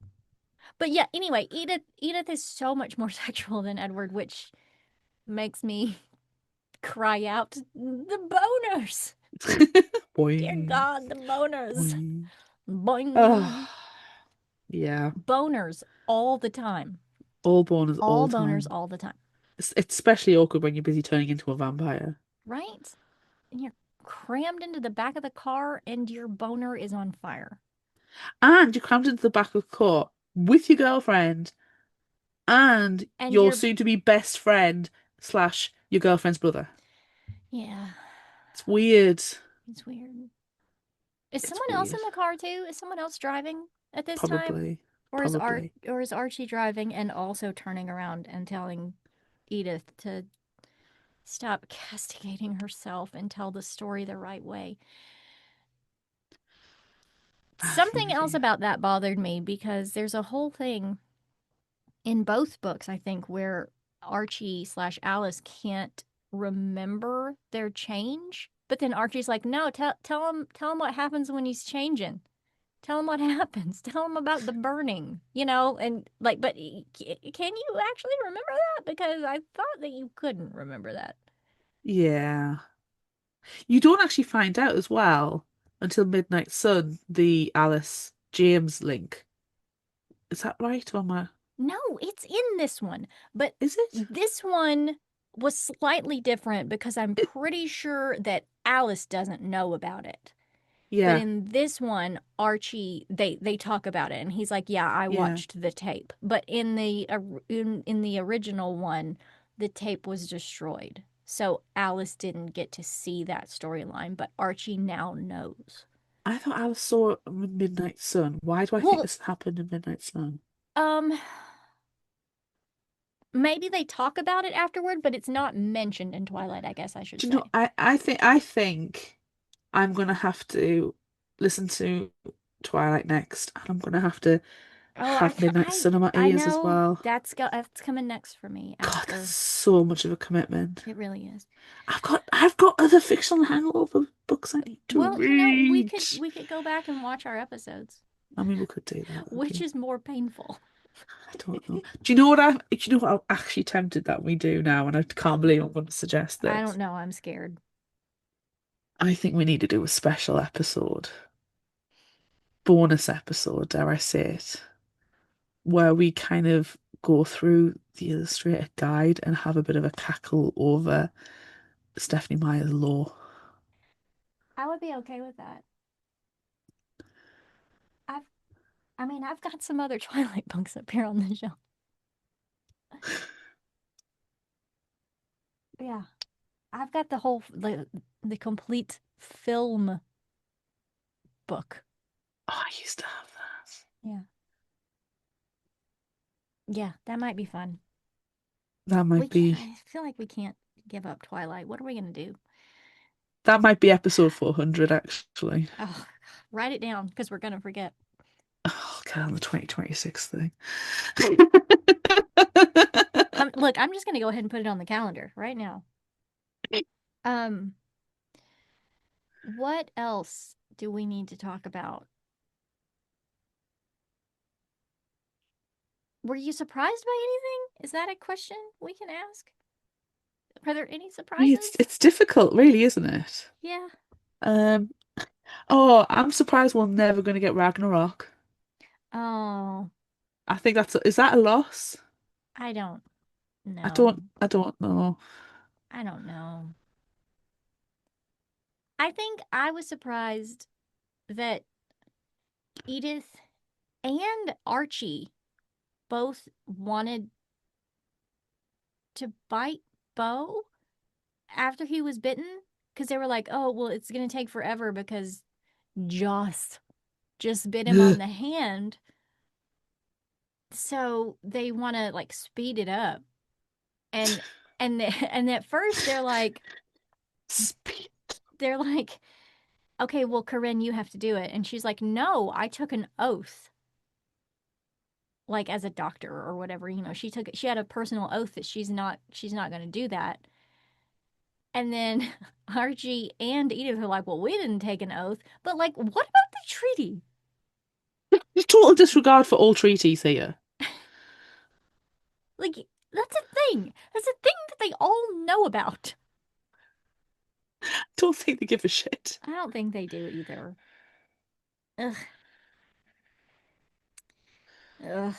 Speaker 2: But yeah, anyway, Edith is so much more sexual than Edward, which makes me cry out the boners. Dear
Speaker 1: Boing,
Speaker 2: God, the boners.
Speaker 1: boing.
Speaker 2: Boing.
Speaker 1: Oh, yeah.
Speaker 2: Boners all the time.
Speaker 1: All boners all
Speaker 2: All
Speaker 1: the
Speaker 2: boners
Speaker 1: time.
Speaker 2: all the time.
Speaker 1: It's especially awkward when you're busy turning into a vampire.
Speaker 2: Right? And you're crammed into the back of the car and your boner is on fire.
Speaker 1: And you're crammed into the back of the car with your girlfriend and
Speaker 2: And
Speaker 1: your
Speaker 2: you're,
Speaker 1: soon-to-be best friend slash your girlfriend's brother.
Speaker 2: yeah,
Speaker 1: It's weird.
Speaker 2: it's weird. Is
Speaker 1: It's
Speaker 2: someone else in
Speaker 1: weird.
Speaker 2: the car too? Is someone else driving at this time?
Speaker 1: Probably.
Speaker 2: Art
Speaker 1: Probably.
Speaker 2: or is Archie driving and also turning around and telling Edith to stop castigating herself and tell the story the right way?
Speaker 1: I have no
Speaker 2: Something else
Speaker 1: idea.
Speaker 2: about that bothered me because there's a whole thing in both books, I think, where Archie slash Alice can't remember their change. But then Archie's like, no, tell him what happens when he's changing. Tell him what happens. Tell him about the burning, and like, but can you actually remember that? Because I thought that you couldn't remember that.
Speaker 1: Yeah. You don't actually find out as well until Midnight Sun, the Alice James link. Is that right? Or am I...
Speaker 2: No, it's in this one, but
Speaker 1: Is it?
Speaker 2: this one was slightly different because I'm
Speaker 1: It...
Speaker 2: pretty sure that Alice doesn't know about it. But
Speaker 1: Yeah.
Speaker 2: in this one, Archie they talk about it, and he's like, "Yeah, I
Speaker 1: Yeah.
Speaker 2: watched the tape." But in the original one, the tape was destroyed, so Alice didn't get to see that storyline. But Archie now knows.
Speaker 1: I thought Alice saw it in Midnight Sun. Why do I think
Speaker 2: Well,
Speaker 1: this happened in Midnight Sun?
Speaker 2: um, maybe they talk about it afterward, but it's not mentioned in Twilight. I guess I should
Speaker 1: Do you know,
Speaker 2: say.
Speaker 1: I think I'm gonna have to listen to Twilight next, and I'm gonna have to
Speaker 2: Oh,
Speaker 1: have Midnight Sun in my
Speaker 2: I
Speaker 1: ears as
Speaker 2: know
Speaker 1: well.
Speaker 2: that's coming next for me
Speaker 1: God, that's
Speaker 2: after.
Speaker 1: so much of a commitment.
Speaker 2: It really is.
Speaker 1: I've got other fictional hangover books I need to
Speaker 2: Well, we
Speaker 1: read.
Speaker 2: could go back and watch our episodes.
Speaker 1: I mean, we could do that.
Speaker 2: Which is more painful?
Speaker 1: I don't know. Do you know what I'm actually tempted that we do now, and I can't believe I'm going to suggest
Speaker 2: I don't
Speaker 1: this.
Speaker 2: know. I'm scared.
Speaker 1: I think we need to do a special episode, bonus episode, dare I say it, where we kind of go through the illustrated guide and have a bit of a cackle over Stephenie Meyer's law.
Speaker 2: I would be okay with that. I've, I mean, I've got some other Twilight books up here on the shelf. Yeah, I've got the complete film book.
Speaker 1: Oh, I used to have that.
Speaker 2: Yeah. Yeah, that might be fun.
Speaker 1: That
Speaker 2: We
Speaker 1: might
Speaker 2: can't,
Speaker 1: be
Speaker 2: I feel like we can't give up Twilight. What are we gonna do?
Speaker 1: that might be episode 400 actually.
Speaker 2: Oh, write it down because we're gonna forget.
Speaker 1: Oh, okay, on the 2026 thing.
Speaker 2: Look, I'm just gonna go ahead and put it on the calendar right now. Um, what else do we need to talk about? Were you surprised by anything? Is that a question we can ask? Are there any
Speaker 1: It's
Speaker 2: surprises?
Speaker 1: it's difficult, really, isn't it?
Speaker 2: Yeah.
Speaker 1: Um, oh, I'm surprised we're never going to get Ragnarok.
Speaker 2: Oh,
Speaker 1: I think is that a loss?
Speaker 2: I don't
Speaker 1: I
Speaker 2: know.
Speaker 1: don't I don't know.
Speaker 2: I don't know. I think I was surprised that Edith and Archie both wanted to bite Bo after he was bitten because they were like, oh, well, it's going to take forever because Joss just bit him on the hand. So they want to like speed it up. And and at first
Speaker 1: Speed.
Speaker 2: they're like, okay, well, Corinne, you have to do it. And she's like, no, I took an oath, like as a doctor or whatever. She had a personal oath that she's not going to do that. And then Archie and Edith are like, well, we didn't take an oath, but like, what about the treaty?
Speaker 1: Total disregard for all treaties here.
Speaker 2: Like, that's a thing. That's a thing that they all know about.
Speaker 1: Don't think they give a shit.
Speaker 2: I don't think they do either. Ugh, ugh.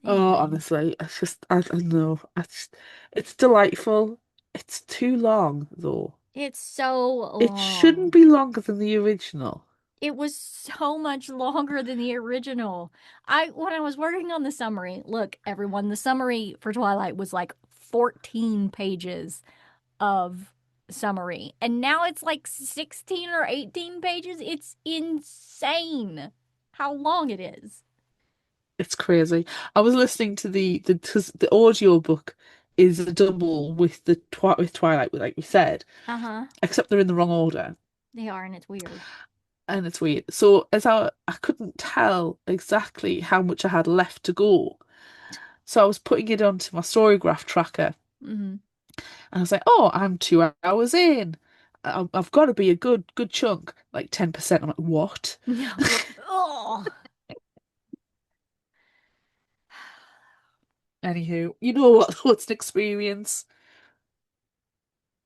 Speaker 1: Oh,
Speaker 2: Anyway,
Speaker 1: honestly, I don't know. It's delightful. It's too long though.
Speaker 2: it's so
Speaker 1: It shouldn't
Speaker 2: long.
Speaker 1: be longer than the original.
Speaker 2: It was so much longer than the original. When I was working on the summary, look, everyone, the summary for Twilight was like 14 pages of summary. And now it's like 16 or 18 pages. It's insane how long it is.
Speaker 1: It's crazy. I was listening to the audio book is a double with with Twilight, like we said,
Speaker 2: Uh-huh.
Speaker 1: except they're in the wrong order,
Speaker 2: They are, and it's weird.
Speaker 1: and it's weird. So I couldn't tell exactly how much I had left to go, so I was putting it onto my Storygraph tracker,
Speaker 2: Mm-hmm.
Speaker 1: and I was like, "Oh, I'm 2 hours in. I've got to be a good chunk, like 10%." I'm like, "What?"
Speaker 2: Oh.
Speaker 1: Anywho, you know what? It's an experience.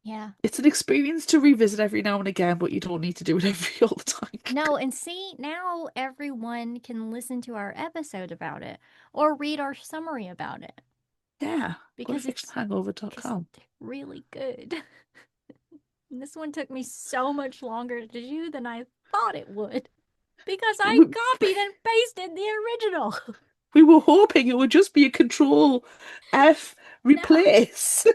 Speaker 2: Yeah.
Speaker 1: It's an experience to revisit every now and again, but you don't need to do it every all the time.
Speaker 2: No, and see, now everyone can listen to our episode about it or read our summary about it
Speaker 1: Yeah, go to
Speaker 2: because because
Speaker 1: fictionalhangover.com.
Speaker 2: they're really good. And this one took me so much longer to do than I thought it would because I
Speaker 1: We,
Speaker 2: copied and pasted the original.
Speaker 1: we were hoping it would just be a control F
Speaker 2: No,
Speaker 1: replace.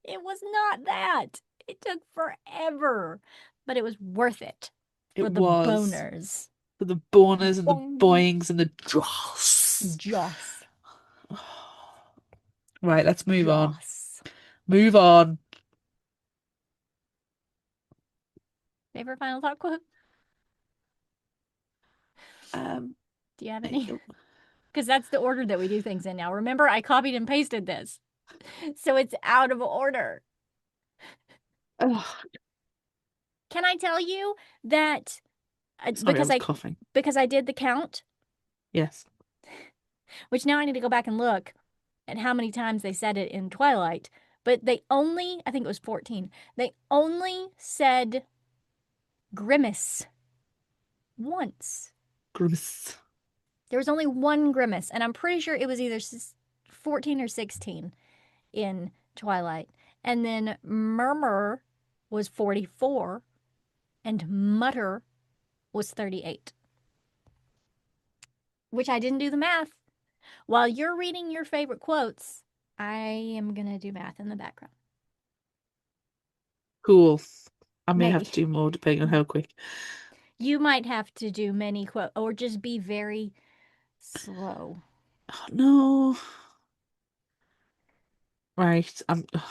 Speaker 2: it was not that. It took forever, but it was worth it for
Speaker 1: It
Speaker 2: the
Speaker 1: was
Speaker 2: boners.
Speaker 1: for the boners and the
Speaker 2: Boing.
Speaker 1: boings and the dross.
Speaker 2: Joss.
Speaker 1: Right, let's move on.
Speaker 2: Joss.
Speaker 1: Move on.
Speaker 2: Favorite final thought quote?
Speaker 1: Um,
Speaker 2: Do you have
Speaker 1: I-
Speaker 2: any? Because that's the order that we do things in now. Remember, I copied and pasted this. So it's out of order.
Speaker 1: oh,
Speaker 2: Can I tell you that
Speaker 1: sorry, I was coughing.
Speaker 2: because I did the count,
Speaker 1: Yes.
Speaker 2: which now I need to go back and look at how many times they said it in Twilight, but they only, I think it was 14. They only said grimace once.
Speaker 1: Grimace.
Speaker 2: There was only one grimace, and I'm pretty sure it was either 14 or 16 in Twilight. And then murmur was 44 and mutter was 38, which I didn't do the math. While you're reading your favorite quotes, I am going to do math in the background.
Speaker 1: Cool. I may have
Speaker 2: May
Speaker 1: to do more depending on how quick.
Speaker 2: you might have to do many quote or just be very slow.
Speaker 1: Oh, no. Right.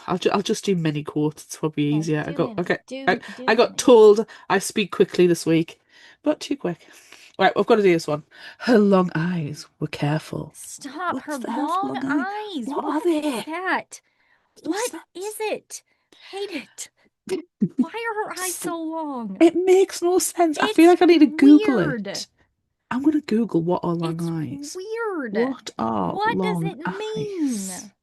Speaker 1: I'll just do many quotes. It's probably
Speaker 2: Okay,
Speaker 1: easier.
Speaker 2: do many.
Speaker 1: I
Speaker 2: Do
Speaker 1: got
Speaker 2: many.
Speaker 1: told I speak quickly this week, but too quick. Right, I've got to do this one. Her long eyes were careful.
Speaker 2: Stop her
Speaker 1: What's the hell for
Speaker 2: long
Speaker 1: long eye?
Speaker 2: eyes.
Speaker 1: What
Speaker 2: What
Speaker 1: are
Speaker 2: is
Speaker 1: they?
Speaker 2: that?
Speaker 1: No
Speaker 2: What is
Speaker 1: sense.
Speaker 2: it? Hate it. Why are her eyes so long?
Speaker 1: It makes no sense. I feel
Speaker 2: It's
Speaker 1: like I need to Google
Speaker 2: weird.
Speaker 1: it. I'm gonna Google what are long
Speaker 2: It's
Speaker 1: eyes.
Speaker 2: weird.
Speaker 1: What are
Speaker 2: What does
Speaker 1: long
Speaker 2: it
Speaker 1: eyes?
Speaker 2: mean?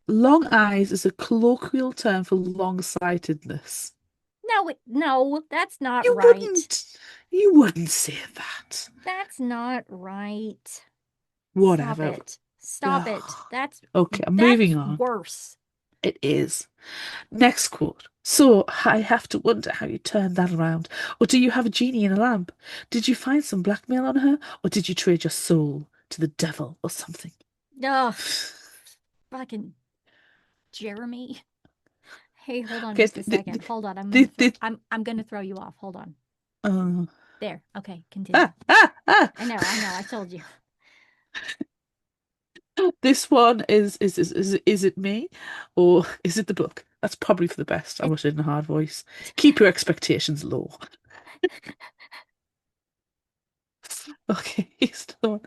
Speaker 1: Long eyes is a colloquial term for long-sightedness.
Speaker 2: No, that's not
Speaker 1: You
Speaker 2: right.
Speaker 1: wouldn't. You wouldn't say that.
Speaker 2: That's not right. Stop
Speaker 1: Whatever.
Speaker 2: it. Stop it.
Speaker 1: Ugh. Okay, I'm moving
Speaker 2: That's
Speaker 1: on.
Speaker 2: worse.
Speaker 1: It is. Next quote. So I have to wonder how you turned that around. Or do you have a genie in a lamp? Did you find some blackmail on her? Or did you trade your soul to the devil or something?
Speaker 2: Ugh, fucking Jeremy. Hey, hold on
Speaker 1: Okay,
Speaker 2: just a second. Hold on.
Speaker 1: th th
Speaker 2: I'm gonna throw you off. Hold on.
Speaker 1: uh,
Speaker 2: There. Okay, continue.
Speaker 1: ah.
Speaker 2: I know, I told you.
Speaker 1: This one is it me or is it the book? That's probably for the best. I
Speaker 2: It
Speaker 1: wish it in a hard voice. Keep your expectations low. Okay, here's the one.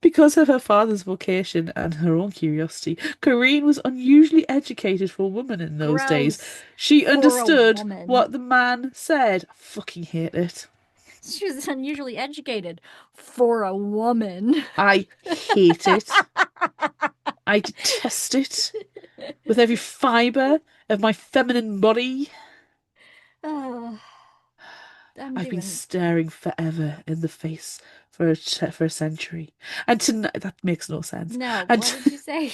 Speaker 1: Because of her father's vocation and her own curiosity, Corinne was unusually educated for a woman in those days.
Speaker 2: gross
Speaker 1: She
Speaker 2: for a
Speaker 1: understood
Speaker 2: woman.
Speaker 1: what the man said. I fucking hate it.
Speaker 2: She was unusually educated for a woman.
Speaker 1: I hate it. I detest it with every fibre of my feminine body.
Speaker 2: Oh, I'm
Speaker 1: I've been
Speaker 2: doing
Speaker 1: staring forever in the face for for a century. And tonight, that makes no sense.
Speaker 2: no.
Speaker 1: And
Speaker 2: What did you say?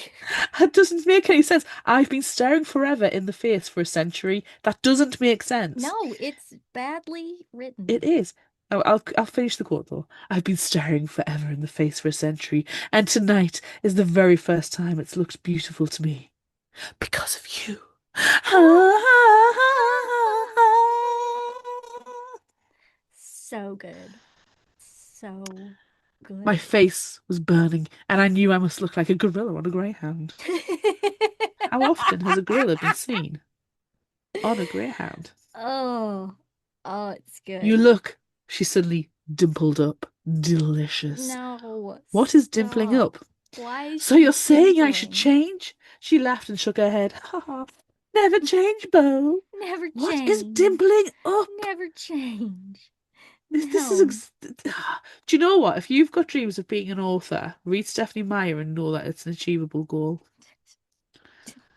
Speaker 1: that doesn't make any sense. I've been staring forever in the face for a century. That doesn't make sense.
Speaker 2: No, it's badly
Speaker 1: It
Speaker 2: written.
Speaker 1: is. I'll finish the quote though. I've been staring forever in the face for a century, and tonight is the very first time it's looked beautiful to me because of you.
Speaker 2: So good. So
Speaker 1: My
Speaker 2: good.
Speaker 1: face was burning, and I knew I must look like a gorilla on a greyhound. How often has a gorilla been seen on a greyhound?
Speaker 2: Oh, oh, it's
Speaker 1: You
Speaker 2: good.
Speaker 1: look, she suddenly dimpled up. Delicious.
Speaker 2: No,
Speaker 1: What is dimpling
Speaker 2: stop.
Speaker 1: up?
Speaker 2: Why is
Speaker 1: So
Speaker 2: she
Speaker 1: you're saying I should
Speaker 2: dimpling?
Speaker 1: change? She laughed and shook her head. Ha ha. Never change, Bo.
Speaker 2: Never
Speaker 1: What is
Speaker 2: change.
Speaker 1: dimpling up?
Speaker 2: Never change.
Speaker 1: This is
Speaker 2: No.
Speaker 1: do you know what? If you've got dreams of being an author, read Stephenie Meyer and know that it's an achievable goal.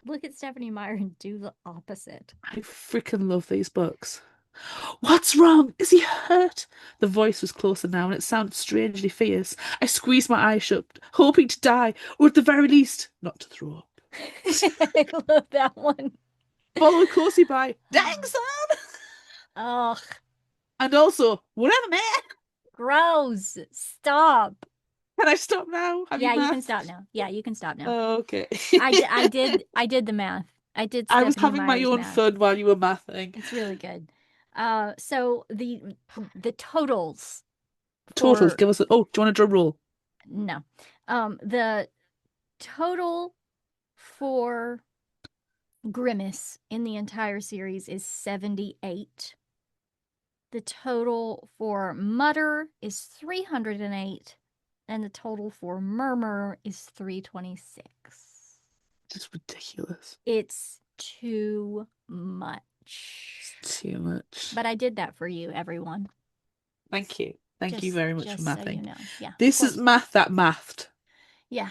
Speaker 2: Look at Stephenie Meyer and do the opposite.
Speaker 1: I freaking love these books. What's wrong? Is he hurt? The voice was closer now, and it sounded strangely fierce. I squeezed my eyes shut, hoping to die, or at the very least, not to throw up.
Speaker 2: I love that one.
Speaker 1: Followed closely by, dang son!
Speaker 2: Ugh,
Speaker 1: And also, whatever, man!
Speaker 2: gross. Stop.
Speaker 1: Can I stop now? Have you
Speaker 2: Yeah, you can
Speaker 1: mathed?
Speaker 2: stop now. Yeah, you can stop now.
Speaker 1: Oh, okay.
Speaker 2: I did the math. I did
Speaker 1: I was
Speaker 2: Stephenie
Speaker 1: having my
Speaker 2: Meyer's
Speaker 1: own
Speaker 2: math.
Speaker 1: fun while you were mathing.
Speaker 2: It's really good. So the totals
Speaker 1: Totals,
Speaker 2: for
Speaker 1: give us a... Oh, do you want a drum roll?
Speaker 2: no. The total for Grimace in the entire series is 78. The total for Mutter is 308, and the total for Murmur is 326.
Speaker 1: Just ridiculous.
Speaker 2: It's too much.
Speaker 1: It's too much.
Speaker 2: But I did that for you, everyone.
Speaker 1: Thank you. Thank you very much for
Speaker 2: Just so you
Speaker 1: mathing.
Speaker 2: know. Yeah, of
Speaker 1: This is
Speaker 2: course.
Speaker 1: math that mathed.
Speaker 2: Yeah.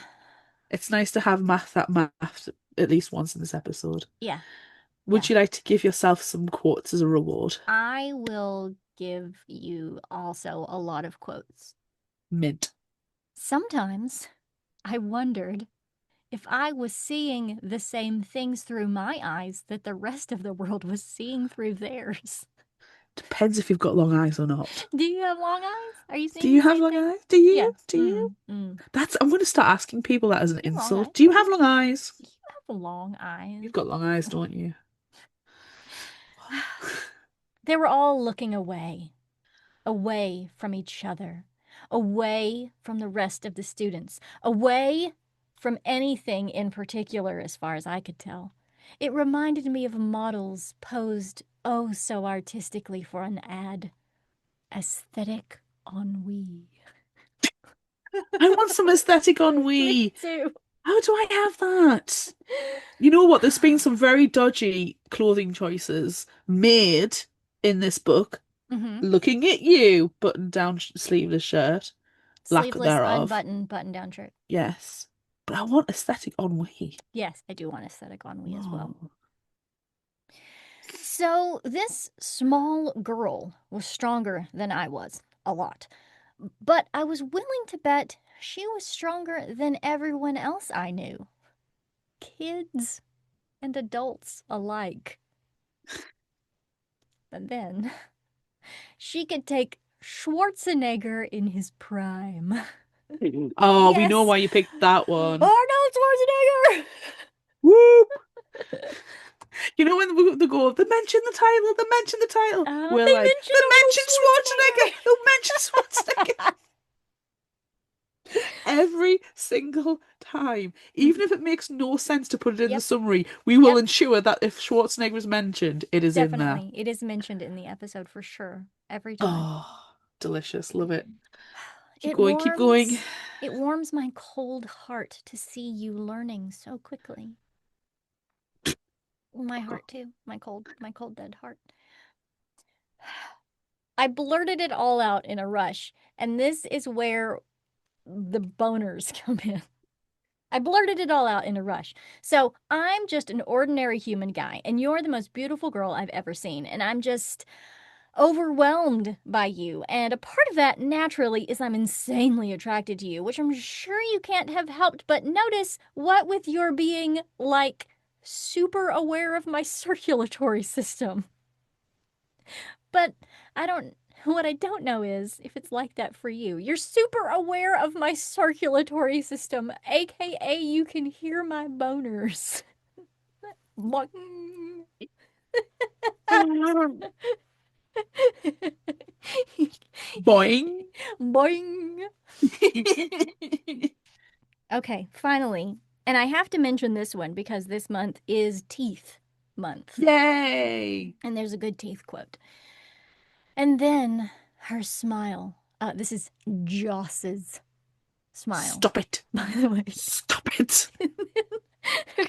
Speaker 1: It's nice to have math that mathed at least once in this episode.
Speaker 2: Yeah. Yeah.
Speaker 1: Would you like to give yourself some quotes as a reward?
Speaker 2: I will give you also a lot of quotes.
Speaker 1: Mint.
Speaker 2: Sometimes I wondered if I was seeing the same things through my eyes that the rest of the world was seeing through theirs.
Speaker 1: Depends if you've got long eyes or not.
Speaker 2: Do you have long eyes? Are you
Speaker 1: Do
Speaker 2: seeing
Speaker 1: you
Speaker 2: the
Speaker 1: have
Speaker 2: same
Speaker 1: long
Speaker 2: thing?
Speaker 1: eyes? Do
Speaker 2: Yeah.
Speaker 1: you? Do you? That's I'm going to start asking people that as an
Speaker 2: You have long eyes.
Speaker 1: insult. Do you have long eyes?
Speaker 2: You have long eyes.
Speaker 1: You've got long eyes, don't you?
Speaker 2: They were all looking away, away from each other, away from the rest of the students, away from anything in particular, as far as I could tell. It reminded me of models posed oh so artistically for an ad. Aesthetic ennui.
Speaker 1: I want some aesthetic
Speaker 2: Me
Speaker 1: ennui.
Speaker 2: too.
Speaker 1: How do I have that? You know what? There's been some very dodgy clothing choices made in this book.
Speaker 2: Hmm.
Speaker 1: Looking at you, button down sleeveless shirt, lack
Speaker 2: Sleeveless,
Speaker 1: thereof.
Speaker 2: unbuttoned, button down shirt.
Speaker 1: Yes. But I want aesthetic ennui.
Speaker 2: Yes, I do want aesthetic ennui as well.
Speaker 1: Oh.
Speaker 2: So, this small girl was stronger than I was, a lot. But I was willing to bet she was stronger than everyone else I knew. Kids and adults alike. But then, she could take Schwarzenegger in his prime.
Speaker 1: Oh, we know
Speaker 2: Yes,
Speaker 1: why you picked that one.
Speaker 2: Arnold Schwarzenegger!
Speaker 1: Whoop! You know when they go, they mention the title, they mention the title. We're
Speaker 2: They
Speaker 1: like,
Speaker 2: mentioned
Speaker 1: they
Speaker 2: Arnold
Speaker 1: mentioned Schwarzenegger, they mentioned Schwarzenegger. Every single time,
Speaker 2: Schwarzenegger.
Speaker 1: even if it makes no sense to put it in the
Speaker 2: Yep,
Speaker 1: summary, we will
Speaker 2: yep,
Speaker 1: ensure that if Schwarzenegger is mentioned, it is in there.
Speaker 2: definitely. It is mentioned in the episode for sure, every time.
Speaker 1: Oh, delicious. Love it. Keep
Speaker 2: It
Speaker 1: going, keep going.
Speaker 2: warms, it warms my cold heart to see you learning so quickly. My heart too, my cold dead heart. I blurted it all out in a rush, and this is where the boners come in. I blurted it all out in a rush. So I'm just an ordinary human guy, and you're the most beautiful girl I've ever seen, and I'm just overwhelmed by you. And a part of that, naturally, is I'm insanely attracted to you, which I'm sure you can't have helped but notice what with your being, like, super aware of my circulatory system. But I don't. What I don't know is if it's like that for you. You're super aware of my circulatory system, aka you can hear my boners. Boing.
Speaker 1: Boing.
Speaker 2: Boing. Okay, finally. And I have to mention this one because this month is Teeth Month.
Speaker 1: Yay!
Speaker 2: And there's a good teeth quote. And then her smile. This is Joss's smile,
Speaker 1: Stop it.
Speaker 2: by the way.
Speaker 1: Stop it.
Speaker 2: her,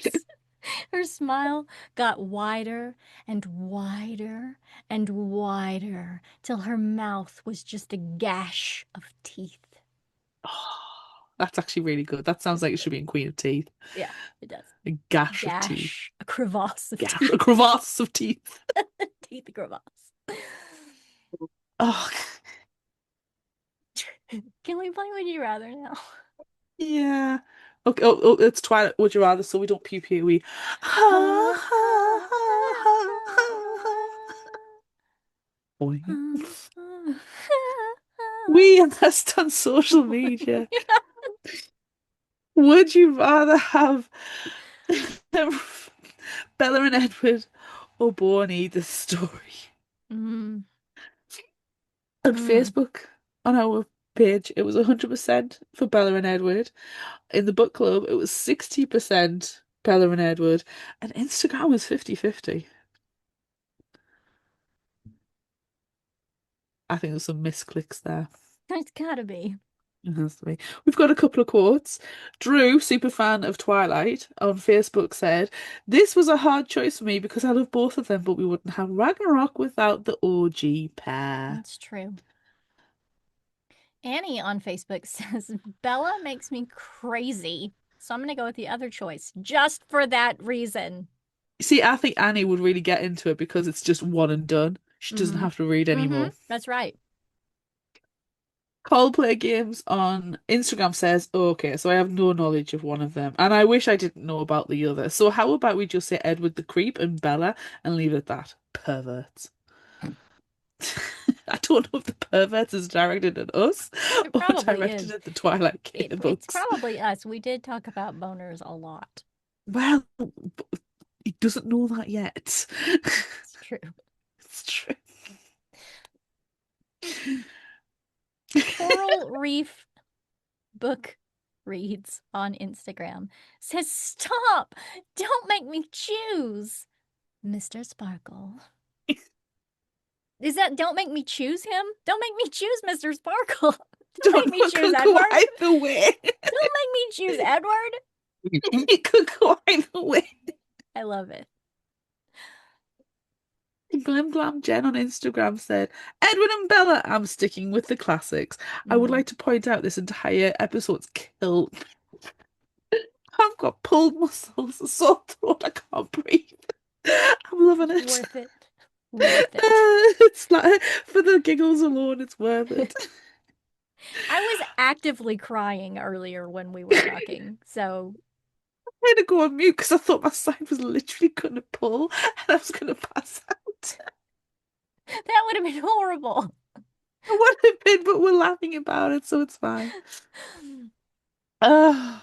Speaker 2: her smile got wider and wider and wider till her mouth was just a gash of teeth.
Speaker 1: Oh, that's actually really good. That sounds
Speaker 2: It's
Speaker 1: like it
Speaker 2: good.
Speaker 1: should be in Queen of Teeth.
Speaker 2: Yeah, it does.
Speaker 1: A gash of teeth.
Speaker 2: Gash, a crevasse of
Speaker 1: Gash, a
Speaker 2: teeth.
Speaker 1: crevasse of teeth.
Speaker 2: Teeth crevasse.
Speaker 1: Oh,
Speaker 2: Can we play Would You Rather now?
Speaker 1: yeah. Okay, it's Twilight. Would you rather? So we don't pew pew. We. Boing. We invest on social media. Would you rather have Bella and Edward or Bonnie the story?
Speaker 2: Mm,
Speaker 1: On
Speaker 2: mm.
Speaker 1: Facebook, on our page, it was 100% for Bella and Edward. In the book club, it was 60% Bella and Edward. And Instagram was 50-50. I think there's some misclicks there.
Speaker 2: It's gotta be.
Speaker 1: It has to be. We've got a couple of quotes. Drew, super fan of Twilight, on Facebook said, "This was a hard choice for me because I love both of them, but we wouldn't have Ragnarok without the OG pair."
Speaker 2: That's true. Annie on Facebook says, Bella makes me crazy. So I'm going to go with the other choice just for that reason.
Speaker 1: See, I think Annie would really get into it because it's just one and done. She doesn't
Speaker 2: Mm-hmm.
Speaker 1: have to read
Speaker 2: Mm-hmm.
Speaker 1: anymore.
Speaker 2: That's right.
Speaker 1: Coldplay Games on Instagram says, okay, so I have no knowledge of one of them, and I wish I didn't know about the other. So how about we just say Edward the Creep and Bella and leave it at that? Perverts. I don't know if the perverts is directed at us
Speaker 2: It
Speaker 1: or
Speaker 2: probably
Speaker 1: directed
Speaker 2: is.
Speaker 1: at the Twilight
Speaker 2: It's
Speaker 1: books.
Speaker 2: probably us. We did talk about boners a lot.
Speaker 1: Well, he doesn't know that yet.
Speaker 2: It's true.
Speaker 1: It's true.
Speaker 2: Coral Reef Book Reads on Instagram says, "Stop! Don't make me choose, Mr. Sparkle." Is that "don't make me choose him"? Don't make me choose Mr. Sparkle. Don't make
Speaker 1: Don't
Speaker 2: me
Speaker 1: look,
Speaker 2: choose
Speaker 1: could go
Speaker 2: Edward.
Speaker 1: either way.
Speaker 2: Don't make me choose Edward.
Speaker 1: It could go either way.
Speaker 2: I love it.
Speaker 1: Glam Glam Jen on Instagram said, Edwin and Bella, I'm sticking with the classics. I would
Speaker 2: Mm.
Speaker 1: like to point out this entire episode's killed. I've got pulled muscles, a sore throat, I can't breathe. I'm loving it.
Speaker 2: Worth it. Worth it.
Speaker 1: It's like, for the giggles alone, it's worth it.
Speaker 2: I was actively crying earlier when we were talking, so
Speaker 1: I had to go on mute because I thought my side was literally going to pull and I was going to pass out.
Speaker 2: that would have been horrible.
Speaker 1: I would have been, but we're laughing about it, so it's fine. Uh,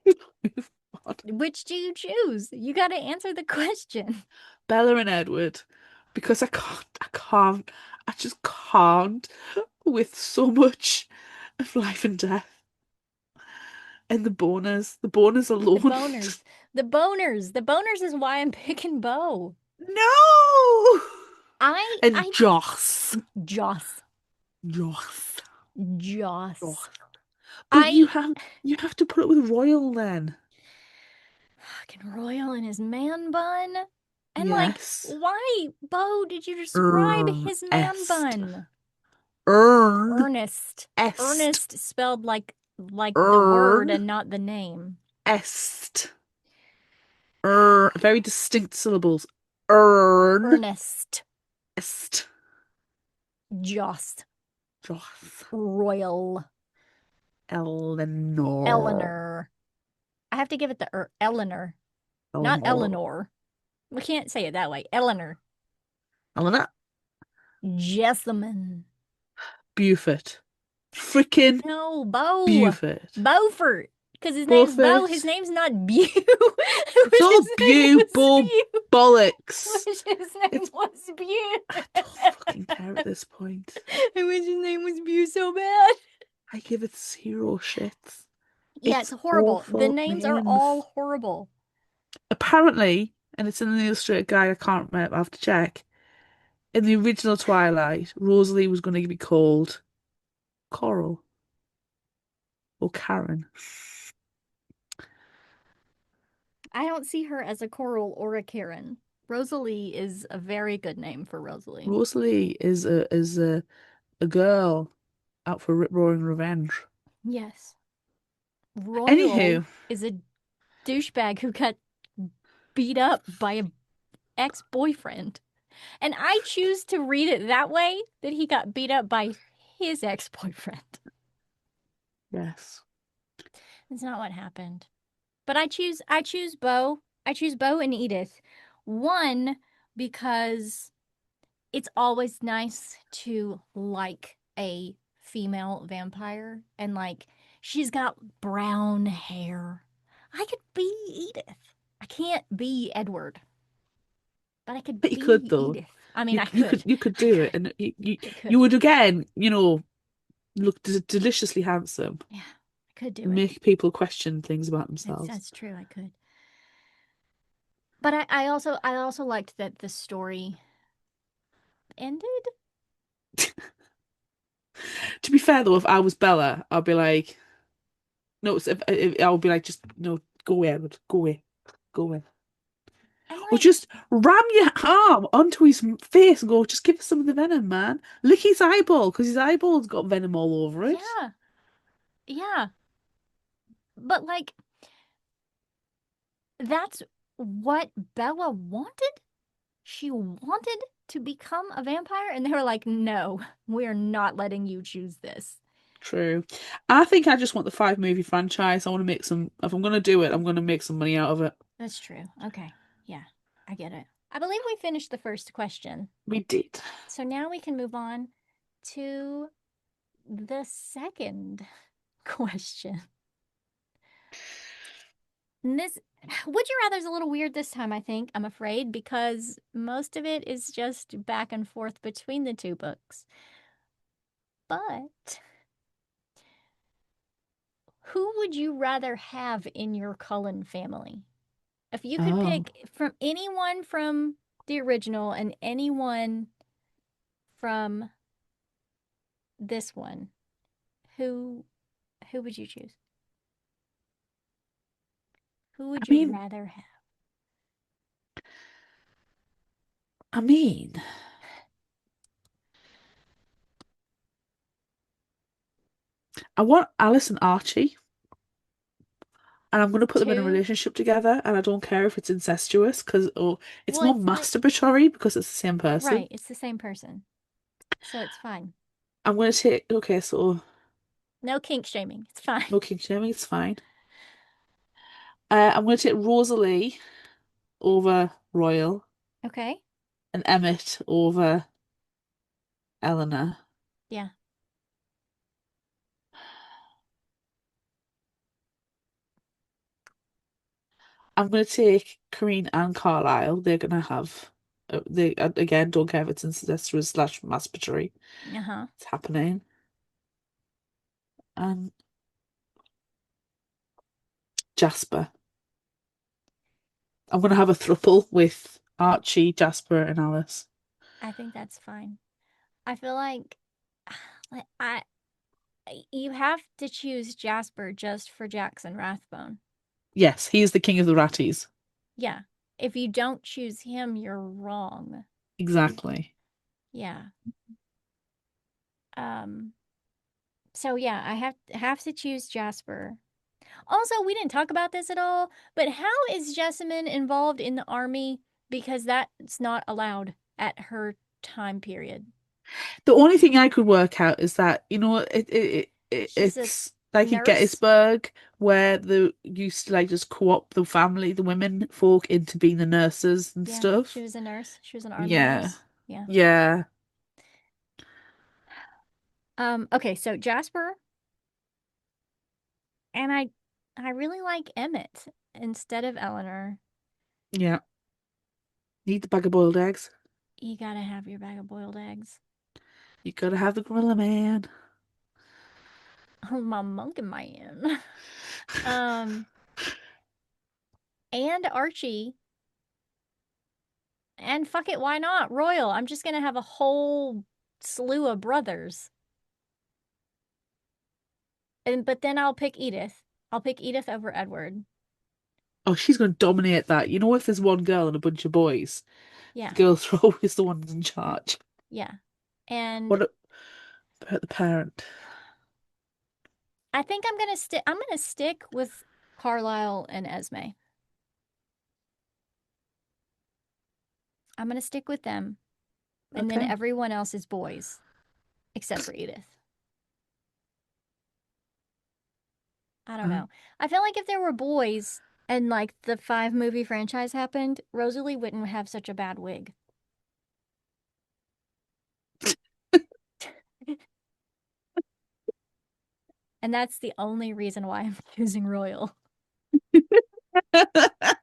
Speaker 1: move on.
Speaker 2: Which do you choose? You got to answer the question.
Speaker 1: Bella and Edward, because I just can't with so much of life and death. And the boners
Speaker 2: The
Speaker 1: alone.
Speaker 2: boners. The boners. The boners is why I'm picking Bo.
Speaker 1: No! And
Speaker 2: I
Speaker 1: Joss.
Speaker 2: Joss.
Speaker 1: Joss.
Speaker 2: Joss.
Speaker 1: Joss. But
Speaker 2: I
Speaker 1: you have to put it with Royal then.
Speaker 2: fucking Royal in his man bun. And like,
Speaker 1: Yes.
Speaker 2: why, Bo, did you describe his man
Speaker 1: Est.
Speaker 2: bun?
Speaker 1: Ern.
Speaker 2: Ernest.
Speaker 1: Est.
Speaker 2: Ernest spelled like the word
Speaker 1: Ern.
Speaker 2: and not the name.
Speaker 1: Est. Very distinct syllables. Ern.
Speaker 2: Ernest.
Speaker 1: Est.
Speaker 2: Joss.
Speaker 1: Joss.
Speaker 2: Royal.
Speaker 1: Eleanor.
Speaker 2: Eleanor. I have to give it the Eleanor, not
Speaker 1: Eleanor.
Speaker 2: Eleanor. We can't say it that way. Eleanor.
Speaker 1: Eleanor.
Speaker 2: Jessamine.
Speaker 1: Beaufort. Freaking
Speaker 2: No, Bo.
Speaker 1: Beaufort.
Speaker 2: Beaufort. Because his name's Bo. His
Speaker 1: Beaufort.
Speaker 2: name's not Bew.
Speaker 1: It's all
Speaker 2: His name
Speaker 1: Bew,
Speaker 2: was
Speaker 1: Bo,
Speaker 2: Bew.
Speaker 1: bollocks.
Speaker 2: Wish his name
Speaker 1: It's
Speaker 2: was Bew.
Speaker 1: I don't fucking care at this point.
Speaker 2: I wish his name was Bew so bad.
Speaker 1: I give it zero shits.
Speaker 2: Yeah, it's
Speaker 1: It's
Speaker 2: horrible. The
Speaker 1: awful
Speaker 2: names are
Speaker 1: names.
Speaker 2: all horrible.
Speaker 1: Apparently, and it's in the Illustrated Guide, I can't remember, I have to check. In the original Twilight, Rosalie was going to be called Coral or Karen.
Speaker 2: I don't see her as a Coral or a Karen. Rosalie is a very good name for Rosalie.
Speaker 1: Rosalie is a girl out for rip-roaring revenge.
Speaker 2: Yes. Royal
Speaker 1: Anywho,
Speaker 2: is a douchebag who got beat up by a ex-boyfriend. And I choose to read it that way, that he got beat up by his ex-boyfriend.
Speaker 1: yes.
Speaker 2: That's not what happened. But I choose Bo. I choose Bo and Edith. One, because it's always nice to like a female vampire, and like she's got brown hair. I could be Edith. I can't be Edward, but I could
Speaker 1: But you
Speaker 2: be
Speaker 1: could though.
Speaker 2: Edith. I mean, I
Speaker 1: You
Speaker 2: could.
Speaker 1: you could
Speaker 2: I
Speaker 1: do it,
Speaker 2: could.
Speaker 1: and
Speaker 2: I could.
Speaker 1: you would again, look deliciously handsome,
Speaker 2: Yeah, I could do
Speaker 1: and
Speaker 2: it.
Speaker 1: make people question things about
Speaker 2: That's
Speaker 1: themselves.
Speaker 2: that's true. I could. But I also liked that the story ended.
Speaker 1: To be fair though, if I was Bella, I'd be like, no, I would be like, just no, go away, Edward, go away, go away.
Speaker 2: And
Speaker 1: Or
Speaker 2: like,
Speaker 1: just ram your arm onto his face and go, just give us some of the venom, man. Lick his eyeball, because his eyeball's got venom all over it.
Speaker 2: yeah, yeah. But like, that's what Bella wanted. She wanted to become a vampire, and they were like, no, we're not letting you choose this.
Speaker 1: True. I think I just want the 5-movie franchise. I want to make some, if I'm going to do it, I'm going to make some money out of it.
Speaker 2: That's true. Okay. Yeah, I get it. I believe we finished the first question.
Speaker 1: We did.
Speaker 2: So now we can move on to the second question. And this Would You Rather's a little weird this time, I think, I'm afraid, because most of it is just back and forth between the two books. But who would you rather have in your Cullen family? If you could
Speaker 1: Oh,
Speaker 2: pick from anyone from the original and anyone from this one, who who would you choose? Who
Speaker 1: I
Speaker 2: would you
Speaker 1: mean,
Speaker 2: rather have?
Speaker 1: I mean, I want Alice and Archie, and I'm going to put them in a
Speaker 2: Two?
Speaker 1: relationship together, and I don't care if it's incestuous, because or it's
Speaker 2: Well,
Speaker 1: more
Speaker 2: it's not
Speaker 1: masturbatory because it's the same person.
Speaker 2: right. It's the same person, so it's fine.
Speaker 1: I'm going to take, okay, so
Speaker 2: No kink shaming. It's fine.
Speaker 1: no king shaming, it's fine. I'm going to take Rosalie over Royal
Speaker 2: Okay.
Speaker 1: and Emmett over Eleanor.
Speaker 2: Yeah,
Speaker 1: I'm going to take Corrine and Carlisle. They're going to have, they again, don't care if it's incestuous slash masturbatory.
Speaker 2: uh-huh.
Speaker 1: It's happening. And Jasper. I'm going to have a throuple with Archie, Jasper, and Alice.
Speaker 2: I think that's fine. I feel like I you have to choose Jasper just for Jackson Rathbone.
Speaker 1: Yes, he is the king of the ratties.
Speaker 2: Yeah. If you don't choose him, you're wrong.
Speaker 1: Exactly.
Speaker 2: Yeah. Um so yeah, I have to choose Jasper. Also, we didn't talk about this at all, but how is Jessamine involved in the army? Because that's not allowed at her time period.
Speaker 1: The only thing I could work out is that,
Speaker 2: She's a
Speaker 1: it's like in
Speaker 2: nurse.
Speaker 1: Gettysburg where they used to like just co-opt the family, the women folk into being the nurses and
Speaker 2: Yeah, she
Speaker 1: stuff.
Speaker 2: was a nurse. She was an army
Speaker 1: Yeah.
Speaker 2: nurse. Yeah.
Speaker 1: Yeah.
Speaker 2: Okay, so Jasper and I really like Emmett instead of Eleanor.
Speaker 1: Yeah. Need the bag of boiled eggs.
Speaker 2: You gotta have your bag of boiled eggs.
Speaker 1: You gotta have the gorilla man.
Speaker 2: Oh, my monkey man. Um, and Archie. And fuck it, why not? Royal. I'm just gonna have a whole slew of brothers. And but then I'll pick Edith. I'll pick Edith over Edward.
Speaker 1: Oh, she's gonna dominate that. You know, if there's one girl and a bunch of boys, the
Speaker 2: Yeah,
Speaker 1: girls are always the ones in charge.
Speaker 2: yeah. And
Speaker 1: What about the parent?
Speaker 2: I think I'm gonna stick with Carlisle and Esme. I'm gonna stick with them. And then
Speaker 1: Okay.
Speaker 2: everyone else is boys, except for Edith. I don't
Speaker 1: Fine.
Speaker 2: know. I feel like if there were boys and like the 5 movie franchise happened, Rosalie wouldn't have such a bad wig. And that's the only reason why I'm choosing Royal,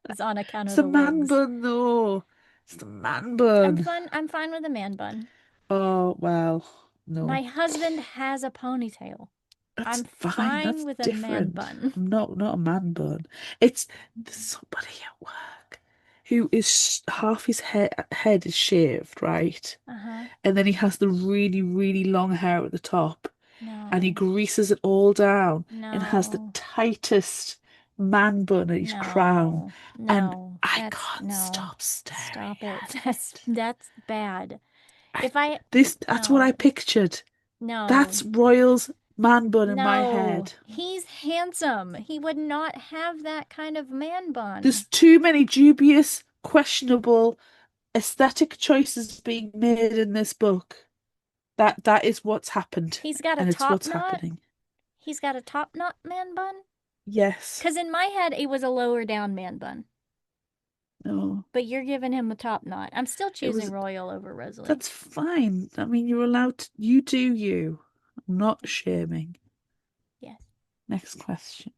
Speaker 2: is on account
Speaker 1: It's
Speaker 2: of
Speaker 1: the
Speaker 2: the
Speaker 1: man
Speaker 2: wigs.
Speaker 1: bun, though. It's the man bun.
Speaker 2: I'm fine with a man bun.
Speaker 1: Oh, well,
Speaker 2: My
Speaker 1: no.
Speaker 2: husband has a ponytail.
Speaker 1: That's
Speaker 2: I'm
Speaker 1: fine.
Speaker 2: fine
Speaker 1: That's
Speaker 2: with a man
Speaker 1: different.
Speaker 2: bun.
Speaker 1: I'm not a man bun. It's there's somebody at work who is half his head is shaved, right?
Speaker 2: Uh-huh.
Speaker 1: And then he has the really, really long hair at the top, and he
Speaker 2: No.
Speaker 1: greases it all down and has the
Speaker 2: No.
Speaker 1: tightest man bun at his crown.
Speaker 2: No.
Speaker 1: And
Speaker 2: No.
Speaker 1: I
Speaker 2: That's
Speaker 1: can't
Speaker 2: no.
Speaker 1: stop staring
Speaker 2: Stop it.
Speaker 1: at it.
Speaker 2: That's bad.
Speaker 1: I,
Speaker 2: If I
Speaker 1: that's what I
Speaker 2: no.
Speaker 1: pictured.
Speaker 2: No.
Speaker 1: That's Royal's man bun in my
Speaker 2: No.
Speaker 1: head.
Speaker 2: He's handsome. He would not have that kind of man bun.
Speaker 1: There's too many dubious, questionable aesthetic choices being made in this book. That is what's happened,
Speaker 2: He's got a
Speaker 1: and it's
Speaker 2: top
Speaker 1: what's
Speaker 2: knot.
Speaker 1: happening.
Speaker 2: He's got a top knot man bun.
Speaker 1: Yes.
Speaker 2: Because in my head, it was a lower down man bun.
Speaker 1: No.
Speaker 2: But you're giving him a top knot. I'm still
Speaker 1: It
Speaker 2: choosing
Speaker 1: was
Speaker 2: Royal over Rosalie.
Speaker 1: That's fine. I mean, you're allowed to, you do you. I'm not shaming.
Speaker 2: Yes.
Speaker 1: Next question.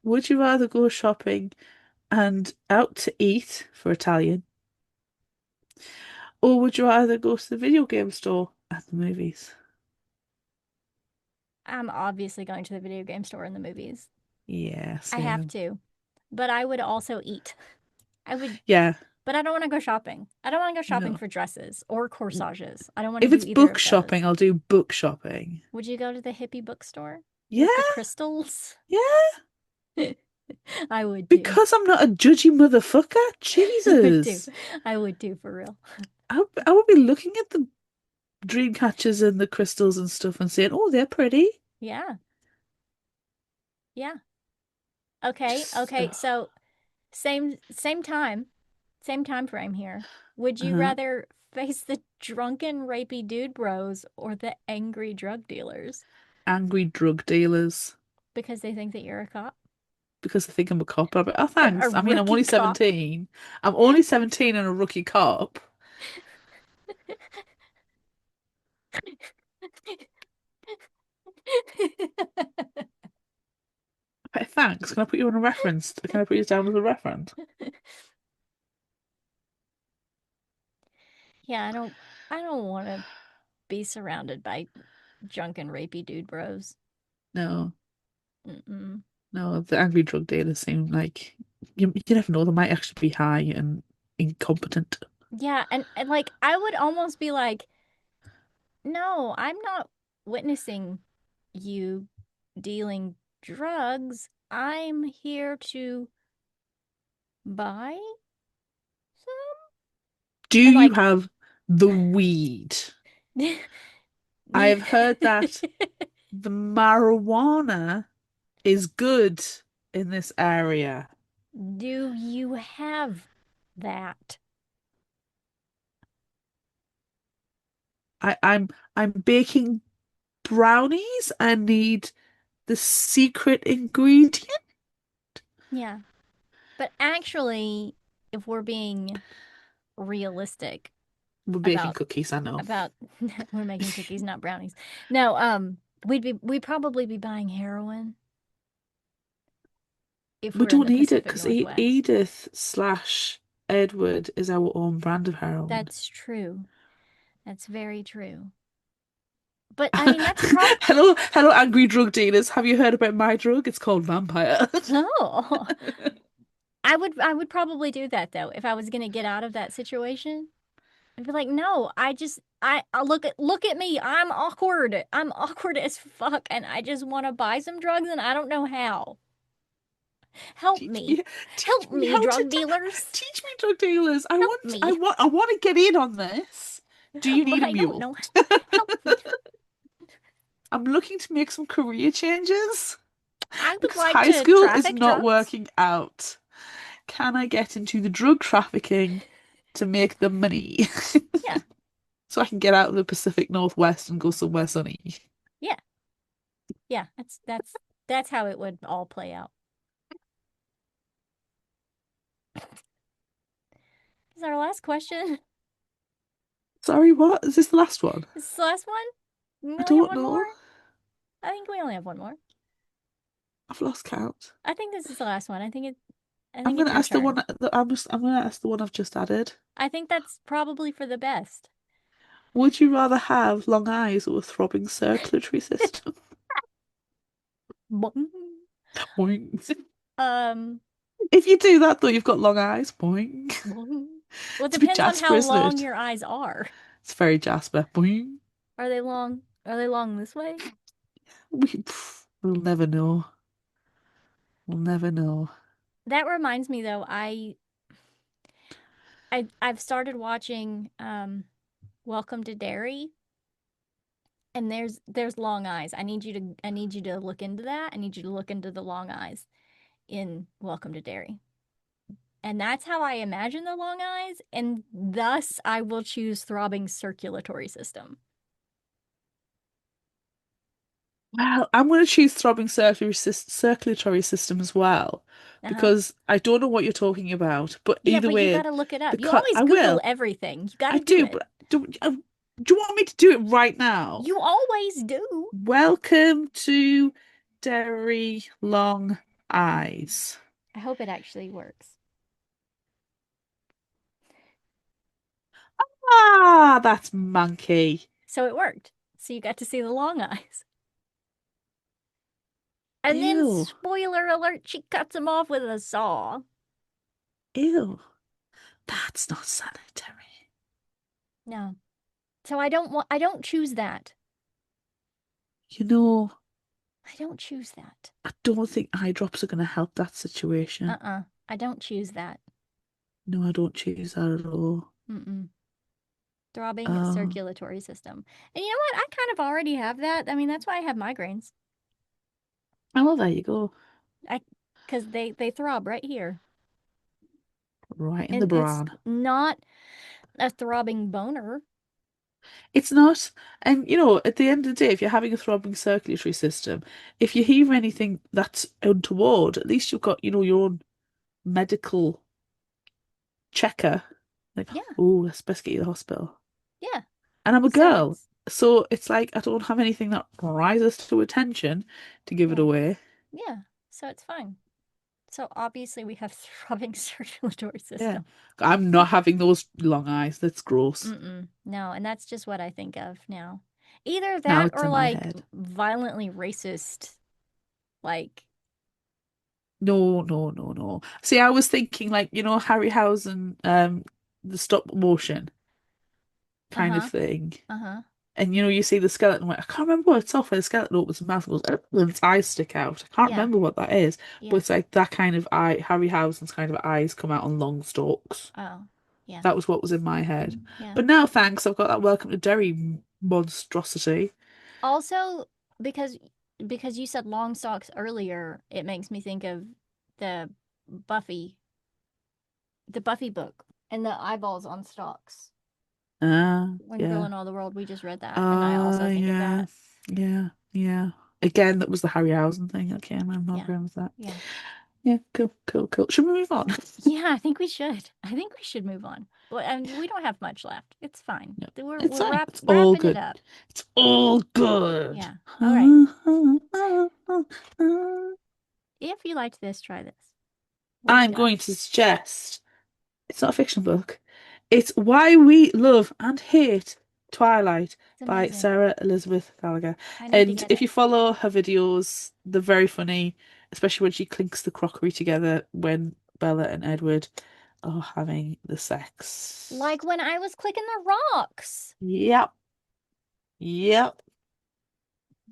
Speaker 1: Would you rather go shopping and out to eat for Italian, or would you rather go to the video game store at the movies?
Speaker 2: I'm obviously going to the video game store in the movies.
Speaker 1: Yeah,
Speaker 2: I have
Speaker 1: same.
Speaker 2: to. But I would also eat. I would,
Speaker 1: Yeah,
Speaker 2: but I don't want to go shopping. I don't want to go shopping
Speaker 1: no.
Speaker 2: for dresses or corsages. I don't want to
Speaker 1: If
Speaker 2: do
Speaker 1: it's
Speaker 2: either
Speaker 1: book
Speaker 2: of those.
Speaker 1: shopping, I'll do book shopping.
Speaker 2: Would you go to the hippie bookstore
Speaker 1: Yeah,
Speaker 2: with the crystals?
Speaker 1: yeah,
Speaker 2: I would too.
Speaker 1: because I'm not a judgy motherfucker.
Speaker 2: I would too.
Speaker 1: Jesus.
Speaker 2: I would too, for real.
Speaker 1: I would be looking at the dream catchers and the crystals and stuff and saying, oh, they're pretty.
Speaker 2: Yeah. Yeah. Okay.
Speaker 1: Just,
Speaker 2: Okay. So same time frame here. Would you
Speaker 1: uh,
Speaker 2: rather face the drunken, rapey dude bros or the angry drug dealers
Speaker 1: angry drug dealers
Speaker 2: because they think that you're a cop?
Speaker 1: because I think I'm a cop. I'm like, oh,
Speaker 2: A
Speaker 1: thanks. I mean, I'm
Speaker 2: rookie
Speaker 1: only
Speaker 2: cop.
Speaker 1: 17. I'm only 17 and a rookie cop. Hey, thanks. Can I put you on a reference? Can I put you down as a reference?
Speaker 2: Yeah, I don't want to be surrounded by drunken, rapey dude bros.
Speaker 1: No,
Speaker 2: Mm-mm.
Speaker 1: no. The angry drug dealers seem like you never know. They might actually be high and incompetent.
Speaker 2: Yeah, and like I would almost be like, no, I'm not witnessing you dealing drugs. I'm here to buy some.
Speaker 1: Do
Speaker 2: And
Speaker 1: you
Speaker 2: like,
Speaker 1: have the weed? I've heard that the marijuana is good in this area.
Speaker 2: do you have that?
Speaker 1: I'm baking brownies. I need the secret ingredient.
Speaker 2: Yeah. But actually, if we're being realistic
Speaker 1: We're baking
Speaker 2: about
Speaker 1: cookies, I know.
Speaker 2: about we're making cookies, not brownies. No, we'd probably be buying heroin if
Speaker 1: We
Speaker 2: we're in
Speaker 1: don't
Speaker 2: the
Speaker 1: need it
Speaker 2: Pacific
Speaker 1: because
Speaker 2: Northwest.
Speaker 1: Edith slash Edward is our own brand of heroin.
Speaker 2: That's true. That's very true. But I mean, that's
Speaker 1: Hello, hello, angry drug dealers. Have you heard about my drug? It's called Vampire.
Speaker 2: oh, I would probably do that though if I was gonna get out of that situation. I'd be like, no, I look at me. I'm awkward. I'm awkward as fuck, and I just want to buy some drugs, and I don't know how. Help
Speaker 1: Teach
Speaker 2: me,
Speaker 1: me, teach
Speaker 2: help
Speaker 1: me
Speaker 2: me,
Speaker 1: how to
Speaker 2: drug dealers,
Speaker 1: teach me, drug dealers.
Speaker 2: help me.
Speaker 1: I want to get in on this. Do you
Speaker 2: But
Speaker 1: need a
Speaker 2: I don't
Speaker 1: mule?
Speaker 2: know. Help me.
Speaker 1: I'm looking to make some career changes
Speaker 2: I would
Speaker 1: because
Speaker 2: like
Speaker 1: high
Speaker 2: to
Speaker 1: school is
Speaker 2: traffic
Speaker 1: not
Speaker 2: drugs.
Speaker 1: working out. Can I get into the drug trafficking to make the money
Speaker 2: Yeah,
Speaker 1: so I can get out of the Pacific Northwest and go somewhere sunny?
Speaker 2: yeah, yeah. That's how it would all play out. Is our last question?
Speaker 1: Sorry, what? Is this the last one?
Speaker 2: Is this the last one? We
Speaker 1: I
Speaker 2: only have
Speaker 1: don't
Speaker 2: one more.
Speaker 1: know.
Speaker 2: I think we only have one more.
Speaker 1: I've lost count.
Speaker 2: I think this is the last one. I
Speaker 1: I'm
Speaker 2: think it's
Speaker 1: gonna
Speaker 2: your
Speaker 1: ask the
Speaker 2: turn.
Speaker 1: one that I'm gonna ask the one I've just added.
Speaker 2: I think that's probably for the best.
Speaker 1: Would you rather have long eyes or a throbbing circulatory system?
Speaker 2: Boing.
Speaker 1: Boing.
Speaker 2: Um,
Speaker 1: If you do that though, you've got long eyes. Boing.
Speaker 2: boing. Well, it
Speaker 1: It's a bit
Speaker 2: depends on
Speaker 1: Jasper,
Speaker 2: how
Speaker 1: isn't
Speaker 2: long
Speaker 1: it?
Speaker 2: your eyes are.
Speaker 1: It's very Jasper. Boing.
Speaker 2: Are they long? Are they long this way?
Speaker 1: We'll never know. We'll never know.
Speaker 2: That reminds me though, I've started watching Welcome to Derry, and there's long eyes. I need you to look into that. I need you to look into the long eyes in Welcome to Derry. And that's how I imagine the long eyes, and thus I will choose throbbing circulatory system.
Speaker 1: Well, I'm going to choose throbbing circulatory system as well
Speaker 2: Uh-huh.
Speaker 1: because I don't know what you're talking about. But
Speaker 2: Yeah,
Speaker 1: either
Speaker 2: but you
Speaker 1: way,
Speaker 2: gotta look it up. You
Speaker 1: because
Speaker 2: always
Speaker 1: I
Speaker 2: Google
Speaker 1: will,
Speaker 2: everything. You
Speaker 1: I
Speaker 2: gotta do
Speaker 1: do.
Speaker 2: it.
Speaker 1: But do you want me to do it right now?
Speaker 2: You always do.
Speaker 1: Welcome to Derry Long. eyes.
Speaker 2: I hope it actually works.
Speaker 1: Ah, that's monkey.
Speaker 2: So it worked. So you got to see the long eyes. And then,
Speaker 1: Ew.
Speaker 2: spoiler alert, she cuts him off with a saw.
Speaker 1: Ew. That's not sanitary.
Speaker 2: No. So I don't choose that.
Speaker 1: You know,
Speaker 2: I don't choose that.
Speaker 1: I don't think eye drops are going to help that situation.
Speaker 2: I don't choose that.
Speaker 1: No, I don't choose that at all.
Speaker 2: Mm-mm. Throbbing
Speaker 1: Oh,
Speaker 2: circulatory system. And you know what? I kind of already have that. I mean, that's why I have migraines.
Speaker 1: well, there you go.
Speaker 2: I because they throb right here.
Speaker 1: Right in the
Speaker 2: And it's
Speaker 1: brain.
Speaker 2: not a throbbing boner.
Speaker 1: It's not. And, at the end of the day, if you're having a throbbing circulatory system, if you hear anything that's untoward, at least you've got, your own medical checker. Like,
Speaker 2: Yeah.
Speaker 1: oh, let's best get you to the hospital.
Speaker 2: Yeah.
Speaker 1: And I'm a
Speaker 2: So
Speaker 1: girl.
Speaker 2: it's
Speaker 1: So it's like I don't have anything that rises to attention to give it
Speaker 2: yeah.
Speaker 1: away.
Speaker 2: Yeah. So it's fine. So obviously we have throbbing circulatory
Speaker 1: Yeah.
Speaker 2: system.
Speaker 1: I'm not having those long eyes. That's gross.
Speaker 2: Mm-mm. No, and that's just what I think of now. Either
Speaker 1: Now
Speaker 2: that
Speaker 1: it's
Speaker 2: or
Speaker 1: in my
Speaker 2: like
Speaker 1: head.
Speaker 2: violently racist, like,
Speaker 1: No, no, no, no. See, I was thinking like, Harryhausen, the stop motion kind of
Speaker 2: uh-huh,
Speaker 1: thing.
Speaker 2: uh-huh.
Speaker 1: And you see the skeleton. I can't remember what it's off where the skeleton opens his mouth and goes, and its eyes stick out. I can't
Speaker 2: Yeah,
Speaker 1: remember what that is, but
Speaker 2: yeah.
Speaker 1: it's like that kind of eye. Harryhausen's kind of eyes come out on long stalks.
Speaker 2: Oh, yeah,
Speaker 1: That was what was in my head.
Speaker 2: yeah.
Speaker 1: But now, thanks, I've got that Welcome to Derry monstrosity.
Speaker 2: Also, because because you said long socks earlier, it makes me think of the Buffy, the Buffy book and the eyeballs on stalks.
Speaker 1: Ah,
Speaker 2: When Girl
Speaker 1: yeah.
Speaker 2: in All the World, we just read that, and I also think of
Speaker 1: Yeah.
Speaker 2: that.
Speaker 1: Yeah. Yeah. Again, that was the Harryhausen thing. Okay, I'm not
Speaker 2: Yeah,
Speaker 1: agreeing with that.
Speaker 2: yeah.
Speaker 1: Yeah, cool, cool, cool. Should we move on?
Speaker 2: Yeah, I think we should. I think we should move on. Well, and we don't have much left. It's fine.
Speaker 1: No,
Speaker 2: We're
Speaker 1: it's
Speaker 2: we're
Speaker 1: fine.
Speaker 2: wrap
Speaker 1: It's all
Speaker 2: wrapping it
Speaker 1: good.
Speaker 2: up.
Speaker 1: It's all good.
Speaker 2: Yeah. All right. If you liked this, try this. What do you
Speaker 1: I'm
Speaker 2: got?
Speaker 1: going to suggest it's not a fiction book. It's Why We Love and Hate Twilight
Speaker 2: It's
Speaker 1: by
Speaker 2: amazing.
Speaker 1: Sarah Elizabeth Gallagher.
Speaker 2: I need to
Speaker 1: And
Speaker 2: get
Speaker 1: if
Speaker 2: it.
Speaker 1: you follow her videos, they're very funny, especially when she clinks the crockery together when Bella and Edward are having the sex.
Speaker 2: Like when I was clicking the rocks.
Speaker 1: Yep, yep.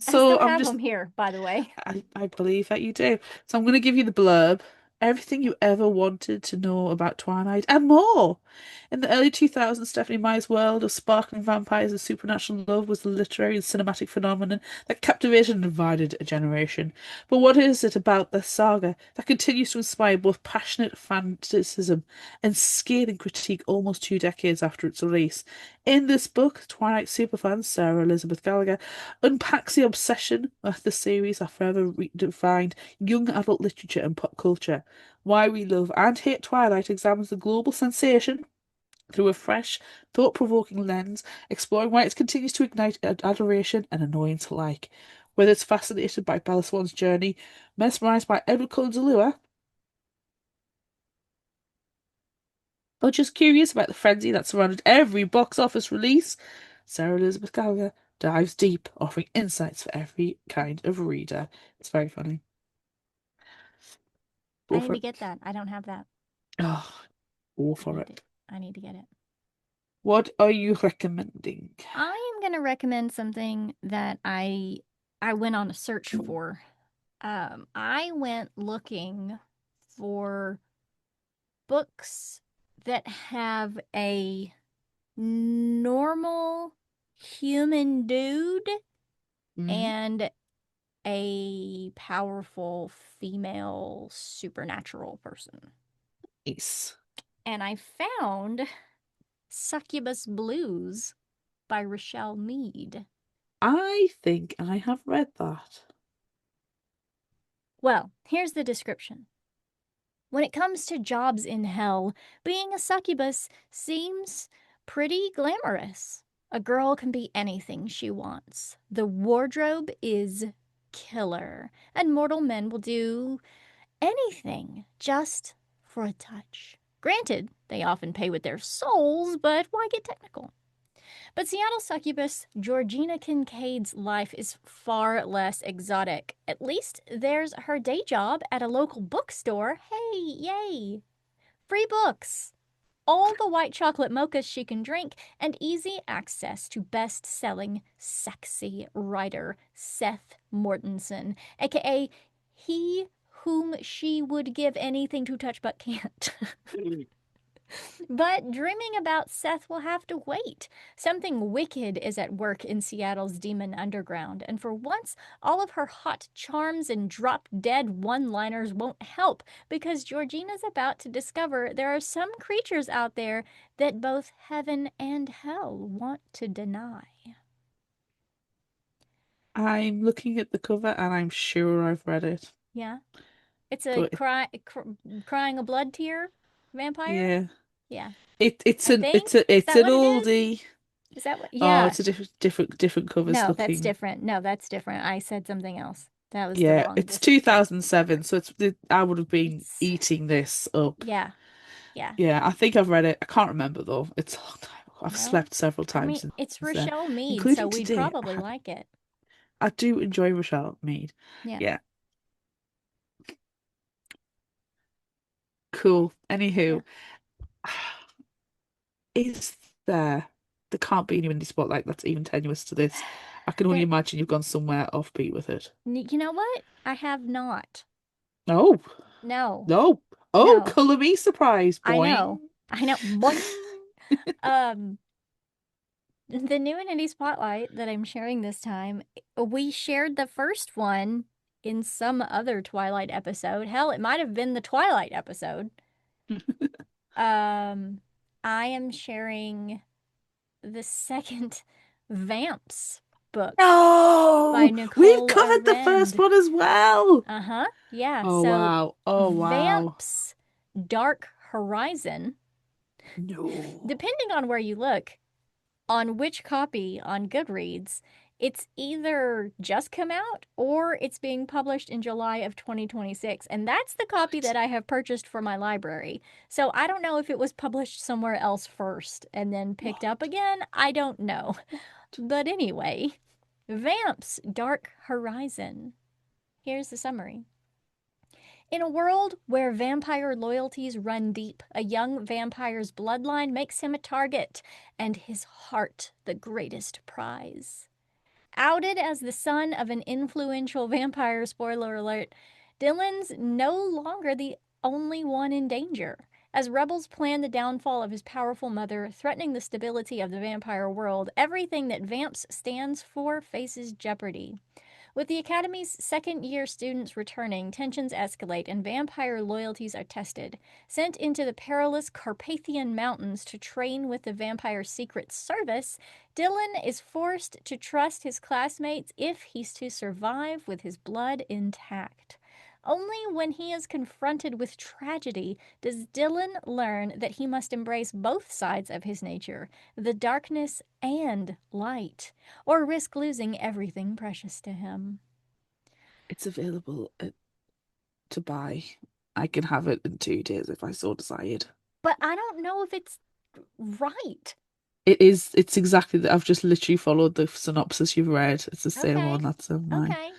Speaker 2: I
Speaker 1: So
Speaker 2: still
Speaker 1: I'm
Speaker 2: have
Speaker 1: just
Speaker 2: them here, by the way.
Speaker 1: I believe that you do. So I'm going to give you the blurb. Everything you ever wanted to know about Twilight and more. In the early 2000s, Stephenie Meyer's world of sparkling vampires and supernatural love was the literary and cinematic phenomenon that captivated and divided a generation. But what is it about the saga that continues to inspire both passionate fanaticism and scathing critique almost 2 decades after its release? In this book, Twilight superfan Sarah Elizabeth Gallagher unpacks the obsession with the series that forever redefined young adult literature and pop culture. Why We Love and Hate Twilight examines the global sensation through a fresh, thought-provoking lens, exploring why it continues to ignite adoration and annoyance alike. Whether it's fascinated by Bella Swan's journey, mesmerised by Edward Cullen's allure, or just curious about the frenzy that surrounded every box office release, Sarah Elizabeth Gallagher dives deep, offering insights for every kind of reader. It's very funny.
Speaker 2: I
Speaker 1: Go
Speaker 2: need
Speaker 1: for
Speaker 2: to
Speaker 1: it.
Speaker 2: get that. I don't have that.
Speaker 1: Oh, go
Speaker 2: I
Speaker 1: for
Speaker 2: need to
Speaker 1: it.
Speaker 2: I need to get it.
Speaker 1: What are you recommending?
Speaker 2: I am gonna recommend something that I went on a search for. I went looking for books that have a normal human dude
Speaker 1: Mm,
Speaker 2: and a powerful female supernatural person.
Speaker 1: nice.
Speaker 2: And I found Succubus Blues by Rochelle Mead.
Speaker 1: I think I have read that.
Speaker 2: Well, here's the description. When it comes to jobs in hell, being a succubus seems pretty glamorous. A girl can be anything she wants. The wardrobe is killer, and mortal men will do Anything just for a touch. Granted, they often pay with their souls, but why get technical? But Seattle succubus Georgina Kincaid's life is far less exotic. At least there's her day job at a local bookstore. Hey, yay! Free books, all the white chocolate mochas she can drink, and easy access to best selling sexy writer Seth Mortensen, aka he whom she would give anything to touch but can't. But dreaming about Seth will have to wait. Something wicked is at work in Seattle's demon underground, and for once, all of her hot charms and drop dead one liners won't help because Georgina's about to discover there are some creatures out there that both heaven and hell want to deny.
Speaker 1: I'm looking at the cover and I'm sure I've read it.
Speaker 2: Yeah? It's a
Speaker 1: But
Speaker 2: crying a blood tear vampire?
Speaker 1: yeah,
Speaker 2: Yeah.
Speaker 1: it's
Speaker 2: I
Speaker 1: an
Speaker 2: think. Is
Speaker 1: it's
Speaker 2: that
Speaker 1: an
Speaker 2: what it is?
Speaker 1: oldie.
Speaker 2: Is that what?
Speaker 1: Oh,
Speaker 2: Yeah.
Speaker 1: it's a different covers
Speaker 2: No, that's
Speaker 1: looking.
Speaker 2: different. No, that's different. I said something else. That was the
Speaker 1: Yeah,
Speaker 2: wrong
Speaker 1: it's
Speaker 2: description.
Speaker 1: 2007, so I would have been
Speaker 2: It's,
Speaker 1: eating this up.
Speaker 2: yeah, yeah.
Speaker 1: Yeah, I think I've read it. I can't remember though. It's a long time ago. I've
Speaker 2: Well,
Speaker 1: slept several
Speaker 2: I mean,
Speaker 1: times
Speaker 2: it's
Speaker 1: since then,
Speaker 2: Rochelle Mead, so
Speaker 1: including
Speaker 2: we'd
Speaker 1: today.
Speaker 2: probably like it.
Speaker 1: I do enjoy Rochelle Mead.
Speaker 2: Yeah.
Speaker 1: Yeah, cool.
Speaker 2: Yeah.
Speaker 1: Anywho, is there can't be any indie spotlight that's even tenuous to this. I can only
Speaker 2: There,
Speaker 1: imagine you've gone somewhere offbeat with it.
Speaker 2: you know what? I have not.
Speaker 1: Oh,
Speaker 2: No,
Speaker 1: no. Oh,
Speaker 2: no.
Speaker 1: color me surprised.
Speaker 2: I
Speaker 1: Boing.
Speaker 2: know. I know. Boing. Um, the new and indie spotlight that I'm sharing this time, we shared the first one in some other Twilight episode. Hell, it might have been the Twilight episode. Um, I am sharing the second Vamps book by
Speaker 1: No, we've
Speaker 2: Nicole
Speaker 1: covered the first
Speaker 2: Arend.
Speaker 1: one as well.
Speaker 2: Uh-huh. Yeah.
Speaker 1: Oh
Speaker 2: So
Speaker 1: wow. Oh wow.
Speaker 2: Vamps Dark Horizon,
Speaker 1: No.
Speaker 2: depending on where you look, on which copy on Goodreads, it's either just come out or it's being published in July of 2026. And that's the copy
Speaker 1: What?
Speaker 2: that I have purchased for my library. So I don't know if it was published somewhere else first and then picked up
Speaker 1: What?
Speaker 2: again. I don't know.
Speaker 1: What?
Speaker 2: But anyway, Vamps Dark Horizon. Here's the summary. In a world where vampire loyalties run deep, a young vampire's bloodline makes him a target, and his heart the greatest prize. Outed as the son of an influential vampire, spoiler alert, Dylan's no longer the only one in danger. As rebels plan the downfall of his powerful mother, threatening the stability of the vampire world, everything that Vamps stands for faces jeopardy. With the Academy's second year students returning, tensions escalate and vampire loyalties are tested. Sent into the perilous Carpathian Mountains to train with the Vampire Secret Service, Dylan is forced to trust his classmates if he's to survive with his blood intact. Only when he is confronted with tragedy does Dylan learn that he must embrace both sides of his nature, the darkness and light, or risk losing everything precious to him.
Speaker 1: It's available to buy. I can have it in 2 days if I so desired.
Speaker 2: But I don't know if it's right.
Speaker 1: It is. It's exactly that. I've just literally followed the synopsis you've read. It's the same
Speaker 2: Okay.
Speaker 1: one. That's in mine.
Speaker 2: Okay.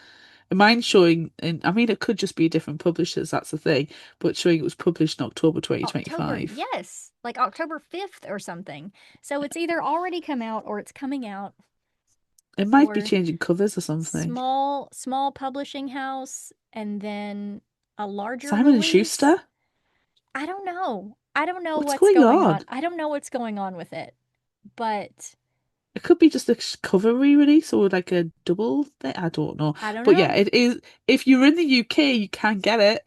Speaker 1: Mine's showing in. I mean, it could just be different publishers. That's the thing. But showing it was published in October
Speaker 2: October,
Speaker 1: 2025.
Speaker 2: yes, like October 5th or something. So it's either already come out or it's coming out,
Speaker 1: It might be
Speaker 2: or
Speaker 1: changing covers or something.
Speaker 2: small publishing house and then a larger
Speaker 1: Simon and
Speaker 2: release.
Speaker 1: Schuster.
Speaker 2: I don't know. I don't know
Speaker 1: What's
Speaker 2: what's
Speaker 1: going
Speaker 2: going
Speaker 1: on?
Speaker 2: on. I don't know what's going on with it. But
Speaker 1: It could be just a cover re-release or like a double thing. I don't know.
Speaker 2: I don't
Speaker 1: But yeah,
Speaker 2: know.
Speaker 1: it is. If you're in the UK, you can get it.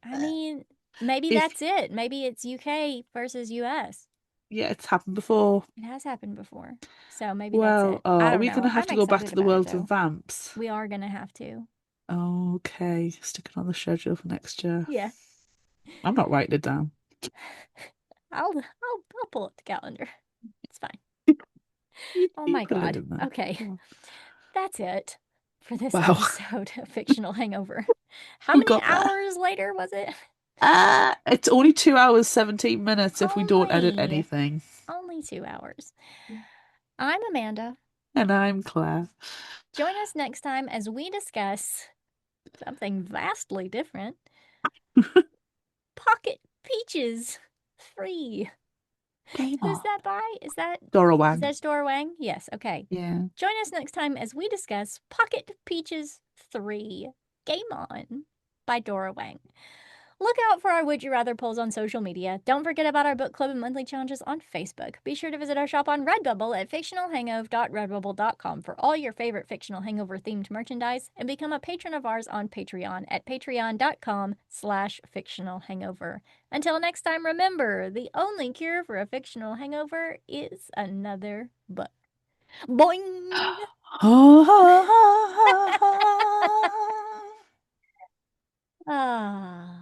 Speaker 2: I mean, maybe
Speaker 1: If
Speaker 2: that's it. Maybe it's UK versus US.
Speaker 1: yeah, it's happened before.
Speaker 2: It has happened before. So maybe that's
Speaker 1: Well,
Speaker 2: it. I
Speaker 1: are
Speaker 2: don't
Speaker 1: we
Speaker 2: know.
Speaker 1: gonna have
Speaker 2: I'm
Speaker 1: to go back
Speaker 2: excited
Speaker 1: to the
Speaker 2: about it
Speaker 1: world of
Speaker 2: though.
Speaker 1: vamps?
Speaker 2: We are gonna have to.
Speaker 1: Okay, stick it on the schedule for next year.
Speaker 2: Yeah.
Speaker 1: I'm not writing it down.
Speaker 2: I'll pull up the calendar. It's fine.
Speaker 1: You,
Speaker 2: Oh
Speaker 1: you
Speaker 2: my
Speaker 1: put it
Speaker 2: God.
Speaker 1: in there.
Speaker 2: Okay.
Speaker 1: Come on.
Speaker 2: That's it. for this
Speaker 1: Wow.
Speaker 2: episode of Fictional Hangover. How
Speaker 1: We
Speaker 2: many
Speaker 1: got there.
Speaker 2: hours later was it?
Speaker 1: It's only 2 hours, 17 minutes if we don't edit
Speaker 2: Only,
Speaker 1: anything.
Speaker 2: only 2 hours. I'm Amanda.
Speaker 1: And I'm Claire.
Speaker 2: Join us next time as we discuss something vastly different. Pocket Peaches 3.
Speaker 1: Game
Speaker 2: Who's
Speaker 1: on.
Speaker 2: that by?
Speaker 1: Dora
Speaker 2: Is
Speaker 1: Wang.
Speaker 2: that Store Wang? Yes, okay.
Speaker 1: Yeah.
Speaker 2: Join us next time as we discuss Pocket Peaches 3. Game On by Dora Wang. Look out for our Would You Rather polls on social media. Don't forget about our book club and monthly challenges on Facebook. Be sure to visit our shop on Redbubble at fictionalhangover.redbubble.com for all your favorite Fictional Hangover themed merchandise, and become a patron of ours on Patreon at patreon.com/fictionalhangover. Until next time, remember, the only cure for a fictional hangover is another book. Boing! Ah.